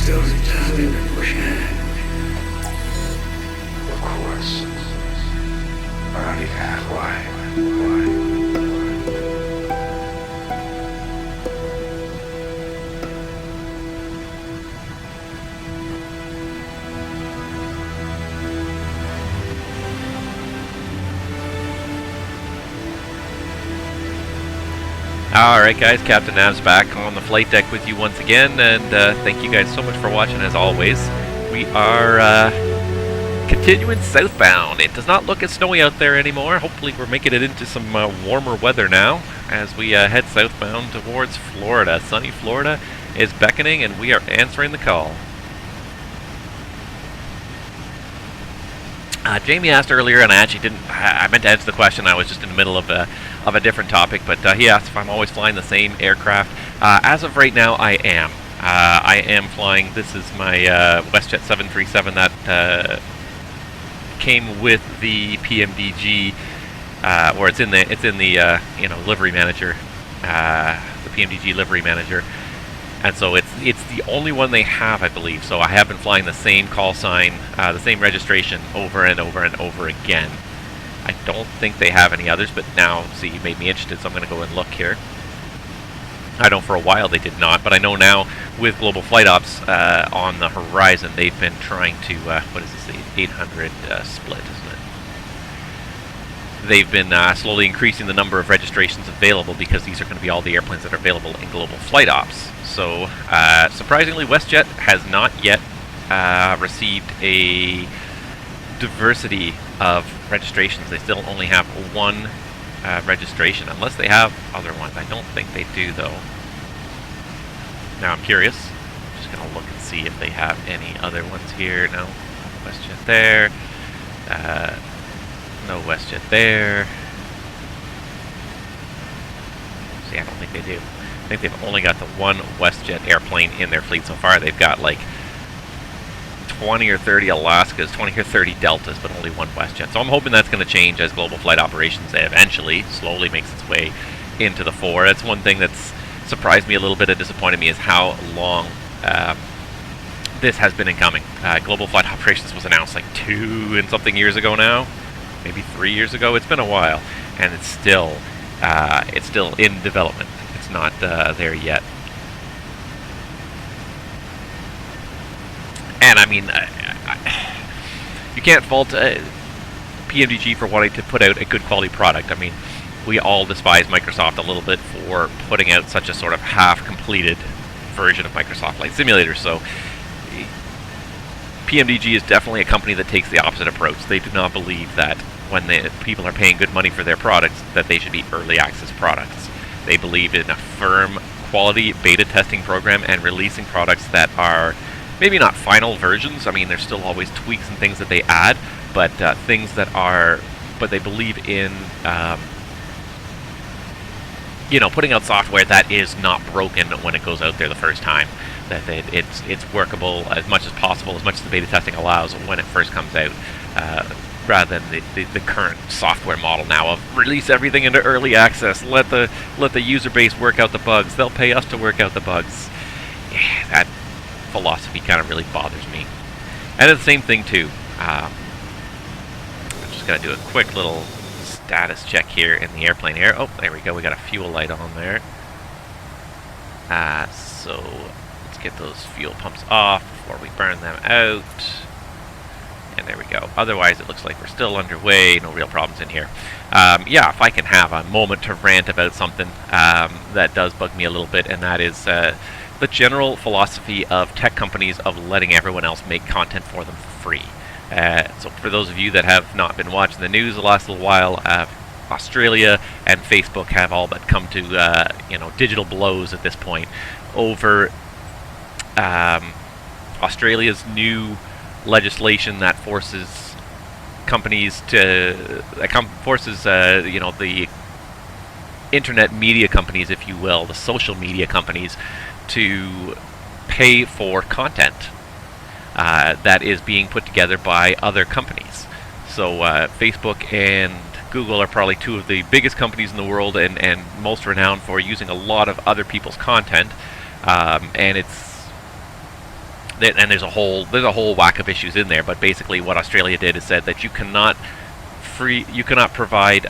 still determined to push ahead. Of course. We're not even halfway. Alright guys, Captain Nav's back on the flight deck with you once again, and thank you guys so much for watching as always. We are continuing southbound. It does not look as snowy out there anymore. Hopefully we're making it into some warmer weather now as we head southbound towards Florida. Sunny Florida is beckoning and we are answering the call. Jamie asked earlier, and I actually didn't. I meant to answer the question. I was just in the middle of a different topic, but he asked if I'm always flying the same aircraft. As of right now, I am. I am flying. This is my WestJet 737 that came with the PMDG, or it's in the you know, livery manager, the PMDG livery manager. And so it's the only one they have, I believe. So I have been flying the same call sign, the same registration over and over and over again. I don't think they have any others, but now, see, you made me interested, so I'm going to go and look here. I know for a while they did not, but I know now with Global Flight Ops on the horizon, they've been trying to, what is this, the 800 split, isn't it? They've been slowly increasing the number of registrations available because these are going to be all the airplanes that are available in Global Flight Ops. So, surprisingly, WestJet has not yet received a diversity of registrations. They still only have one registration, unless they have other ones. I don't think they do, though. Now I'm curious. I'm just going to look and see if they have any other ones here. No, WestJet there. No WestJet there. See, I don't think they do. I think they've only got the one WestJet airplane in their fleet so far. They've got like 20 or 30 Alaskas, 20 or 30 Deltas, but only one WestJet. So I'm hoping that's going to change as Global Flight Operations eventually slowly makes its way into the fore. That's one thing that's surprised me a little bit and disappointed me, is how long this has been in coming. Global Flight Operations was announced like 2 and something years ago now, maybe 3 years ago. It's been a while, and it's still in development. It's not there yet. And I mean, you can't fault PMDG for wanting to put out a good quality product. I mean, we all despise Microsoft a little bit for putting out such a sort of half-completed version of Microsoft Flight Simulator. So PMDG is definitely a company that takes the opposite approach. They do not believe that when people are paying good money for their products, that they should be early access products. They believe in a firm quality beta testing program and releasing products that are maybe not final versions. I mean, there's still always tweaks and things that they add, but things that are, but they believe in, you know, putting out software that is not broken when it goes out there the first time. That it's workable as much as possible, as much as the beta testing allows when it first comes out, rather than the current software model now of release everything into early access, let the user base work out the bugs, they'll pay us to work out the bugs. Yeah, that philosophy kind of really bothers me. And it's the same thing too. I'm just gonna do a quick little status check here in the airplane here. Oh, there we go. We got a fuel light on there. So let's get those fuel pumps off before we burn them out. And there we go. Otherwise, it looks like we're still underway. No real problems in here. Yeah, if I can have a moment to rant about something that does bug me a little bit, and that is the general philosophy of tech companies of letting everyone else make content for them for free. So for those of you that have not been watching the news the last little while, Australia and Facebook have all but come to you know, digital blows at this point over Australia's new legislation that forces companies to you know, the internet media companies, if you will, the social media companies, to pay for content that is being put together by other companies. So Facebook and Google are probably two of the biggest companies in the world and most renowned for using a lot of other people's content, and and there's a whole whack of issues in there. But basically, what Australia did is said that you cannot provide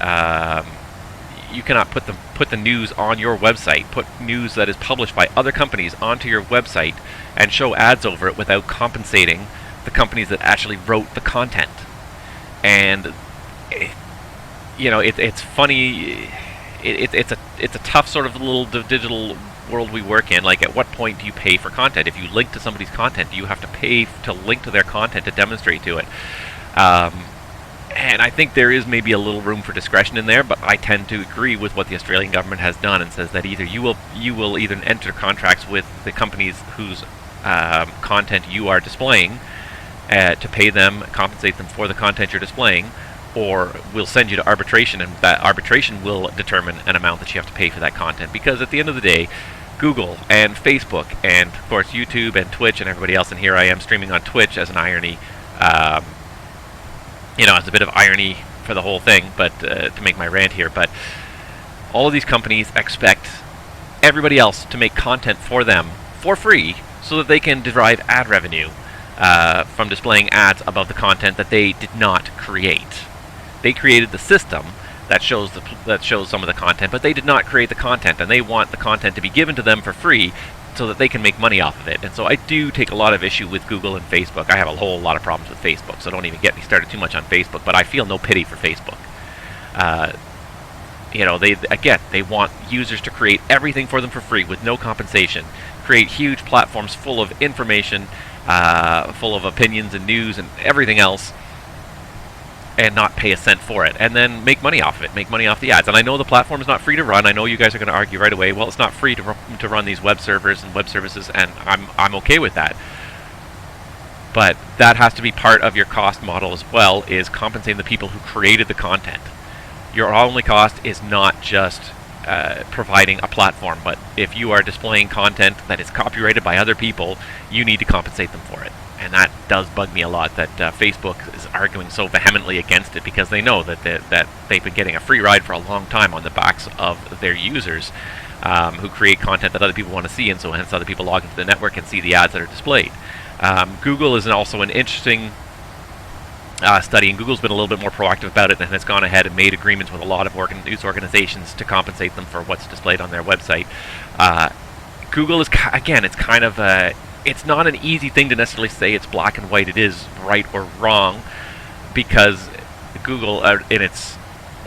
you cannot put the news on your website, put news that is published by other companies onto your website, and show ads over it without compensating the companies that actually wrote the content. And it's funny. It's a tough sort of little digital world we work in. Like, at what point do you pay for content? If you link to somebody's content, do you have to pay to link to their content to demonstrate to it? And I think there is maybe a little room for discretion in there, but I tend to agree with what the Australian government has done and says that either you will either enter contracts with the companies whose content you are displaying to pay them, compensate them for the content you're displaying, or we'll send you to arbitration, and that arbitration will determine an amount that you have to pay for that content. Because at the end of the day, Google and Facebook and, of course, YouTube and Twitch and everybody else, and here I am streaming on Twitch as an irony, as a bit of irony for the whole thing, but to make my rant here. But all of these companies expect everybody else to make content for them for free so that they can derive ad revenue from displaying ads above the content that they did not create. They created the system that shows some of the content, but they did not create the content, and they want the content to be given to them for free so that they can make money off of it. And so I do take a lot of issue with Google and Facebook. I have a whole lot of problems with Facebook, so don't even get me started too much on Facebook, but I feel no pity for Facebook. They want users to create everything for them for free with no compensation, create huge platforms full of information, full of opinions and news and everything else, and not pay a cent for it, and then make money off of it, make money off the ads. And I know the platform is not free to run. I know you guys are going to argue right away, well, it's not free to run these web servers and web services, and I'm okay with that. But that has to be part of your cost model as well, is compensating the people who created the content. Your only cost is not just providing a platform, but if you are displaying content that is copyrighted by other people, you need to compensate them for it. And that does bug me a lot that Facebook is arguing so vehemently against it, because they know that they've been getting a free ride for a long time on the backs of their users who create content that other people want to see, and so hence other people log into the network and see the ads that are displayed. Google is also an interesting study, and Google's been a little bit more proactive about it and has gone ahead and made agreements with a lot of news organizations to compensate them for what's displayed on their website. Google is, again, it's kind of it's not an easy thing to necessarily say it's black and white, it is right or wrong, because Google, in its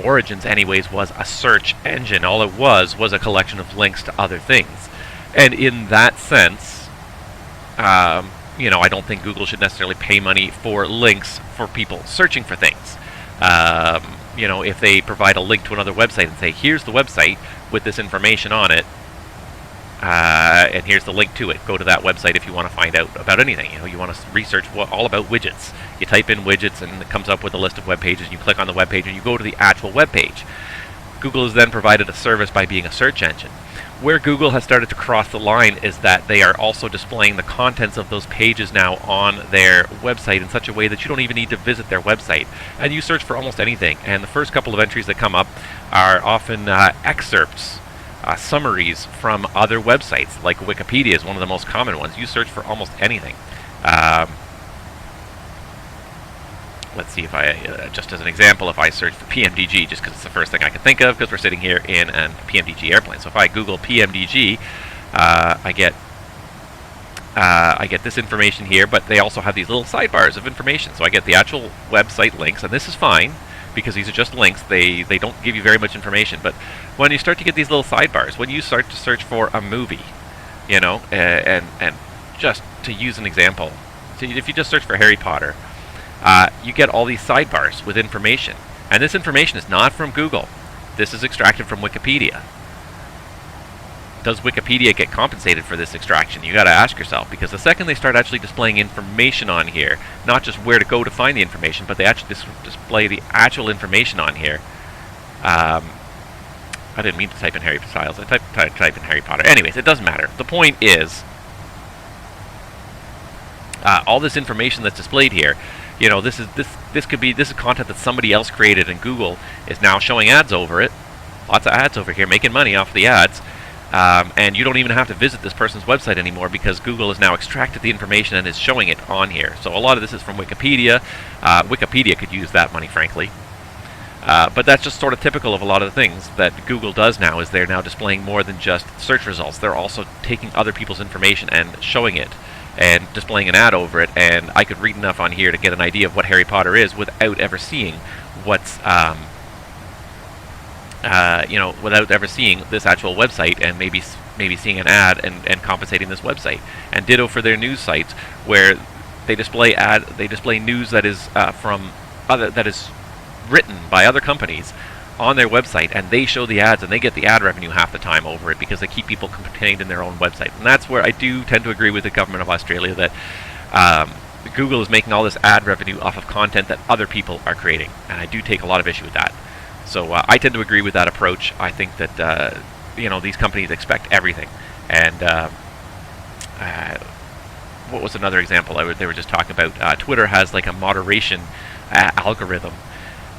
origins anyways, was a search engine. All it was a collection of links to other things. And in that sense, I don't think Google should necessarily pay money for links for people searching for things. If they provide a link to another website and say, here's the website with this information on it, and here's the link to it. Go to that website if you want to find out about anything. You want to research all about widgets. You type in widgets and it comes up with a list of web pages. You click on the web page and you go to the actual web page. Google has then provided a service by being a search engine. Where Google has started to cross the line is that they are also displaying the contents of those pages now on their website in such a way that you don't even need to visit their website. And you search for almost anything. And the first couple of entries that come up are often excerpts, summaries from other websites, like Wikipedia is one of the most common ones. You search for almost anything. Let's see if I, just as an example, if I search for PMDG, just because it's the first thing I can think of, because we're sitting here in a PMDG airplane. So if I Google PMDG, I get this information here, but they also have these little sidebars of information. So I get the actual website links, and this is fine, because these are just links. They don't give you very much information. But when you start to get these little sidebars, when you start to search for a movie, and just to use an example, so if you just search for Harry Potter, you get all these sidebars with information. And this information is not from Google. This is extracted from Wikipedia. Does Wikipedia get compensated for this extraction? You got to ask yourself, because the second they start actually displaying information on here, not just where to go to find the information, but they actually display the actual information on here. I didn't mean to type in Harry Styles. I type in Harry Potter. Anyways, it doesn't matter. The point is, all this information that's displayed here, this is content that somebody else created, and Google is now showing ads over it. Lots of ads over here, making money off the ads. And you don't even have to visit this person's website anymore because Google has now extracted the information and is showing it on here. So a lot of this is from Wikipedia. Wikipedia could use that money, frankly. But that's just sort of typical of a lot of the things that Google does now, is they're now displaying more than just search results. They're also taking other people's information and showing it and displaying an ad over it. And I could read enough on here to get an idea of what Harry Potter is without ever seeing what's, without ever seeing this actual website, and maybe seeing an ad and compensating this website. And ditto for their news sites, where they display news that is that is written by other companies on their website, and they show the ads and they get the ad revenue half the time over it because they keep people contained in their own website. And that's where I do tend to agree with the government of Australia that Google is making all this ad revenue off of content that other people are creating, and I do take a lot of issue with that. So I tend to agree with that approach. I think that these companies expect everything. And what was another example they were just talking about? Twitter has like a moderation algorithm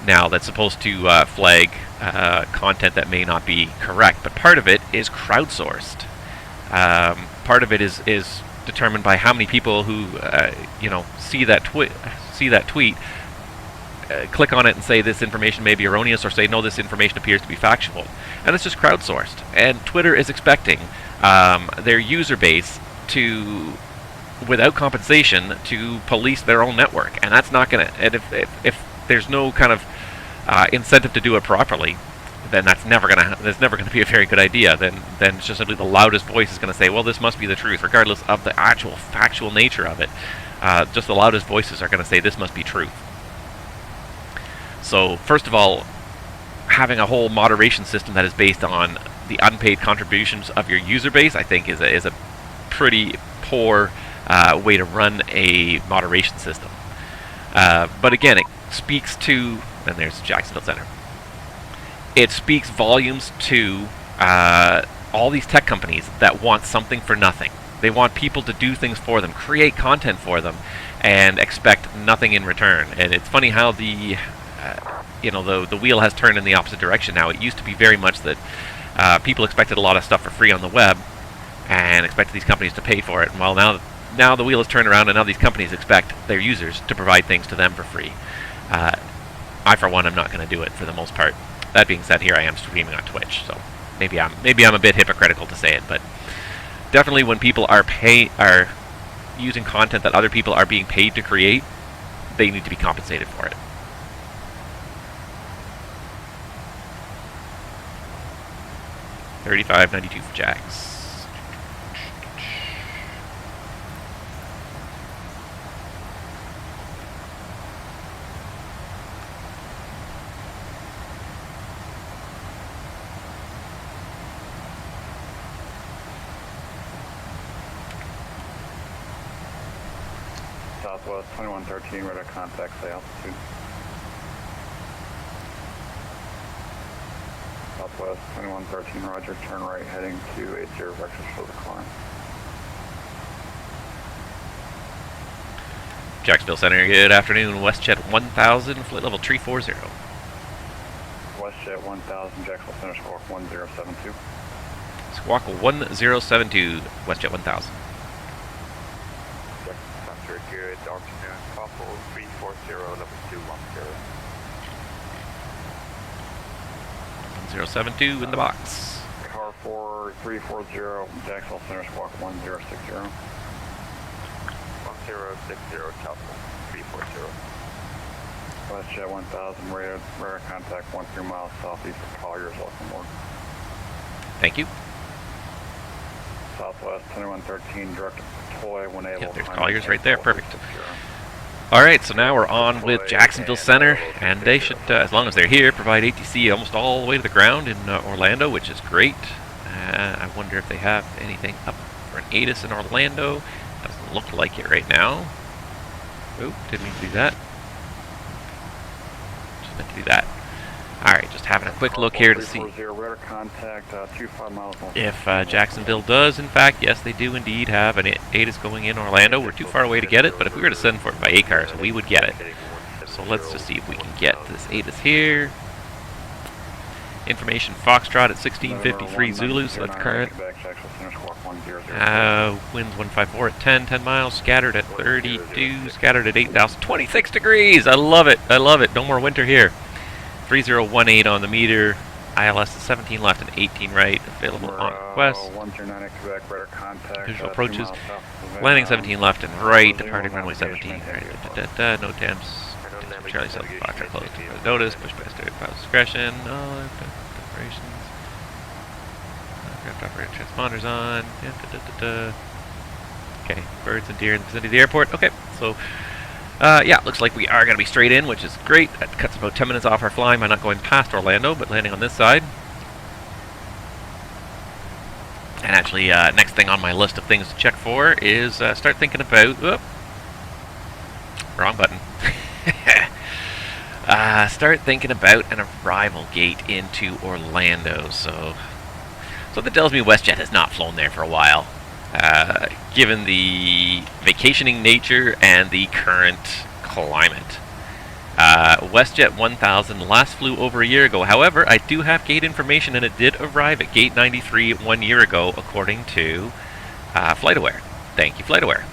now that's supposed to flag content that may not be correct, but part of it is crowdsourced. Part of it is determined by how many people who see that tweet, click on it and say this information may be erroneous, or say no, this information appears to be factual, and it's just crowdsourced. And Twitter is expecting their user base to, without compensation, to police their own network, and that's not going to. And if there's no kind of incentive to do it properly, then that's never going to be a very good idea. Then it's just simply the loudest voice is going to say, well, this must be the truth, regardless of the actual factual nature of it. Just the loudest voices are going to say this must be truth. So first of all, having a whole moderation system that is based on the unpaid contributions of your user base, I think is a pretty poor way to run a moderation system. But again, it speaks to, and there's Jacksonville Center. It speaks volumes to all these tech companies that want something for nothing. They want people to do things for them, create content for them, and expect nothing in return. And it's funny how the wheel has turned in the opposite direction now. It used to be very much that people expected a lot of stuff for free on the web and expected these companies to pay for it. And well, now the wheel has turned around, and now these companies expect their users to provide things to them for free. I, for one, am not going to do it for the most part. That being said, here I am streaming on Twitch, so maybe I'm a bit hypocritical to say it, but definitely when people are using content that other people are being paid to create, they need to be compensated for it. $35.92 for Jax. Southwest 2113, radar contact, say altitude. Southwest 2113, roger, turn right heading to 80 vectors for the climb. Jacksonville Center, good afternoon. WestJet 1000, flight level 340. WestJet 1000, Jacksonville Center, squawk 1072. Squawk 1072, WestJet 1000. Center, good afternoon. Couple 340, level 210. 1072 in the box. Car 4340, Jacksonville Center, squawk 1060. 1060, Southwest 340. WestJet 1000, radar contact 13 miles southeast of Colliers, welcome aboard. Thank you. Southwest 2113, direct deploy when able. Yep, there's Colliers right there, perfect. Alright, so now we're on with Jacksonville Center, and they should, as long as they're here, provide ATC almost all the way to the ground in Orlando, which is great. I wonder if they have anything up for an ATIS in Orlando. Doesn't look like it right now. Oh, didn't mean to do that. Just meant to do that. Alright, just having a quick look here to see if Jacksonville does, in fact, yes, they do indeed have an ATIS going in Orlando. We're too far away to get it, but if we were to send for it by ACARS, we would get it. So let's just see if we can get this ATIS here. Information Foxtrot at 1653 Zulu, so that's current. Winds 154 at 10 miles, scattered at 32, scattered at 8,000, 26 degrees! I love it, I love it. No more winter here. 3018 on the meter, ILS is 17 left and 18 right, available on request. Visual approaches, landing 17 left and right, departing runway 17, right, no temps. Charlie South Foxtrot closed to notice, push past pilot discretion, operations. Aircraft operator transponders on. Okay, birds and deer in the vicinity of the airport. Okay, so yeah, looks like we are going to be straight in, which is great. That cuts about 10 minutes off our flying by not going past Orlando, but landing on this side. And actually, next thing on my list of things to check for is start thinking about... Whoop, wrong button. Start thinking about an arrival gate into Orlando. So that tells me WestJet has not flown there for a while, given the vacationing nature and the current climate. WestJet 1000 last flew over a year ago. However, I do have gate information, and it did arrive at gate 93 1 year ago, according to FlightAware. Thank you, FlightAware.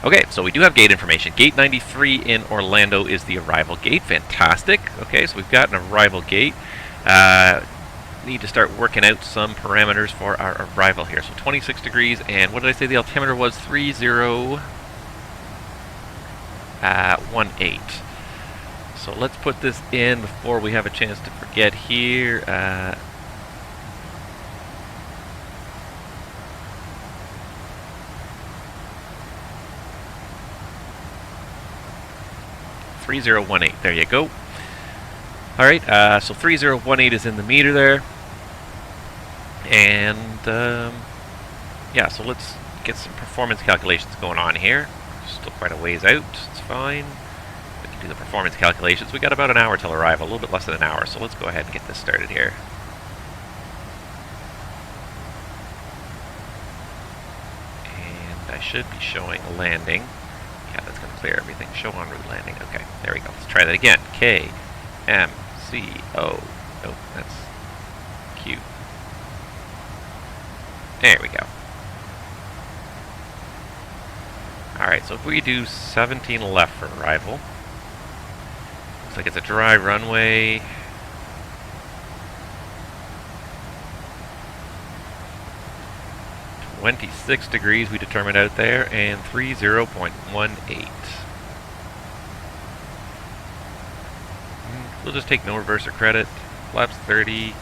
Okay, so we do have gate information. Gate 93 in Orlando is the arrival gate. Fantastic. Okay, so we've got an arrival gate. Need to start working out some parameters for our arrival here. So 26 degrees, and what did I say the altimeter was? 3018. So let's put this in before we have a chance to forget here. 3018. There you go. Alright, so 3018 is in the meter there. And, yeah, so let's get some performance calculations going on here. Still quite a ways out. It's fine. We can do the performance calculations. We got about an hour till arrival, a little bit less than an hour, so let's go ahead and get this started here. And I should be showing a landing. Yeah, that's going to clear everything. Show en route landing. Okay, there we go. Let's try that again. KMCO. Nope, that's Q. There we go. Alright, so if we do 17 left for arrival, looks like it's a dry runway. .26 degrees we determined out there, and 30.18. We'll just take no reverse or credit. Flaps 30.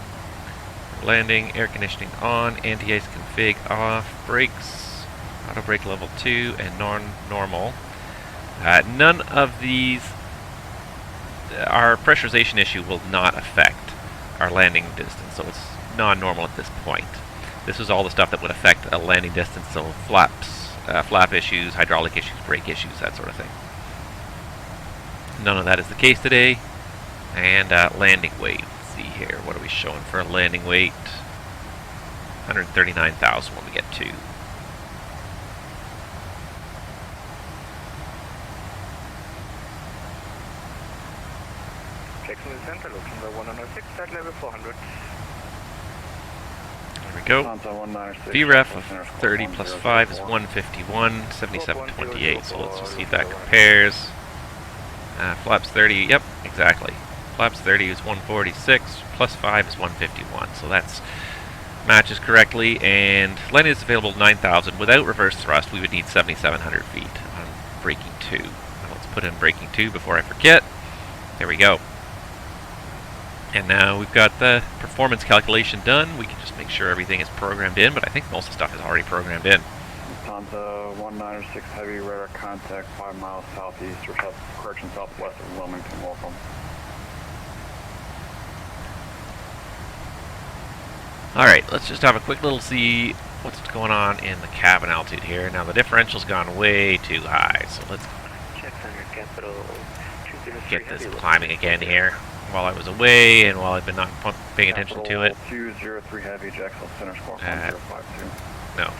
Landing, air conditioning on, anti-ice config off, brakes, auto brake level 2, and normal. None of these, our pressurization issue will not affect our landing distance, so it's non-normal at this point. This is all the stuff that would affect a landing distance, so flaps, flap issues, hydraulic issues, brake issues, that sort of thing. None of that is the case today. And landing weight. Let's see here. What are we showing for a landing weight? 139,000 when we get to. Jacksonville Center, Lufthansa 106, start level 400. There we go. VREF of 30 plus 5 is 151, 77.28. So let's just see if that compares. Flaps 30, yep, exactly. Flaps 30 is 146, plus 5 is 151. So that's matches correctly. And landing is available at 9,000. Without reverse thrust, we would need 7,700 feet on braking 2. Now let's put in braking 2 before I forget. There we go. And now we've got the performance calculation done. We can just make sure everything is programmed in, but I think most of the stuff is already programmed in. Lufthansa 196 heavy radar contact 5 miles southeast or southwest of Wilmington. Welcome. Alright, let's just have a quick little see what's going on in the cabin altitude here. Now the differential's gone way too high, so let's get this climbing again here. While I was away and while I've been not paying attention to it. 203 heavy, Jacksonville Center, squawk 1052. No.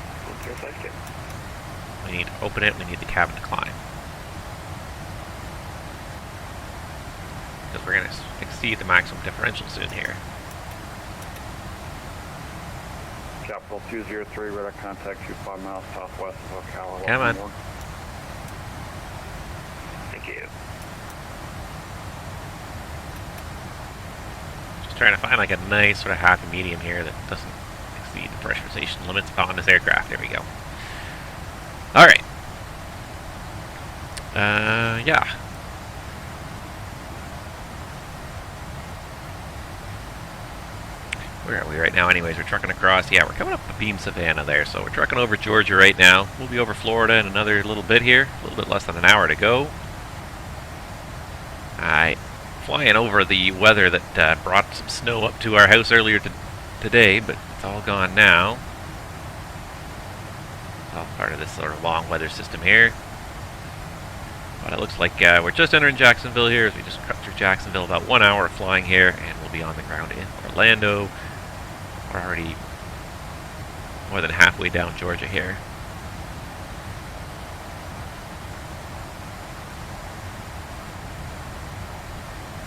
We need to open it, we need the cabin to climb. Because like we're going to exceed the maximum differential soon here. Capital 203, radar contact 25 miles southwest of Ocala. Come on. Thank you. Just trying to find like a nice sort of happy medium here that doesn't exceed the pressurization limits on this aircraft. There we go. All right. Yeah. Where are we right now anyways? We're trucking across. Yeah, we're coming up the Beam Savannah there. So we're trucking over Georgia right now. We'll be over Florida in another little bit here. A little bit less than an hour to go. Flying over the weather that brought some snow up to our house earlier today, but it's all gone now. It's all part of this sort of long weather system here. But it looks like we're just entering Jacksonville here as we just cut through Jacksonville. About 1 hour of flying here, and we'll be on the ground in Orlando. We're already more than halfway down Georgia here.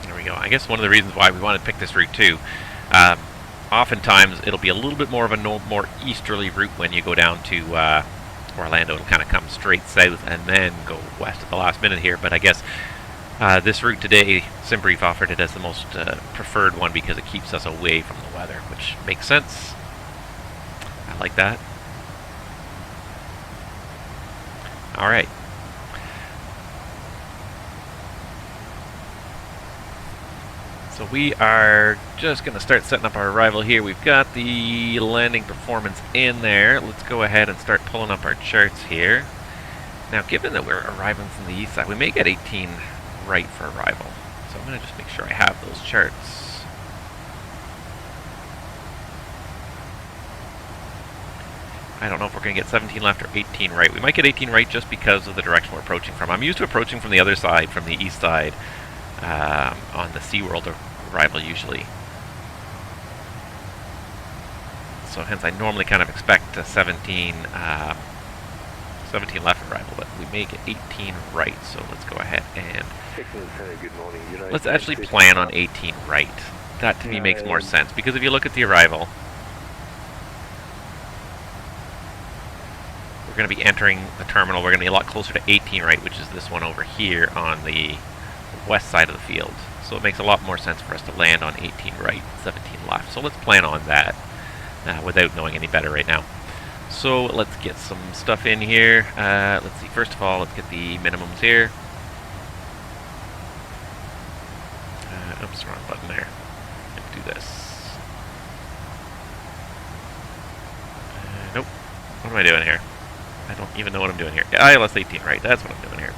There we go. I guess one of the reasons why we wanted to pick this route too, oftentimes it'll be a little bit more of a more easterly route when you go down to Orlando. It'll kind of come straight south and then go west at the last minute here. But I guess this route today, SimBrief offered it as the most preferred one because it keeps us away from the weather, which makes sense. I like that. All right. So we are just going to start setting up our arrival here. We've got the landing performance in there. Let's go ahead and start pulling up our charts here. Now, given that we're arriving from the east side, we may get 18 right for arrival. So I'm going to just make sure I have those charts. I don't know if we're going to get 17 left or 18 right. We might get 18 right just because of the direction we're approaching from. I'm used to approaching from the other side, from the east side, on the SeaWorld arrival usually. So hence I normally kind of expect a 17 left arrival, but we may get 18 right, so let's go ahead and Good morning. let's actually plan on 18 right. That to me makes more sense, because if you look at the arrival, we're going to be entering the terminal. We're going to be a lot closer to 18 right, which is this one over here on the west side of the field. So it makes a lot more sense for us to land on 18 right, 17 left. So let's plan on that without knowing any better right now. So let's get some stuff in here. Let's see, first of all, let's get the minimums here. Oops, wrong button there. Let's do this. Nope. What am I doing here? I don't even know what I'm doing here. ILS 18 right, that's what I'm doing here.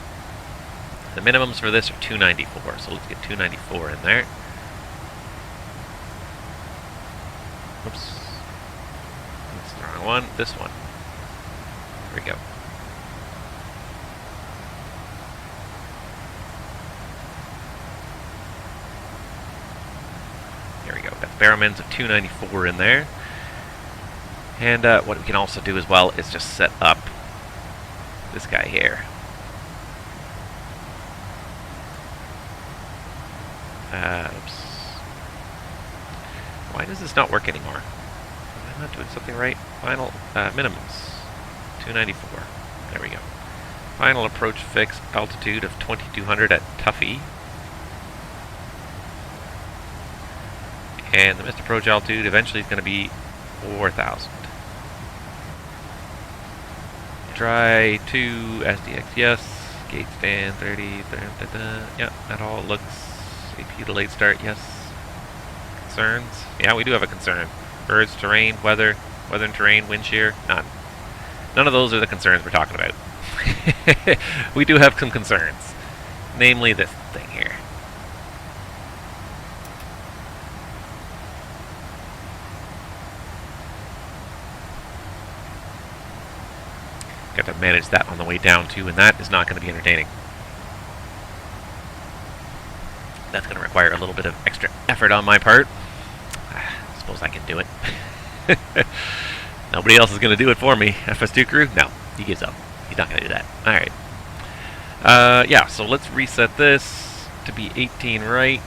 The minimums for this are 294, so let's get 294 in there. Oops. That's the wrong one. This one. There we go. There we go. Got the baromins of 294 in there. And what we can also do as well is just set up this guy here. Oops. Why does this not work anymore? Am I not doing something right? Final minimums. 294. There we go. Final approach fix altitude of 2200 at Tuffy. And the missed approach altitude eventually is going to be 4000. Try 2 SDX, yes. Gate stand 30. Yeah, that all looks. AP delayed start, yes. Concerns? Yeah, we do have a concern. Birds, terrain, weather and terrain, wind shear, none. None of those are the concerns we're talking about. We do have some concerns. Namely this thing here. Got to manage that on the way down too, and that is not going to be entertaining. That's going to require a little bit of extra effort on my part. I suppose I can do it. Nobody else is going to do it for me. FS2 crew? No, he gives up. He's not going to do that. Alright. Yeah, so let's reset this to be 18 right.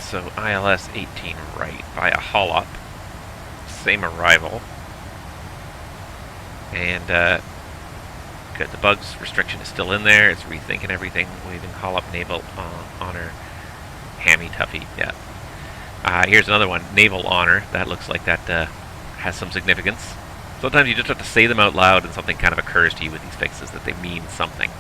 So ILS 18 right by a haul up. Same arrival. And good, the bugs restriction is still in there. It's rethinking everything. Waving haul up naval honor. Hammy Tuffy, yeah. Here's another one, naval honor. That looks like that has some significance. Sometimes you just have to say them out loud and something kind of occurs to you with these fixes that they mean something.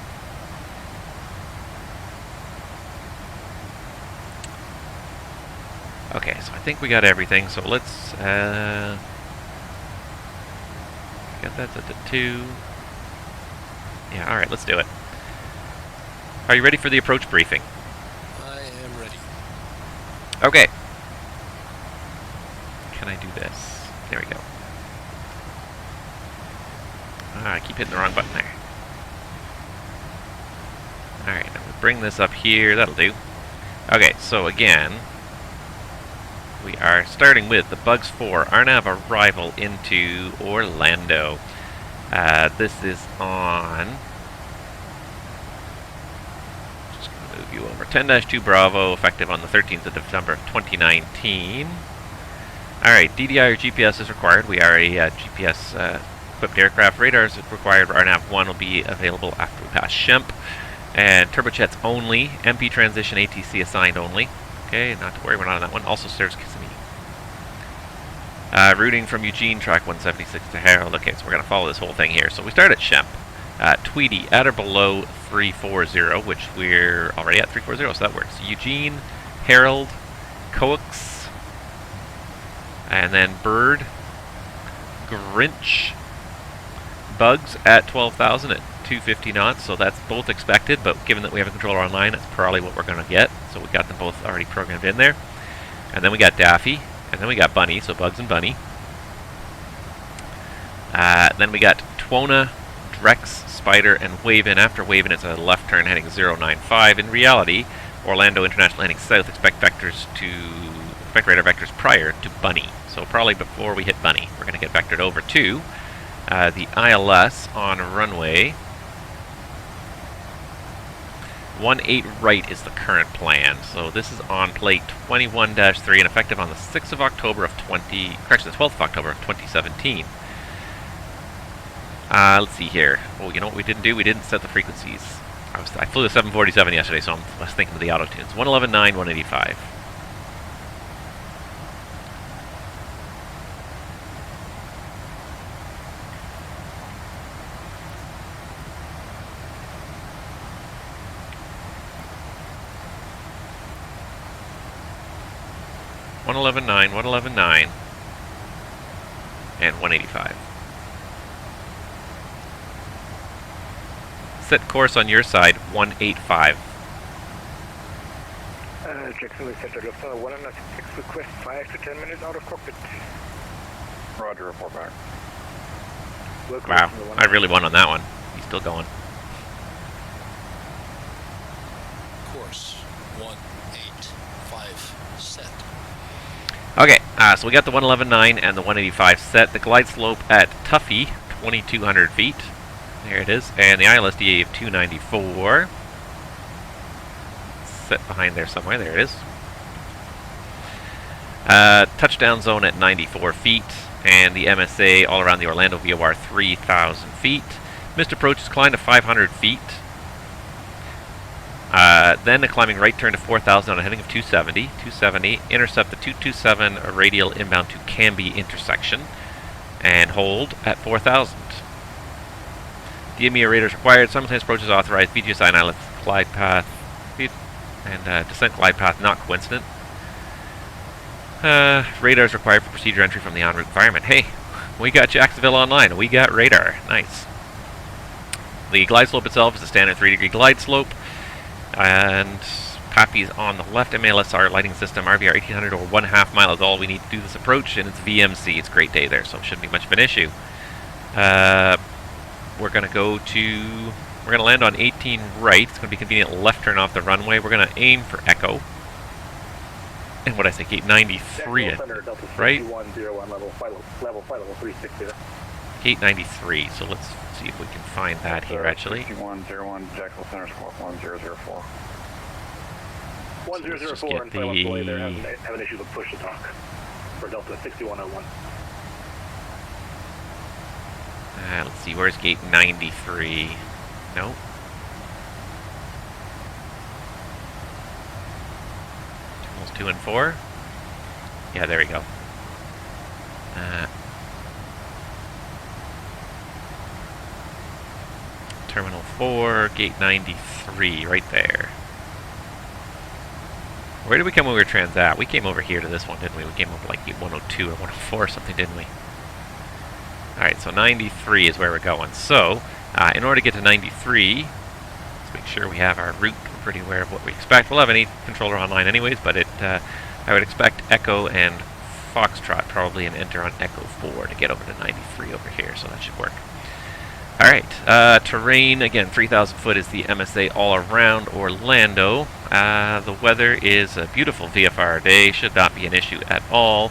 Okay, so I think we got everything, so let's get that to 2. Yeah, alright, let's do it. Are you ready for the approach briefing? I am ready. Okay. Can I do this? There we go. I keep hitting the wrong button there. Alright, now we'll bring this up here. That'll do. Okay, so again, we are starting with the Bugs 4 RNAV arrival into Orlando. This is on... Just going to move you over. 10-2 Bravo, effective on the 13th of December of 2019. Alright, DDI or GPS is required. We are a GPS equipped aircraft. Radars required. RNAV 1 will be available after we pass Shemp. And turbojets only. MP transition ATC assigned only. Okay, not to worry, we're not on that one. Also serves Kissimmee. Routing from Eugene, track 176 to Harold. Okay, so we're going to follow this whole thing here. So we start at Shemp. Tweedy, at or below 340, which we're already at 340, so that works. Eugene, Harold, Coax, and then Bird, Grinch, Bugs at 12,000 at 250 knots, so that's both expected, but given that we have a controller online, that's probably what we're going to get. So we got them both already programmed in there. And then we got Daffy, and then we got Bunny, so Bugs and Bunny. Then we got Twona, Drex, Spider, and Waven. After Waven, it's a left turn heading 095. In reality, Orlando International heading south, expect radar vectors prior to Bunny. So probably before we hit Bunny, we're going to get vectored over to the ILS on runway 18 right is the current plan. So this is on plate 21-3 and effective on the 6th of October of the 12th of October of 2017. Let's see here. Oh, you know what we didn't do? We didn't set the frequencies. I flew the 747 yesterday, so I was thinking of the auto tunes. 111.9, 185. $111.9, $111.9, and $185. Set course on your side, 185. Jacksonville Center, Lufthansa 196, request 5 to 10 minutes out of cockpit. Roger, report back. Wow, I really won on that one. He's still going. Course 185 set. Okay, so we got the 111.9 and the 185 set. The glide slope at Tuffy, 2,200 feet. There it is. And the ILSDA of 294. Set behind there somewhere. There it is. Touchdown zone at 94 feet. And the MSA all around the Orlando VOR 3,000 feet. Missed approach is climbed to 500 feet. Then a climbing right turn to 4,000 on a heading of 270. 270. Intercept the 227 radial inbound to Canby intersection. And hold at 4,000. DME radars required. Simultaneous approaches authorized. VGSI and ILS glide path. And descent glide path not coincident. Radars required for procedure entry from the en route environment. Hey, we got Jacksonville online. We got radar. Nice. The glide slope itself is a standard 3-degree glide slope. And Pappy's on the left. MALSR lighting system, RVR 1800 or 1/2 mile is all we need to do this approach. And it's VMC. It's a great day there, so it shouldn't be much of an issue. We're going to go to... We're going to land on 18 right. It's going to be convenient left turn off the runway. We're going to aim for Echo. And what I say, gate 93, right? Gate 93, so let's see if we can find that here, actually. 6101 Jacksonville Center, squawk 1004. 1004 and Flight 1 there have an issue with push to talk for Delta 6101. Let's see, where's gate 93? No. Terminals 2 and 4? Yeah, there we go. Terminal 4, gate 93, right there. Where did we come when we were transat? We came over here to this one, didn't we? We came over like gate 102 or 104 or something, didn't we? Alright, so 93 is where we're going. So, in order to get to 93, let's make sure we have our route. We're pretty aware of what we expect. We'll have any controller online anyways, but I would expect Echo and Foxtrot probably an enter on Echo 4 to get over to 93 over here, so that should work. Alright, terrain, again, 3,000 foot is the MSA all around Orlando. The weather is a beautiful VFR day, should not be an issue at all.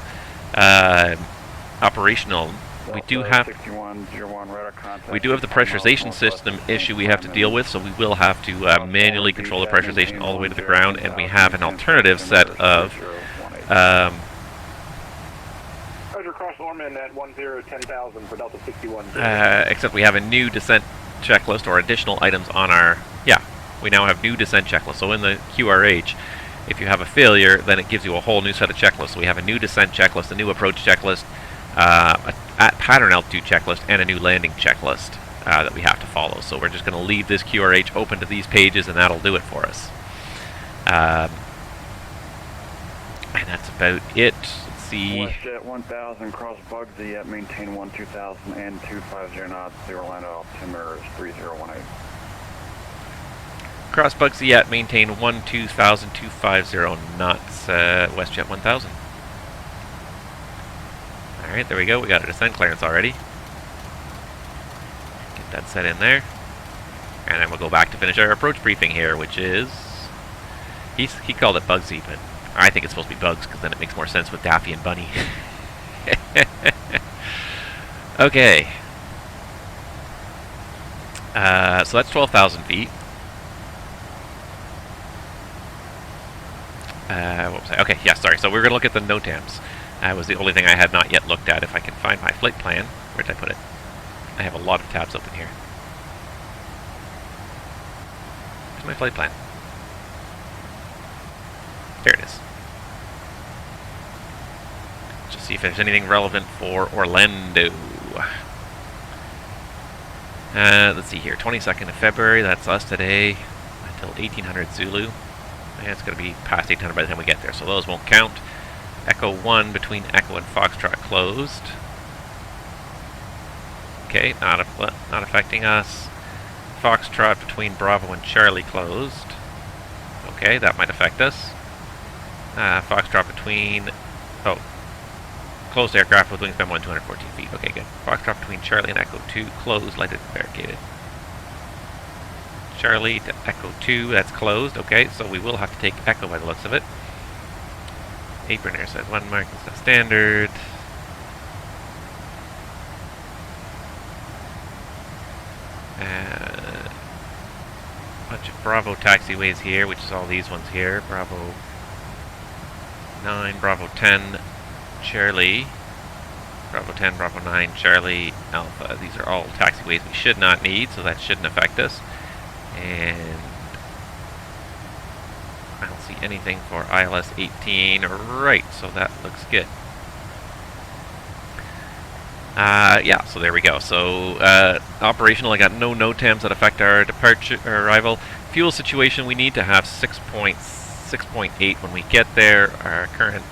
Operational, we do have the pressurization system issue we have to deal with, so we will have to manually control the pressurization all the way to the ground, and we have an alternative set of Cross Norman at 10,000 for Delta 61. except we have a new descent checklist or additional items on our, we now have new descent checklists. So in the QRH, if you have a failure, then it gives you a whole new set of checklists. So we have a new descent checklist, a new approach checklist, a pattern altitude checklist, and a new landing checklist that we have to follow. So we're just going to leave this QRH open to these pages, and that'll do it for us. And that's about it. See. WestJet 1000 cross Bugsy at maintain 12,000 and 250 knots. The Orlando altimeter is 3018. Cross Bugsy at maintain 12,000, 250 knots. WestJet 1000. All right, there we go. We got a descent clearance already. Get that set in there, and then we'll go back to finish our approach briefing here, which is he called it Bugsy, but I think it's supposed to be Bugs, because then it makes more sense with Daffy and Bunny. Okay. So that's 12,000 feet. What was I? Okay, yeah, sorry. So we're going to look at the NOTAMs. That was the only thing I had not yet looked at. If I can find my flight plan. Where did I put it? I have a lot of tabs open here. Where's my flight plan? There it is. Just see if there's anything relevant for Orlando. Let's see here. 22nd of February. That's us today. Until 1800 Zulu. And it's going to be past 800 by the time we get there, so those won't count. Echo 1 between Echo and Foxtrot closed. Okay, not affecting us. Foxtrot between Bravo and Charlie closed. Okay, that might affect us. Foxtrot between... Oh. Closed aircraft with wingspan 214 feet. Okay, good. Foxtrot between Charlie and Echo 2 closed, lighted and barricaded. Charlie to Echo 2, that's closed. Okay, so we will have to take Echo by the looks of it. Apron air set 1 mark, that's standard. Bunch of Bravo taxiways here, which is all these ones here. Bravo 9, Bravo 10, Charlie. Bravo 10, Bravo 9, Charlie, Alpha. These are all taxiways we should not need, so that shouldn't affect us. And I don't see anything for ILS 18. Right, so that looks good. Yeah, so there we go. So operational, I got no NOTAMs that affect our departure or arrival. Fuel situation, we need to have 6.8 when we get there. Our current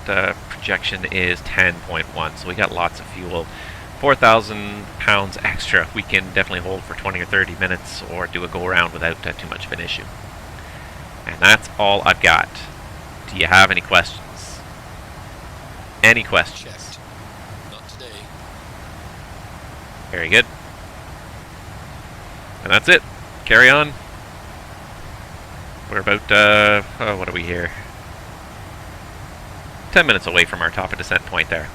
projection is 10.1, so we got lots of fuel. 4,000 pounds extra we can definitely hold for 20 or 30 minutes or do a go around without too much of an issue. And that's all I've got. Do you have any questions? Any questions? Checked. Not today. Very good. And that's it. Carry on. We're about, what are we here? 10 minutes away from our top of descent point there.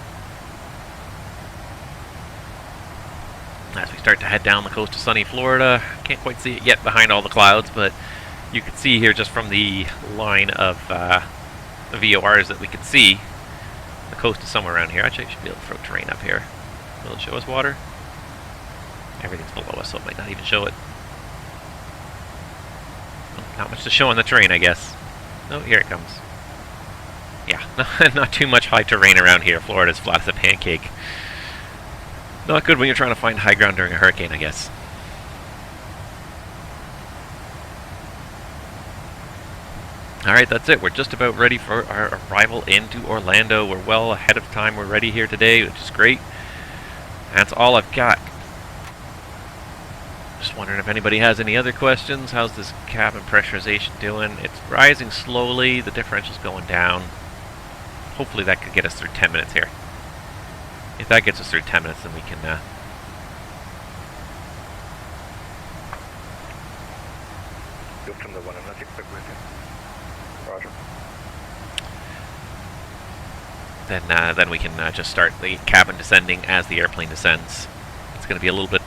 as we start to head down the coast of sunny Florida. Can't quite see it yet behind all the clouds, but you can see here just from the line of VORs that we can see, the coast is somewhere around here. Actually, I should be able to throw terrain up here. Will it show us water? Everything's below us, so it might not even show it. Not much to show on the terrain, I guess. Oh, here it comes. Yeah, not too much high terrain around here. Florida's flat as a pancake. Not good when you're trying to find high ground during a hurricane, I guess. Alright, that's it. We're just about ready for our arrival into Orlando. We're well ahead of time. We're ready here today, which is great. That's all I've got. Just wondering if anybody has any other questions. How's this cabin pressurization doing? It's rising slowly. The differential's going down. Hopefully that could get us through 10 minutes here. If that gets us through 10 minutes, then we can... From the one, I'm not expecting with you. Roger. Then we can just start the cabin descending as the airplane descends. It's going to be a little bit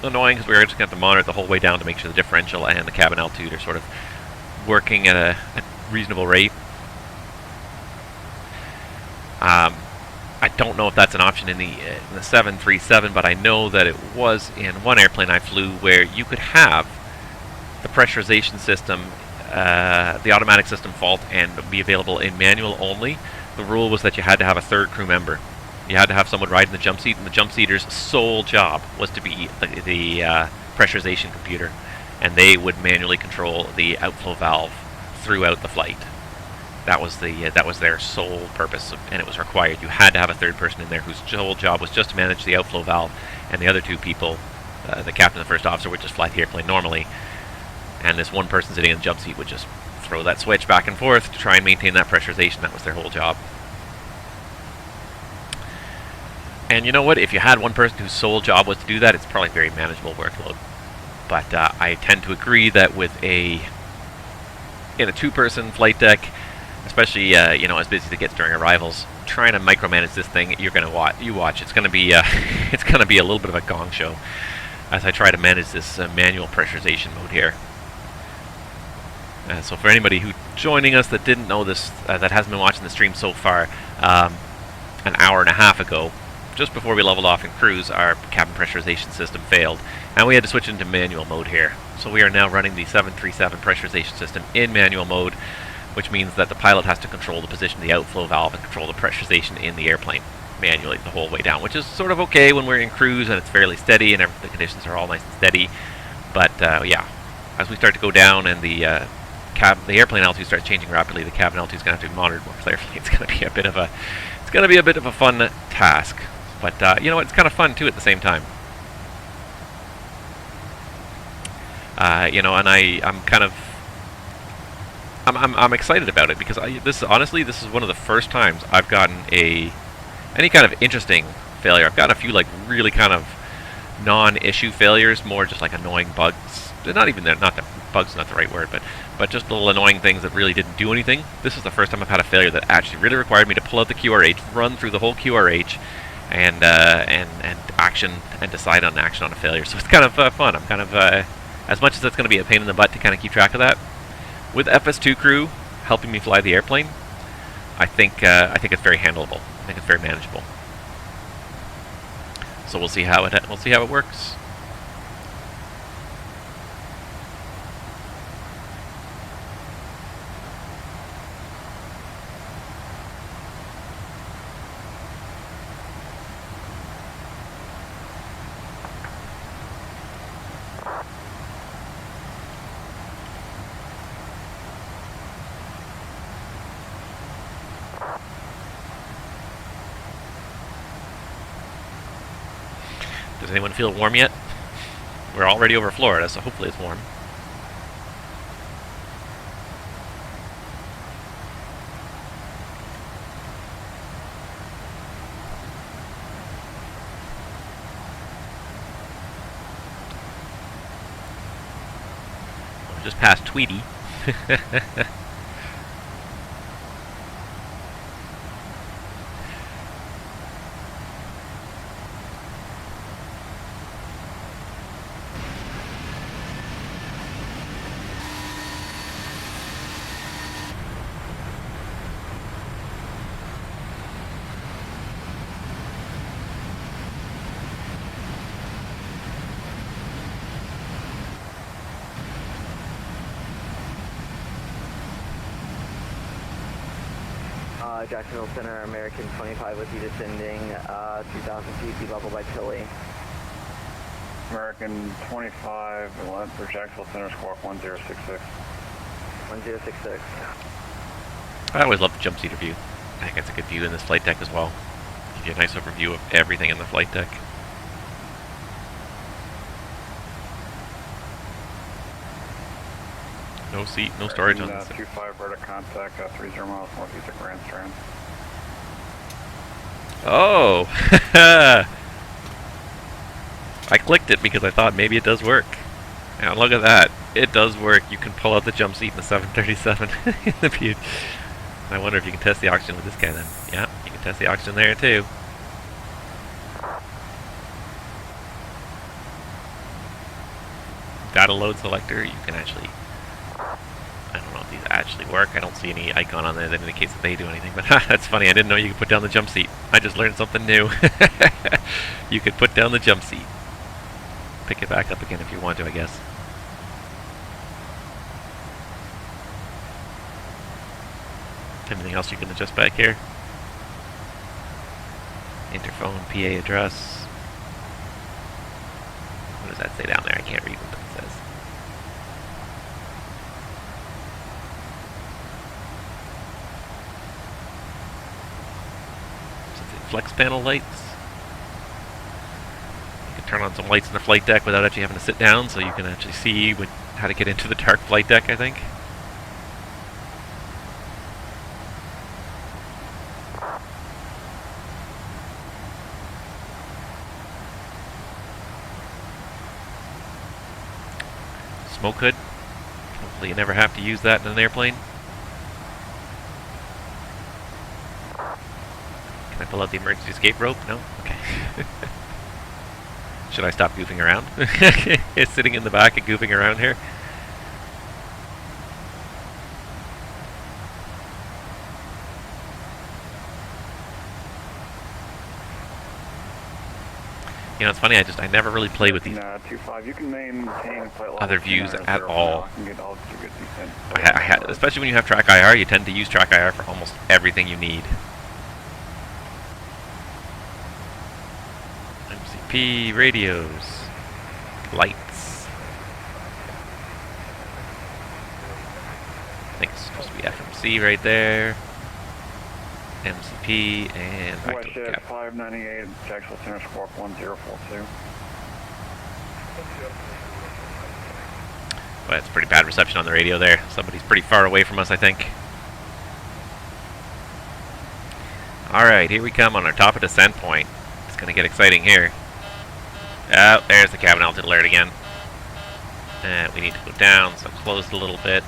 annoying because we're just going to have to monitor it the whole way down to make sure the differential and the cabin altitude are sort of working at a reasonable rate. I don't know if that's an option in the 737, but I know that it was in one airplane I flew where you could have the pressurization system, the automatic system fault, and be available in manual only. The rule was that you had to have a third crew member. You had to have someone riding the jump seat, and the jump seater's sole job was to be the pressurization computer, and they would manually control the outflow valve throughout the flight. That was their sole purpose, and it was required. You had to have a third person in there whose whole job was just to manage the outflow valve, and the other two people, the captain and the first officer, would just fly the airplane normally, and this one person sitting in the jump seat would just throw that switch back and forth to try and maintain that pressurization. That was their whole job. And you know what? If you had one person whose sole job was to do that, it's probably a very manageable workload. But I tend to agree that in a two-person flight deck, especially as busy as it gets during arrivals, trying to micromanage this thing, you're gonna watch. It's gonna be it's gonna be a little bit of a gong show as I try to manage this manual pressurization mode here. So for anybody who joining us that didn't know this, that hasn't been watching the stream so far, an hour and a half ago, just before we leveled off in cruise, our cabin pressurization system failed, and we had to switch into manual mode here. So we are now running the 737 pressurization system in manual mode, which means that the pilot has to control the position of the outflow valve and control the pressurization in the airplane manually the whole way down, which is sort of okay when we're in cruise and it's fairly steady and the conditions are all nice and steady. But yeah, as we start to go down and the airplane altitude starts changing rapidly, the cabin altitude is going to have to be monitored more carefully. It's going to be a bit of a fun task, but it's kind of fun too at the same time. And I'm excited about it because this is one of the first times I've gotten any kind of interesting failure. I've gotten a few like really kind of non-issue failures, more just like annoying bugs. Not the bugs, not the right word, but just little annoying things that really didn't do anything. This is the first time I've had a failure that actually really required me to pull out the QRH, run through the whole QRH, and action and decide on action on a failure. So it's kind of fun. I'm kind of as much as it's going to be a pain in the butt to kind of keep track of that, with FS2 crew helping me fly the airplane, I think it's very handleable. I think it's very manageable. So we'll see how it works. Does anyone feel warm yet? We're already over Florida, so hopefully it's warm. We're just past Tweety. Jacksonville Center, American 25 with you descending 2,000 feet, sea level by Tilly. American 25, for Jacksonville Center, squawk 1066. 1066. I always love the jump seater view. I think it's a good view in this flight deck as well. Give you a nice overview of everything in the flight deck. No seat, no storage on this. 25 rudder contact, 30 miles northeast of Grand Strand. Oh! I clicked it because I thought maybe it does work. Now look at that. It does work. You can pull out the jump seat in the 737 in the view. I wonder if you can test the oxygen with this guy then. Yeah, you can test the oxygen there too. Data load selector, you can actually... I don't know if these actually work. I don't see any icon on there that indicates that they do anything, but that's funny. I didn't know you could put down the jump seat. I just learned something new. You could put down the jump seat. Pick it back up again if you want to, I guess. Anything else you can adjust back here? Interphone, PA address. What does that say down there? I can't read what it says. Flex panel lights. You can turn on some lights in the flight deck without actually having to sit down, so you can actually see how to get into the dark flight deck, I think. Smoke hood. Hopefully you never have to use that in an airplane. Can I pull out the emergency escape rope? No? Okay. Should I stop goofing around? It's sitting in the back and goofing around here. You know, it's funny, I never really play with these 25, you can maintain other views at all. Especially when you have track IR, you tend to use track IR for almost everything you need. MCP, radios, lights. I think it's supposed to be FMC right there. MCP and back to the cap. 598, Jacksonville Center, squawk 1042. Well, it's pretty bad reception on the radio there. Somebody's pretty far away from us, I think. Alright, here we come on our top of descent point. It's going to get exciting here. Oh, there's the cabin altitude alert again. We need to go down, so closed a little bit.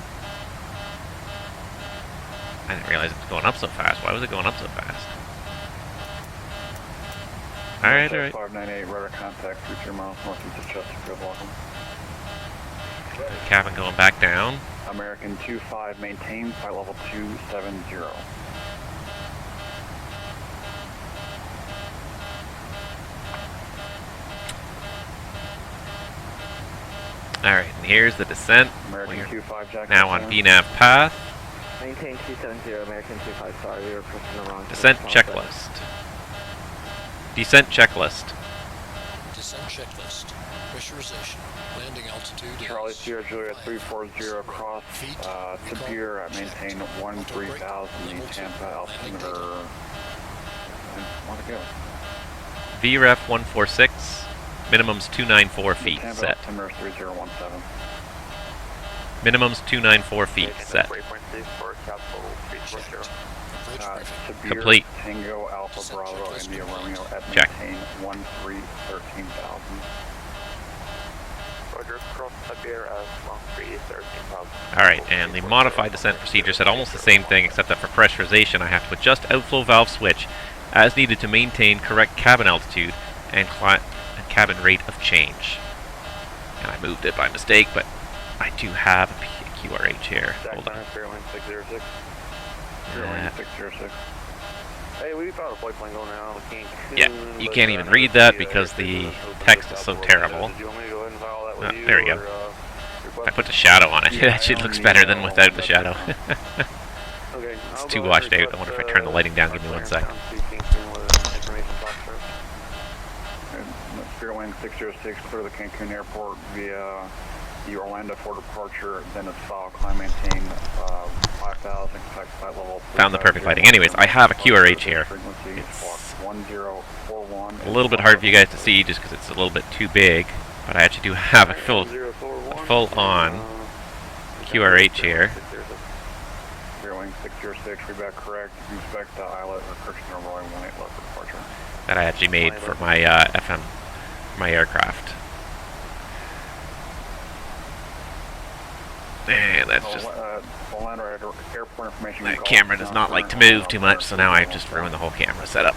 I didn't realize it was going up so fast. Why was it going up so fast? Alright, alright. 598, rudder contact, 33 miles northeast of Chesterfield, welcome. Cabin going back down. American 25, maintain flight level 270. Alright, and here's the descent. American 25, Jacksonville now on Center. VNAV path. Maintain 270, American 25, sorry, we were pushing the wrong Descent process. checklist. Descent checklist. Descent checklist. Pressurization. Landing altitude Charlie is Sierra Julia 340 across Sabir at maintain 13,000 in Tampa altimeter. Want to go? VREF 146. Minimum's 294 feet Tampa set. altimeter 3017. Minimum's 294 feet set. Sabir, Complete. Tango Alpha Bravo India Romeo at Check. maintain 13,000. Roger, cross Sabir as 13,000. Alright, and the modified descent procedure said almost the same thing, except that for pressurization I have to adjust outflow valve switch as needed to maintain correct cabin altitude and cabin rate of change. And I moved it by mistake, but I do have a QRH here. Hold on. 01606. 01606. Hey, we've got a flight plan going out. Yeah, you can't even read that because the text is so terrible. There we go. I put the shadow on it. It actually looks better than without the shadow. Okay, it's too washed out. I wonder if I turn the lighting down. Give me 1 sec. Spirit Wing 606, clear the Cancun Airport via the Orlando for departure, then it's file, climb, maintain 5,000, contact flight level. Found the perfect lighting. Anyways, I have a QRH here. It's a little bit hard for you guys to see just because it's a little bit too big, but I actually do have a full-on QRH here. Spirit Wing 606, read back correct. Inspect the islet, restriction on rolling 18 left for departure. That I actually made for my FM, my aircraft. And that's just... That camera does not like to move too much, so now I've just ruined the whole camera setup.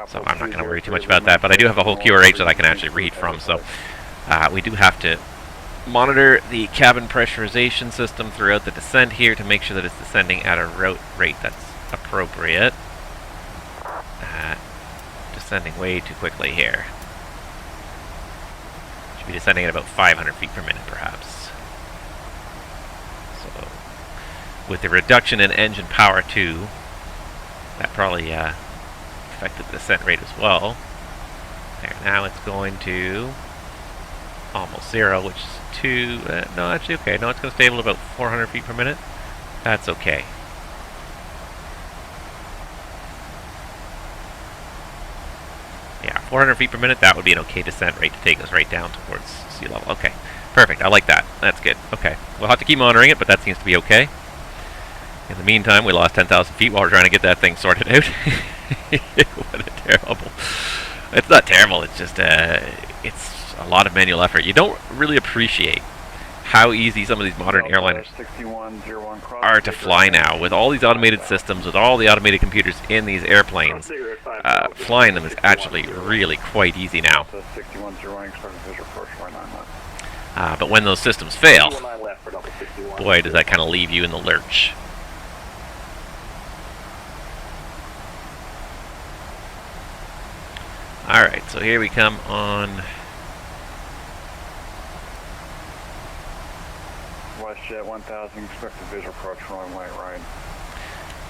So I'm not going to worry too much about that, but I do have a whole QRH that I can actually read from, so we do have to monitor the cabin pressurization system throughout the descent here to make sure that it's descending at a rate that's appropriate. Descending way too quickly here. Should be descending at about 500 feet per minute, perhaps. So, with the reduction in engine power too, that probably affected the descent rate as well. There, now it's going to almost 0, which is 2. No, actually, okay. No, it's going to stable about 400 feet per minute. That's okay. Yeah, 400 feet per minute, that would be an okay descent rate to take us right down towards sea level. Okay, perfect. I like that. That's good. Okay, we'll have to keep monitoring it, but that seems to be okay. In the meantime, we lost 10,000 feet while we're trying to get that thing sorted out. What a terrible... It's not terrible, it's just, it's a lot of manual effort. You don't really appreciate how easy some of these modern airliners are to fly now. With all these automated systems, with all the automated computers in these airplanes, flying them is actually really quite easy now. But when those systems fail, boy, does that kind of leave you in the lurch. Alright, so here we come on... WestJet 1000, expect a visual approach, runway right.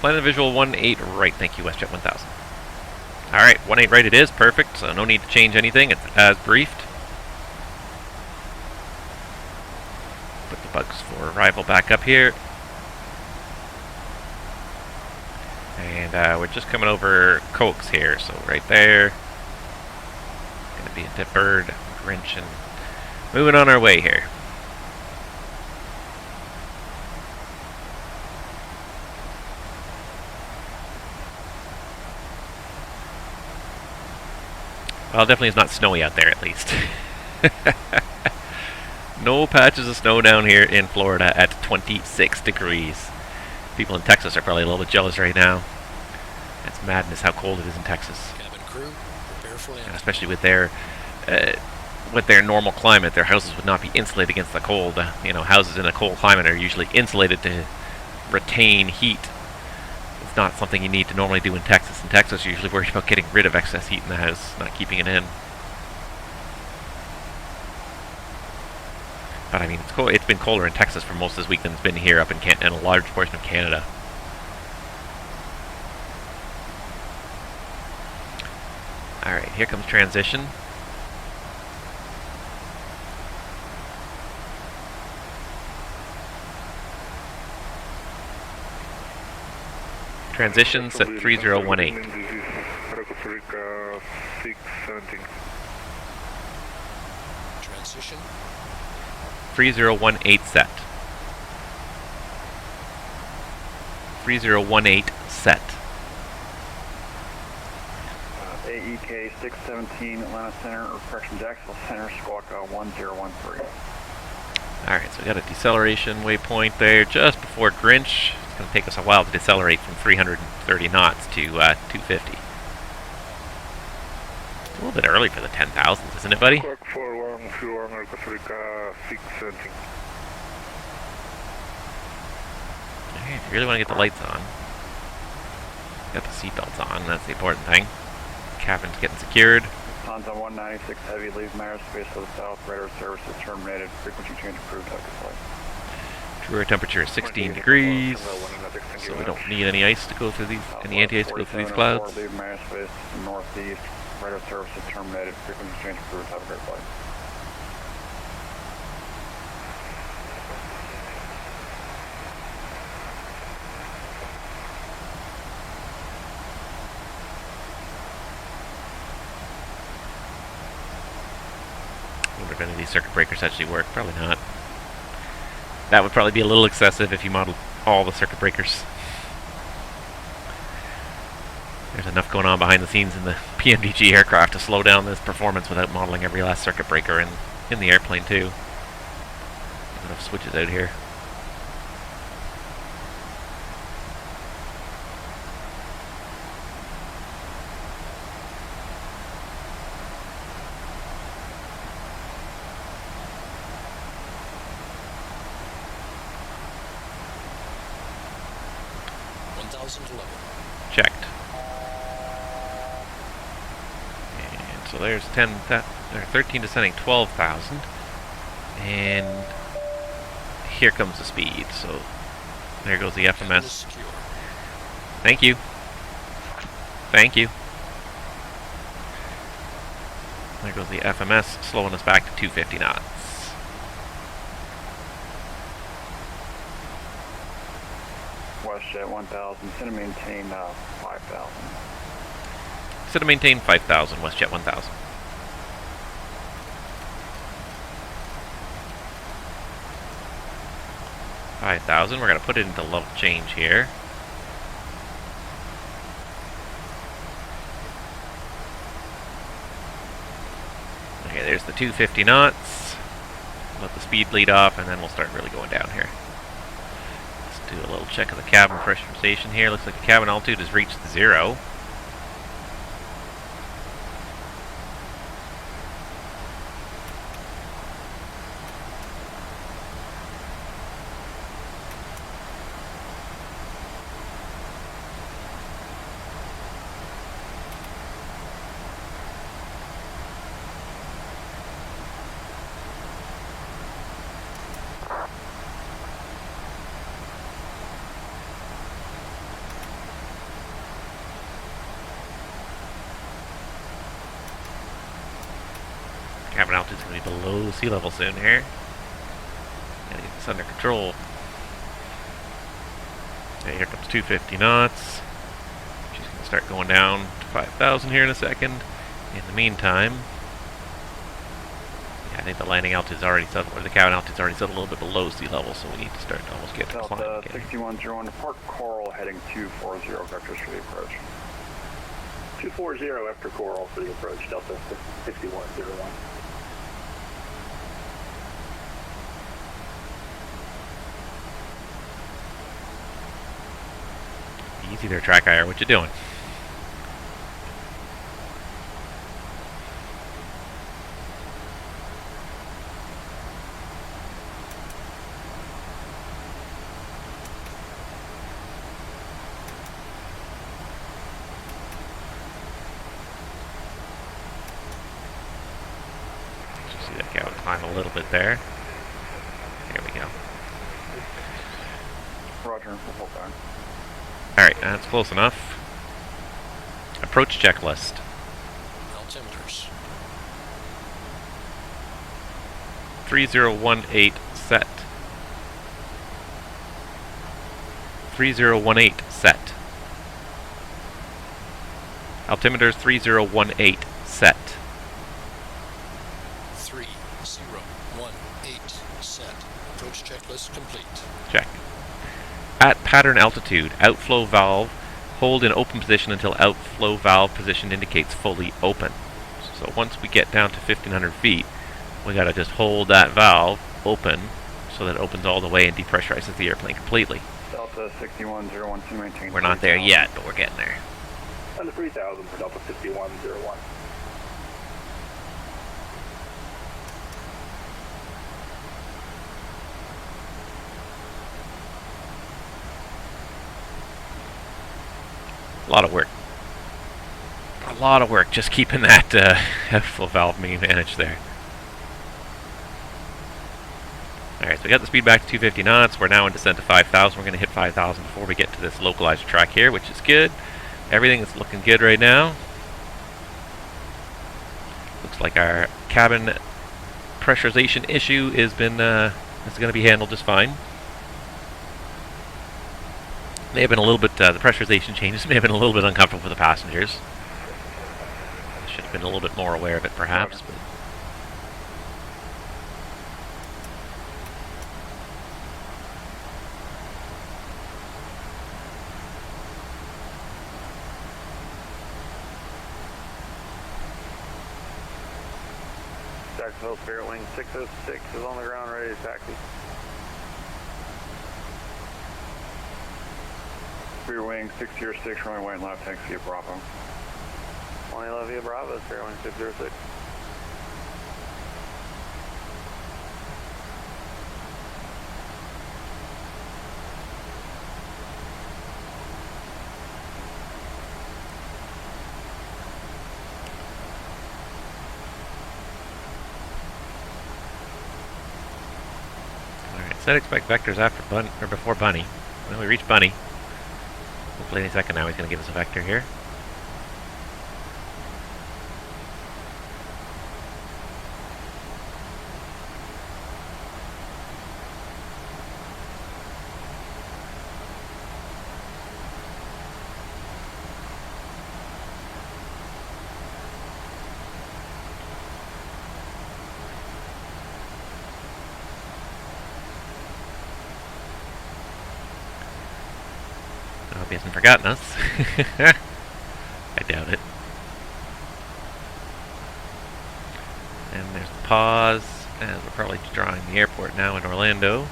Plan visual 18 right, thank you, WestJet 1000. Alright, 18 right it is, perfect, so no need to change anything, it's as briefed. Put the bugs for arrival back up here. And we're just coming over Cokes here, so right there. Gonna be a Dip Bird, Grinch, and moving on our way here. Well, it definitely is not snowy out there, at least. No patches of snow down here in Florida at 26 degrees. People in Texas are probably a little bit jealous right now. It's madness how cold it is in Texas. Cabin crew, prepare for landing. And especially with their normal climate, their houses would not be insulated against the cold. You know, houses in a cold climate are usually insulated to retain heat. It's not something you need to normally do in Texas. In Texas, you're usually worried about getting rid of excess heat in the house, not keeping it in. But I mean, it's cold. It's been colder in Texas for most of this week than it's been here up in a large portion of Canada. Alright, here comes transition. Transition set 3018. Transition. 3018 set. 3018 set. AEK 617 Atlanta Center, or correction, Jacksonville Center, squawk 1013. Alright, so we got a deceleration waypoint there just before Grinch. It's going to take us a while to decelerate from 330 knots to 250. It's a little bit early for the 10,000s, isn't it, buddy? Squawk 4121 America Africa 617. Okay, if you really want to get the lights on, got the seatbelts on, that's the important thing. Cabin's getting secured. Honda 196 Heavy, leave Maris space to the south, radar services terminated, frequency change approved, have to flight. True air temperature is 16 degrees, so we don't need any ice to go through these, any anti-ice to go through these clouds. Leave mass space northeast. Radar services terminated. Frequency change approved. Have a great flight. I wonder if any of these circuit breakers actually work. Probably not. That would probably be a little excessive if you modeled all the circuit breakers. There's enough going on behind the scenes in the PMDG aircraft to slow down this performance without modeling every last circuit breaker in the airplane too. There's enough switches out here. Checked. And so there's 13 descending 12,000. And here comes the speed. So there goes the FMS. Thank you. Thank you. There goes the FMS, slowing us back to 250 knots. WestJet 1000, set to maintain 5,000. Set to maintain 5,000, WestJet 1000. $5,000, we're going to put it into level change here. Okay, there's the 250 knots. Let the speed lead off, and then we'll start really going down here. Do a little check of the cabin pressurization here. Looks like the cabin altitude has reached 0. Cabin altitude's going to be below sea level soon here. Gotta get this under control. Okay, here comes 250 knots. She's going to start going down to 5,000 here in a second. In the meantime, yeah, I think the landing altitude's already settled, or the cabin altitude's already settled a little bit below sea level, so we need to start to almost get to climb Delta again. 6101, report Coral heading 240 vectors for the approach. 240 after Coral for the approach, Delta 6101. Easy there, track IR. What you doing? Just see that cow climb a little bit there. There we go. Roger, we'll hold back. Alright, that's close enough. Approach checklist. Altimeters. 3018 set. 3018 set. Altimeters 3018 set. 3018 set. Approach checklist complete. Check. At pattern altitude, outflow valve, hold in open position until outflow valve position indicates fully open. So once we get down to 1,500 feet, we gotta just hold that valve open so that it opens all the way and depressurizes the airplane completely. Delta 6101 to maintain. We're not there yet, but we're getting there. Under 3,000 for Delta 6101. A lot of work. A lot of work just keeping that outflow valve managed there. Alright, so we got the speed back to 250 knots. We're now in descent to 5,000. We're going to hit 5,000 before we get to this localizer track here, which is good. Everything is looking good right now. Looks like our cabin pressurization issue is going to be handled just fine. May have been a little bit, the pressurization changes may have been a little bit uncomfortable for the passengers. Should have been a little bit more aware of it perhaps, but Jacksonville Spirit Wing 606 is on the ground, ready to taxi. Spirit Wing 606, runway white and left, taxi at Bravo. 111 via Bravo, Spirit Wing 606. Set expect vectors after Bunny, or before Bunny. Well, we reached Bunny. Hopefully any second now he's going to give us a vector here. He hasn't forgotten us. I doubt it. And there's the pause, and we're probably drawing the airport now in Orlando.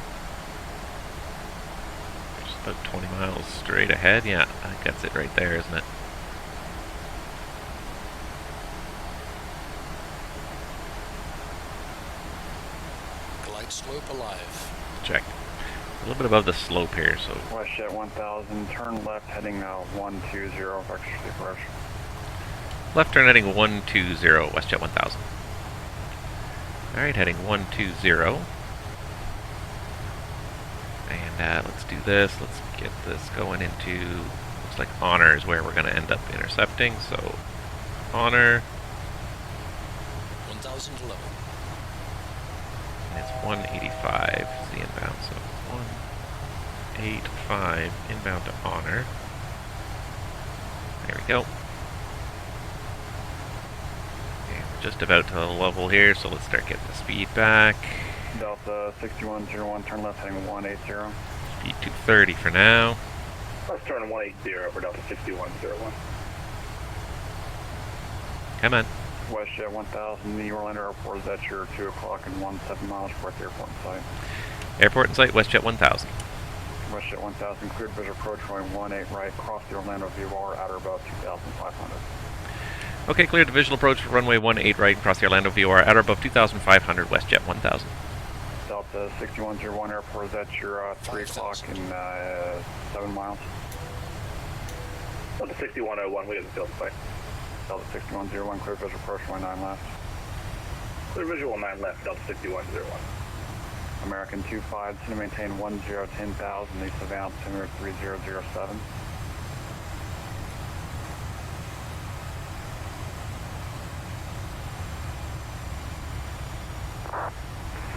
Just about 20 miles straight ahead. Yeah, I think that's it right there, isn't it? Glide slope alive. Check. A little bit above the slope here, so WestJet 1000, turn left heading 120, vector speed approach. left turn heading 120, WestJet 1000. Alright, heading 120. And let's do this. Let's get this going into, looks like Honor is where we're going to end up intercepting. So, Honor. 1000 level. And it's 185 is the inbound, so 185 inbound to Honor. There we go. And we're just about to level here, so let's start getting the speed back. Delta 6101, turn left heading 180. Speed 230 for now. Let's turn 180 for Delta 6101. Come on. WestJet 1000, the Orlando Airport is at your 2 o'clock and 17 miles for the airport in sight. Airport in sight, WestJet 1000. WestJet 1000, cleared visual approach runway 18 right, cross the Orlando VOR at or about 2,500. Okay, cleared the visual approach for runway 18 right, across the Orlando VOR at or above 2,500, WestJet 1000. Delta 6101 Airport is at your 3 o'clock and 7 miles. Delta 6101, we have the field fight. Delta 6101, clear visual approach runway 9 left. Clear visual 9 left, Delta 6101. American 25, to maintain 10,000, east of altimeter 3007.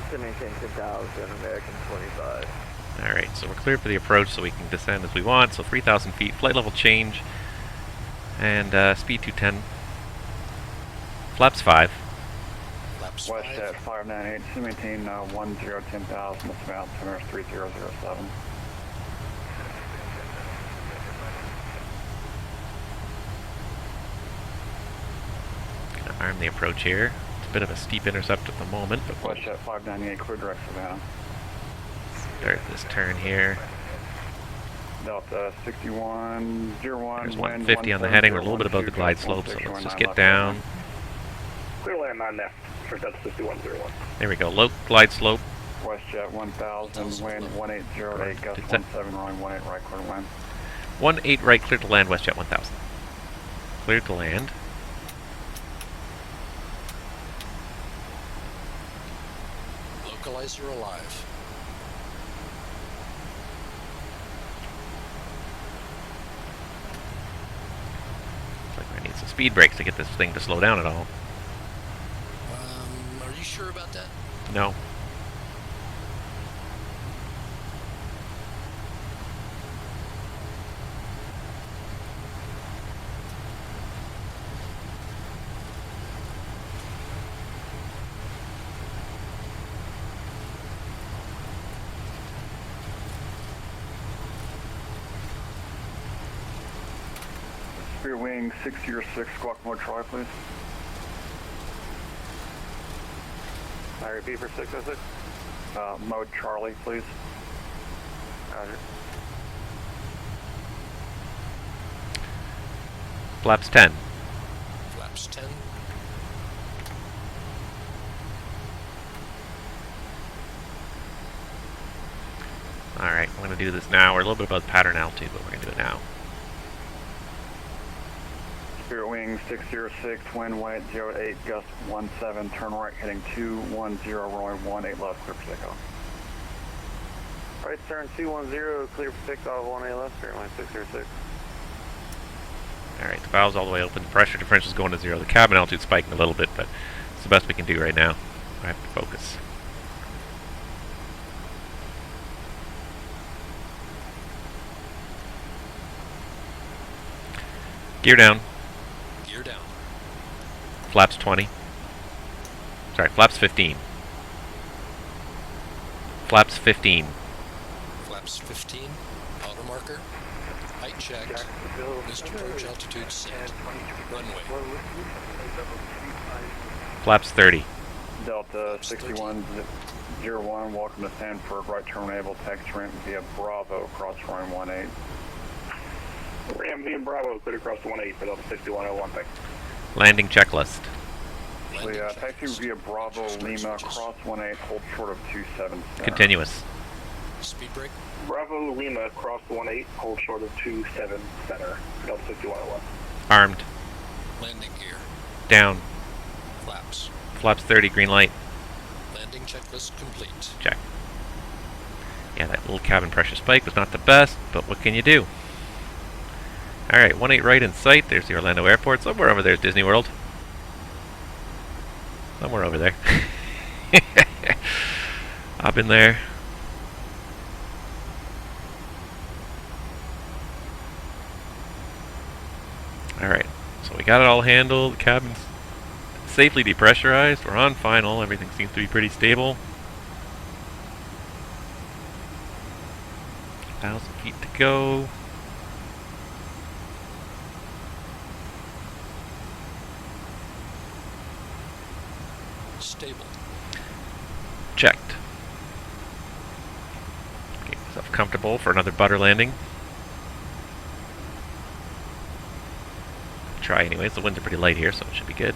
To maintain 10,000, American 25. Alright, so we're cleared for the approach so we can descend as we want. So 3,000 feet, flight level change, and speed 210. Flaps 5. Flaps WestJet 5. 598, to maintain 10,000, east of altimeter 3007. Gonna arm the approach here. It's a bit of a steep intercept at the moment, but we'll WestJet 598, clear direct Savannah. start this turn here. Delta 6101. There's 150 on the heading. We're a little bit above the glide slope, so let's just get down. Clear land 9 left for Delta 6101. There we go. Low glide slope. WestJet 1000, wind 1808, gust 17, runway 18 right, clear to land. 18 right, clear to land, WestJet 1000. Clear to land. Localizer alive. I need some speed brakes to get this thing to slow down at all. Are you sure about that? No. Spear wing 606, squawk mode try, please. I repeat for 606. Mode Charlie, please. Roger. Flaps 10. Flaps 10. Alright, I'm going to do this now. We're a little bit above pattern altitude, but we're going to do it now. Spirit wing 606, wind white 08, gust 17, turn right heading 210, runway 18 left, clear for takeoff. Right turn 210, clear for takeoff, 18 left, runway 606. Alright, the valve's all the way open. The pressure differential's going to 0. The cabin altitude's spiking a little bit, but it's the best we can do right now. I have to focus. Gear down. Gear down. Flaps 20. Sorry, flaps 15. Flaps 15. Flaps 15. Auto marker. Height checked. Jacksonville Missed Center, approach altitude set. Runway. Flaps 30. Delta 6101, welcome to Sanford, right turn enable, taxi ramp via Bravo, cross runway 18. Ram via Bravo, clear across the 18 for Delta 6101, thanks. Landing checklist. Landing Taxi checklist. via Bravo, Lima, cross 18, hold short of 27. Continuous. Speed brake. Bravo Lima, cross the 18, hold short of 27 center, Delta 6101. Armed. Landing gear. Down. Flaps. Flaps 30, green light. Landing checklist complete. Check. Yeah, that little cabin pressure spike was not the best, but what can you do? Alright, 18 right in sight. There's the Orlando Airport. Somewhere over there is Disney World. Somewhere over there. Up in there. Alright, so we got it all handled. The cabin's safely depressurized. We're on final. Everything seems to be pretty stable. 1,000 feet to go. Stable. Checked. Get yourself comfortable for another butter landing. Try anyways. The winds are pretty light here, so it should be good.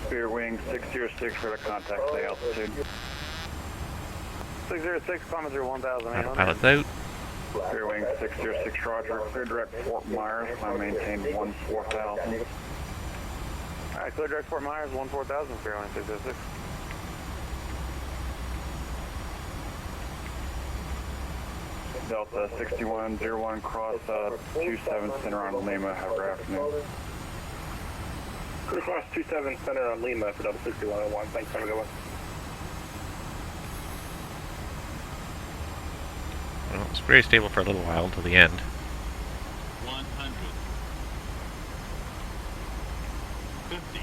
Spirit wing 606, for the contact, stay altitude. 606, climb through 1,800. Pilot's out. Spirit wing 606, roger, clear direct Fort Myers, climb maintain 14,000. Alright, clear direct Fort Myers, 14,000, clear line 606. Delta 6101, cross 27 center on Lima, have a good afternoon. Clear cross 27 center on Lima for Delta 6101, thanks, have a good one. Well, it's very stable for a little while until the end. 100. 50.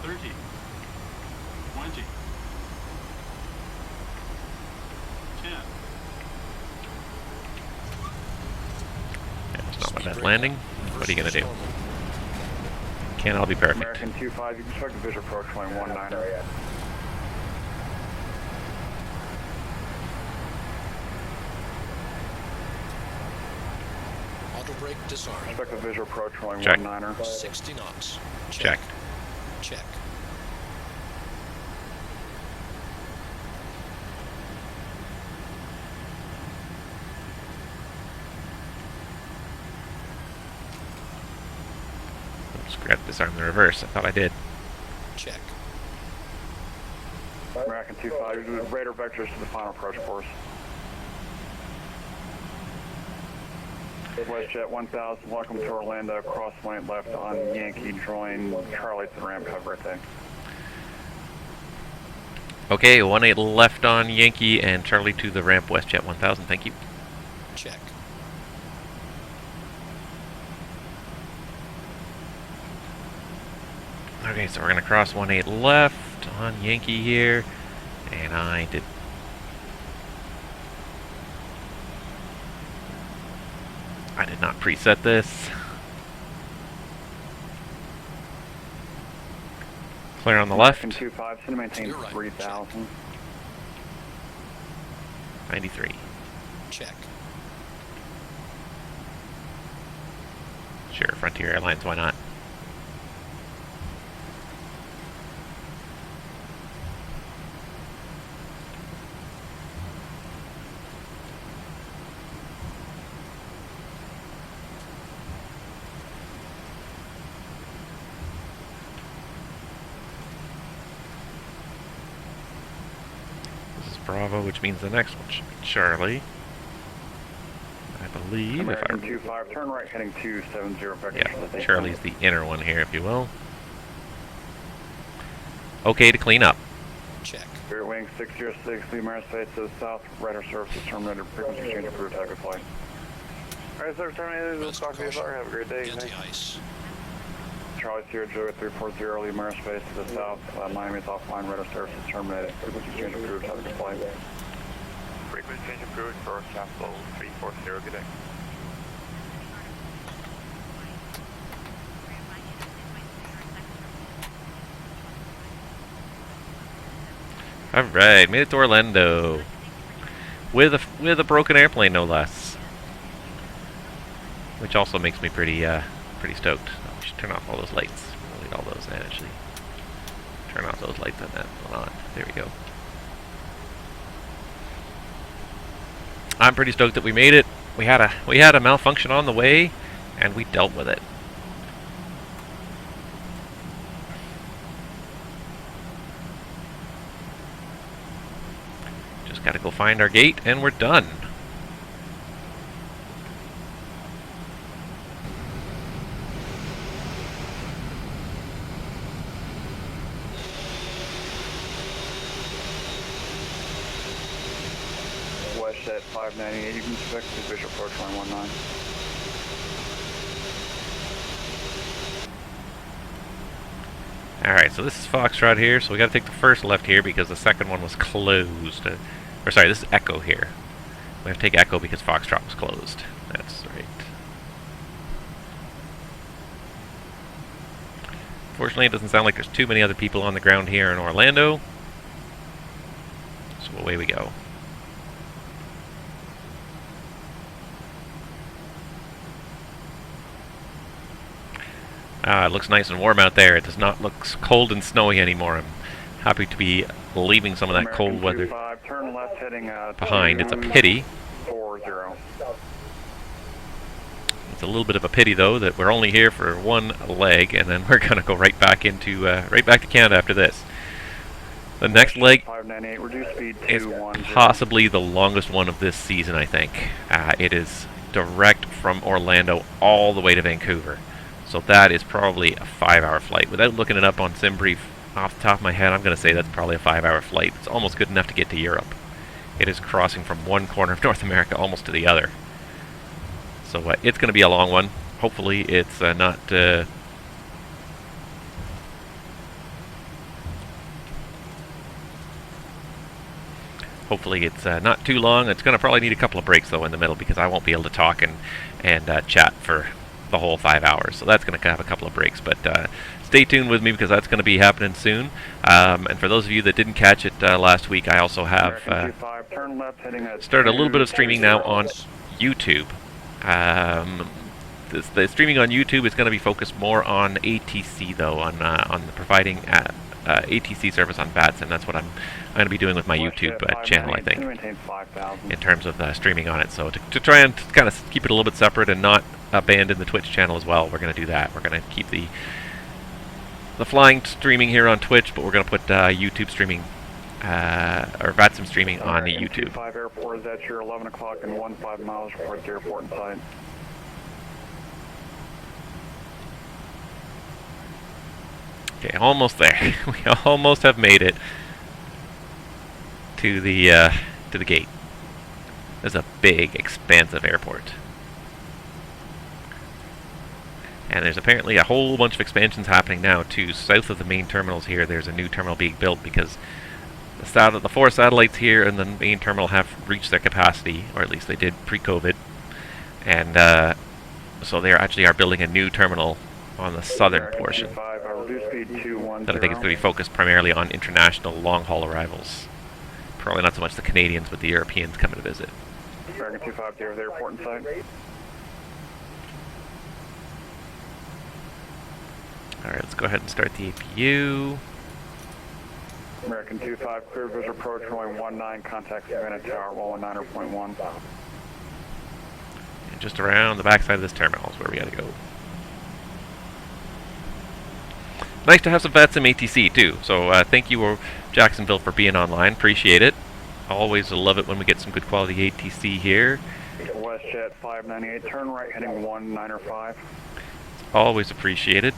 30. 20. 10. Yeah, it's not my Speed best brake. landing. What are you gonna do? Normal. Can't all be perfect. American 25, you can expect a visual approach runway 19. Auto brake disarmed. Expect a visual approach runway Check. 19. 60 knots. Check. Check. Just grabbed disarm the reverse. I thought I did. Check. American 2-5, radar vectors to the final approach course. WestJet 1000, welcome to Orlando, cross lane left on Yankee, join Charlie to the ramp, have a great day. Okay, 18 left on Yankee and Charlie to the ramp, WestJet 1000, thank you. Check. Okay, so we're going to cross 18 left on Yankee here, and I did. I did not preset this. Clear on the left. 2-5, send maintain 3000. 93. Check. Sure, Frontier Airlines, why not? Bravo, which means the next one should be Charlie. I believe American if I 2-5, turn right heading 270 vector. yeah, Charlie's the inner one here, if you will. Okay to clean up. Check. Spirit Wing 606, leave airspace to the south, radar services terminated, frequency exchange approved, have a good flight. Alright, sir, terminated. Let's talk to you. Have a great day. Anti-ice. Charlie Sierra Joe 340, leave airspace to the south, Miami is offline, radar services terminated, frequency exchange approved, have a good flight. Frequency change approved for Jacksonville 340, good day. Alright, made it to Orlando. With a broken airplane, no less. Which also makes me pretty stoked. We should turn off all those lights. We'll need all those, actually. Turn off those lights and that one on. There we go. I'm pretty stoked that we made it. We had a malfunction on the way, and we dealt with it. Just gotta go find our gate, and we're done. WestJet 598, you can expect the visual approach 119. Alright, so this is Foxtrot here, so we gotta take the first left here because the second one was closed. Or sorry, this is Echo here. We have to take Echo because Foxtrot was closed. That's right. Fortunately, it doesn't sound like there's too many other people on the ground here in Orlando. So away we go. It looks nice and warm out there. It does not look cold and snowy anymore. I'm happy to be leaving some of that cold weather turn left heading, behind. It's a pity. 40. It's a little bit of a pity, though, that we're only here for one leg, and then we're going to go right back into right back to Canada after this. The next leg is possibly the longest one of this season, I think. It is direct from Orlando all the way to Vancouver. So that is probably a 5-hour flight. Without looking it up on SimBrief off the top of my head, I'm going to say that's probably a 5-hour flight. It's almost good enough to get to Europe. It is crossing from one corner of North America almost to the other. So it's going to be a long one. Hopefully it's not... Hopefully it's not too long. It's going to probably need a couple of breaks, though, in the middle because I won't be able to talk and chat for the whole 5 hours. So that's going to have a couple of breaks. But stay tuned with me because that's going to be happening soon. And for those of you that didn't catch it last week, I also have started a little bit of streaming now on YouTube. The streaming on YouTube is going to be focused more on ATC, though, on providing ATC service on VATSIM. That's what I'm going to be doing with my YouTube channel, I think, in terms of streaming on it. So to try and kind of keep it a little bit separate and not abandon the Twitch channel as well, we're going to do that. We're going to keep the flying streaming here on Twitch, but we're going to put YouTube streaming or VATSIM streaming on the YouTube. 5 airport is at your 11 o'clock and 15 miles report to airport inside. Okay, almost there. We almost have made it to the gate. There's a big, expansive airport. And there's apparently a whole bunch of expansions happening now too. South of the main terminals here, there's a new terminal being built because the 4 satellites here and the main terminal have reached their capacity, or at least they did pre-COVID. And so they actually are building a new terminal on the southern portion that I think is going to be focused primarily on international long-haul arrivals. Probably not so much the Canadians, but the Europeans coming to visit. American 25 to the airport inside. Alright, let's go ahead and start the APU. American 25, clear visual approach, runway 19, contact Savannah Tower, 119.1. And just around the backside of this terminal is where we gotta go. Nice to have some VATSIM ATC too, so thank you Jacksonville for being online, appreciate it. Always love it when we get some good quality ATC here. WestJet 598, turn right heading 195. It's always appreciated.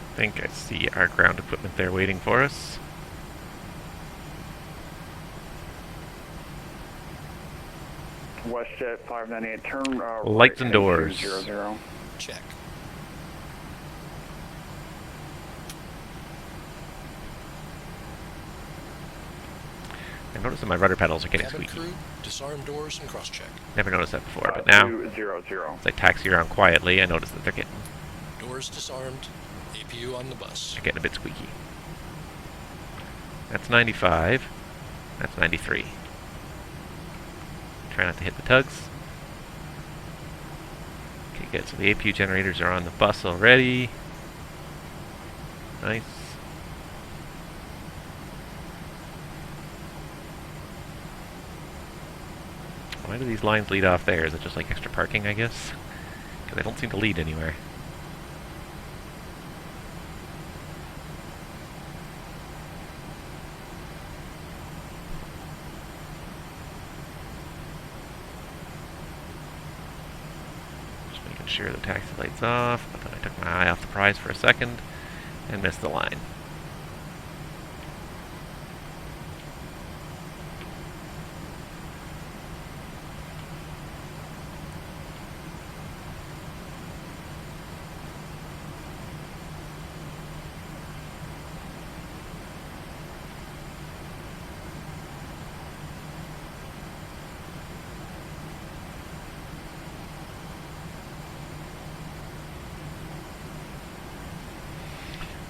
I think I see our ground equipment there waiting for us. WestJet 598, turn lights right and doors. 200. Check. I noticed that my rudder pedals are getting Cabin squeaky. crew, disarm doors and cross-check. Never noticed that before, but now, 200. as I taxi around quietly, I notice that they're getting Disarmed. APU on the bus. a bit squeaky. That's 95. That's 93. Try not to hit the tugs. Okay, good. So the APU generators are on the bus already. Nice. Why do these lines lead off there? Is it just like extra parking, I guess? Because they don't seem to lead anywhere. Sure the taxi light's off, but then I took my eye off the prize for a second and missed the line.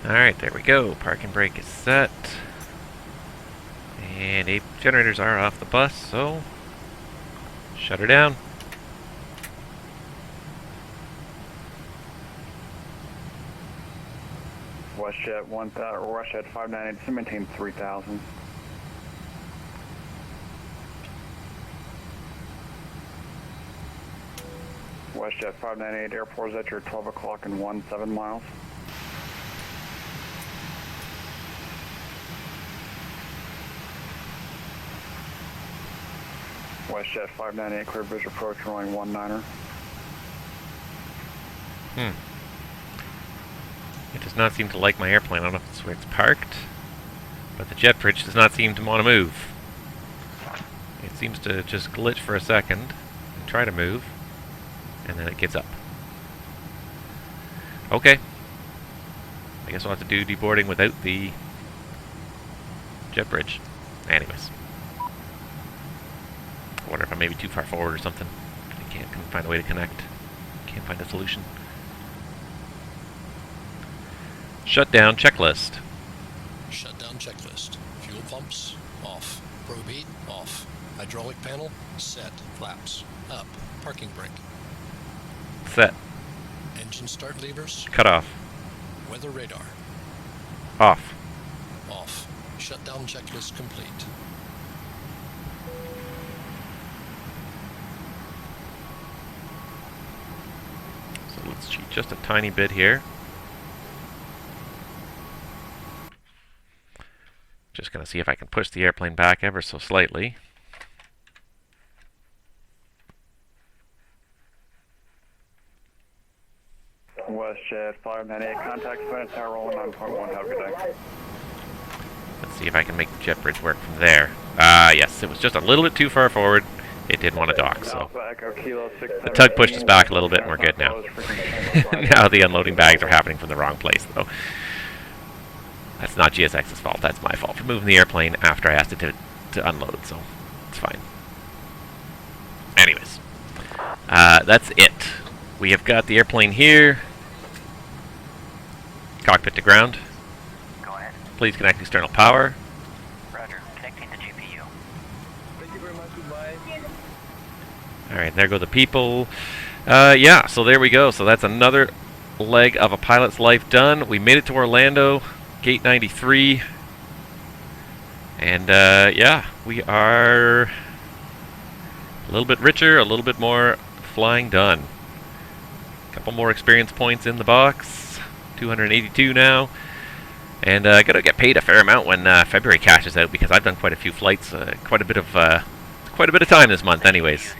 Alright, there we go. Parking brake is set. And 8 generators are off the bus, so shut her down. WestJet 1000 or WestJet 598, maintain 3000. WestJet 598, airport is at your 12 o'clock and 17 miles. WestJet 598, clear visual approach, runway 19er. It does not seem to like my airplane. I don't know if it's where it's parked, but the jet bridge does not seem to want to move. It seems to just glitch for a second and try to move, and then it gets up. Okay. I guess I'll have to do deboarding without the jet bridge. Anyways. I wonder if I'm maybe too far forward or something. I can't find a way to connect. Can't find a solution. Shutdown checklist. Shutdown checklist. Fuel pumps, off. Probe heat, off. Hydraulic panel, set. Flaps, up. Parking brake. Set. Engine start levers, Cut off. weather radar, Off. off. Shutdown checklist complete. So let's cheat just a tiny bit here. Just going to see if I can push the airplane back ever so slightly. WestJet 598, contact Senate Tower rolling 9.1, have a good day. Let's see if I can make the jet bridge work from there. Yes, it was just a little bit too far forward. It didn't want to dock, so the tug pushed us back a little bit and we're good now. Now the unloading bags are happening from the wrong place, though. That's not GSX's fault, that's my fault for moving the airplane after I asked it to unload, so it's fine. Anyways, that's it. We have got the airplane here. Cockpit to ground. Go ahead. Please connect external power. Roger. Connecting to GPU. Thank you very much. Goodbye. Alright, there go the people. Yeah, so there we go. So that's another leg of a pilot's life done. We made it to Orlando, gate 93. And yeah, we are a little bit richer, a little bit more flying done. Couple more experience points in the box. 282 now. And gotta get paid a fair amount when February cashes out, because I've done quite a few flights, quite a bit of time this month anyways.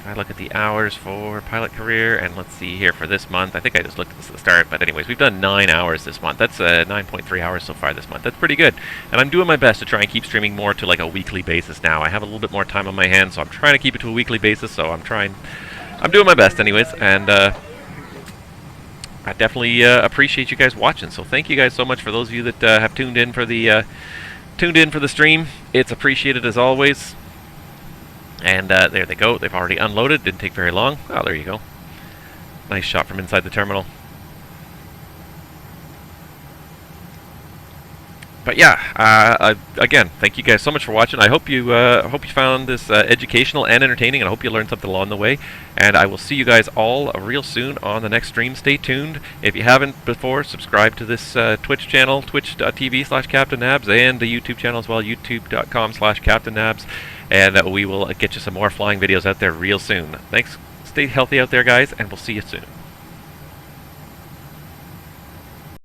I look at the hours for pilot career, and let's see here for this month. I think I just looked at this at the start, but anyways, we've done 9 hours this month. That's 9.3 hours so far this month. That's pretty good. And I'm doing my best to try and keep streaming more to like a weekly basis now. I have a little bit more time on my hands, so I'm trying to keep it to a weekly basis, so I'm doing my best anyways, and I definitely appreciate you guys watching. So thank you guys so much for those of you that have tuned in for the stream. It's appreciated as always. And there they go. They've already unloaded. Didn't take very long. Oh, there you go. Nice shot from inside the terminal. But yeah, again, thank you guys so much for watching. I hope you found this educational and entertaining, and I hope you learned something along the way. And I will see you guys all real soon on the next stream. Stay tuned. If you haven't before, subscribe to this Twitch channel, twitch.tv/CaptainNabs, and the YouTube channel as well, youtube.com/CaptainNabs. And we will get you some more flying videos out there real soon. Thanks. Stay healthy out there, guys, and we'll see you soon.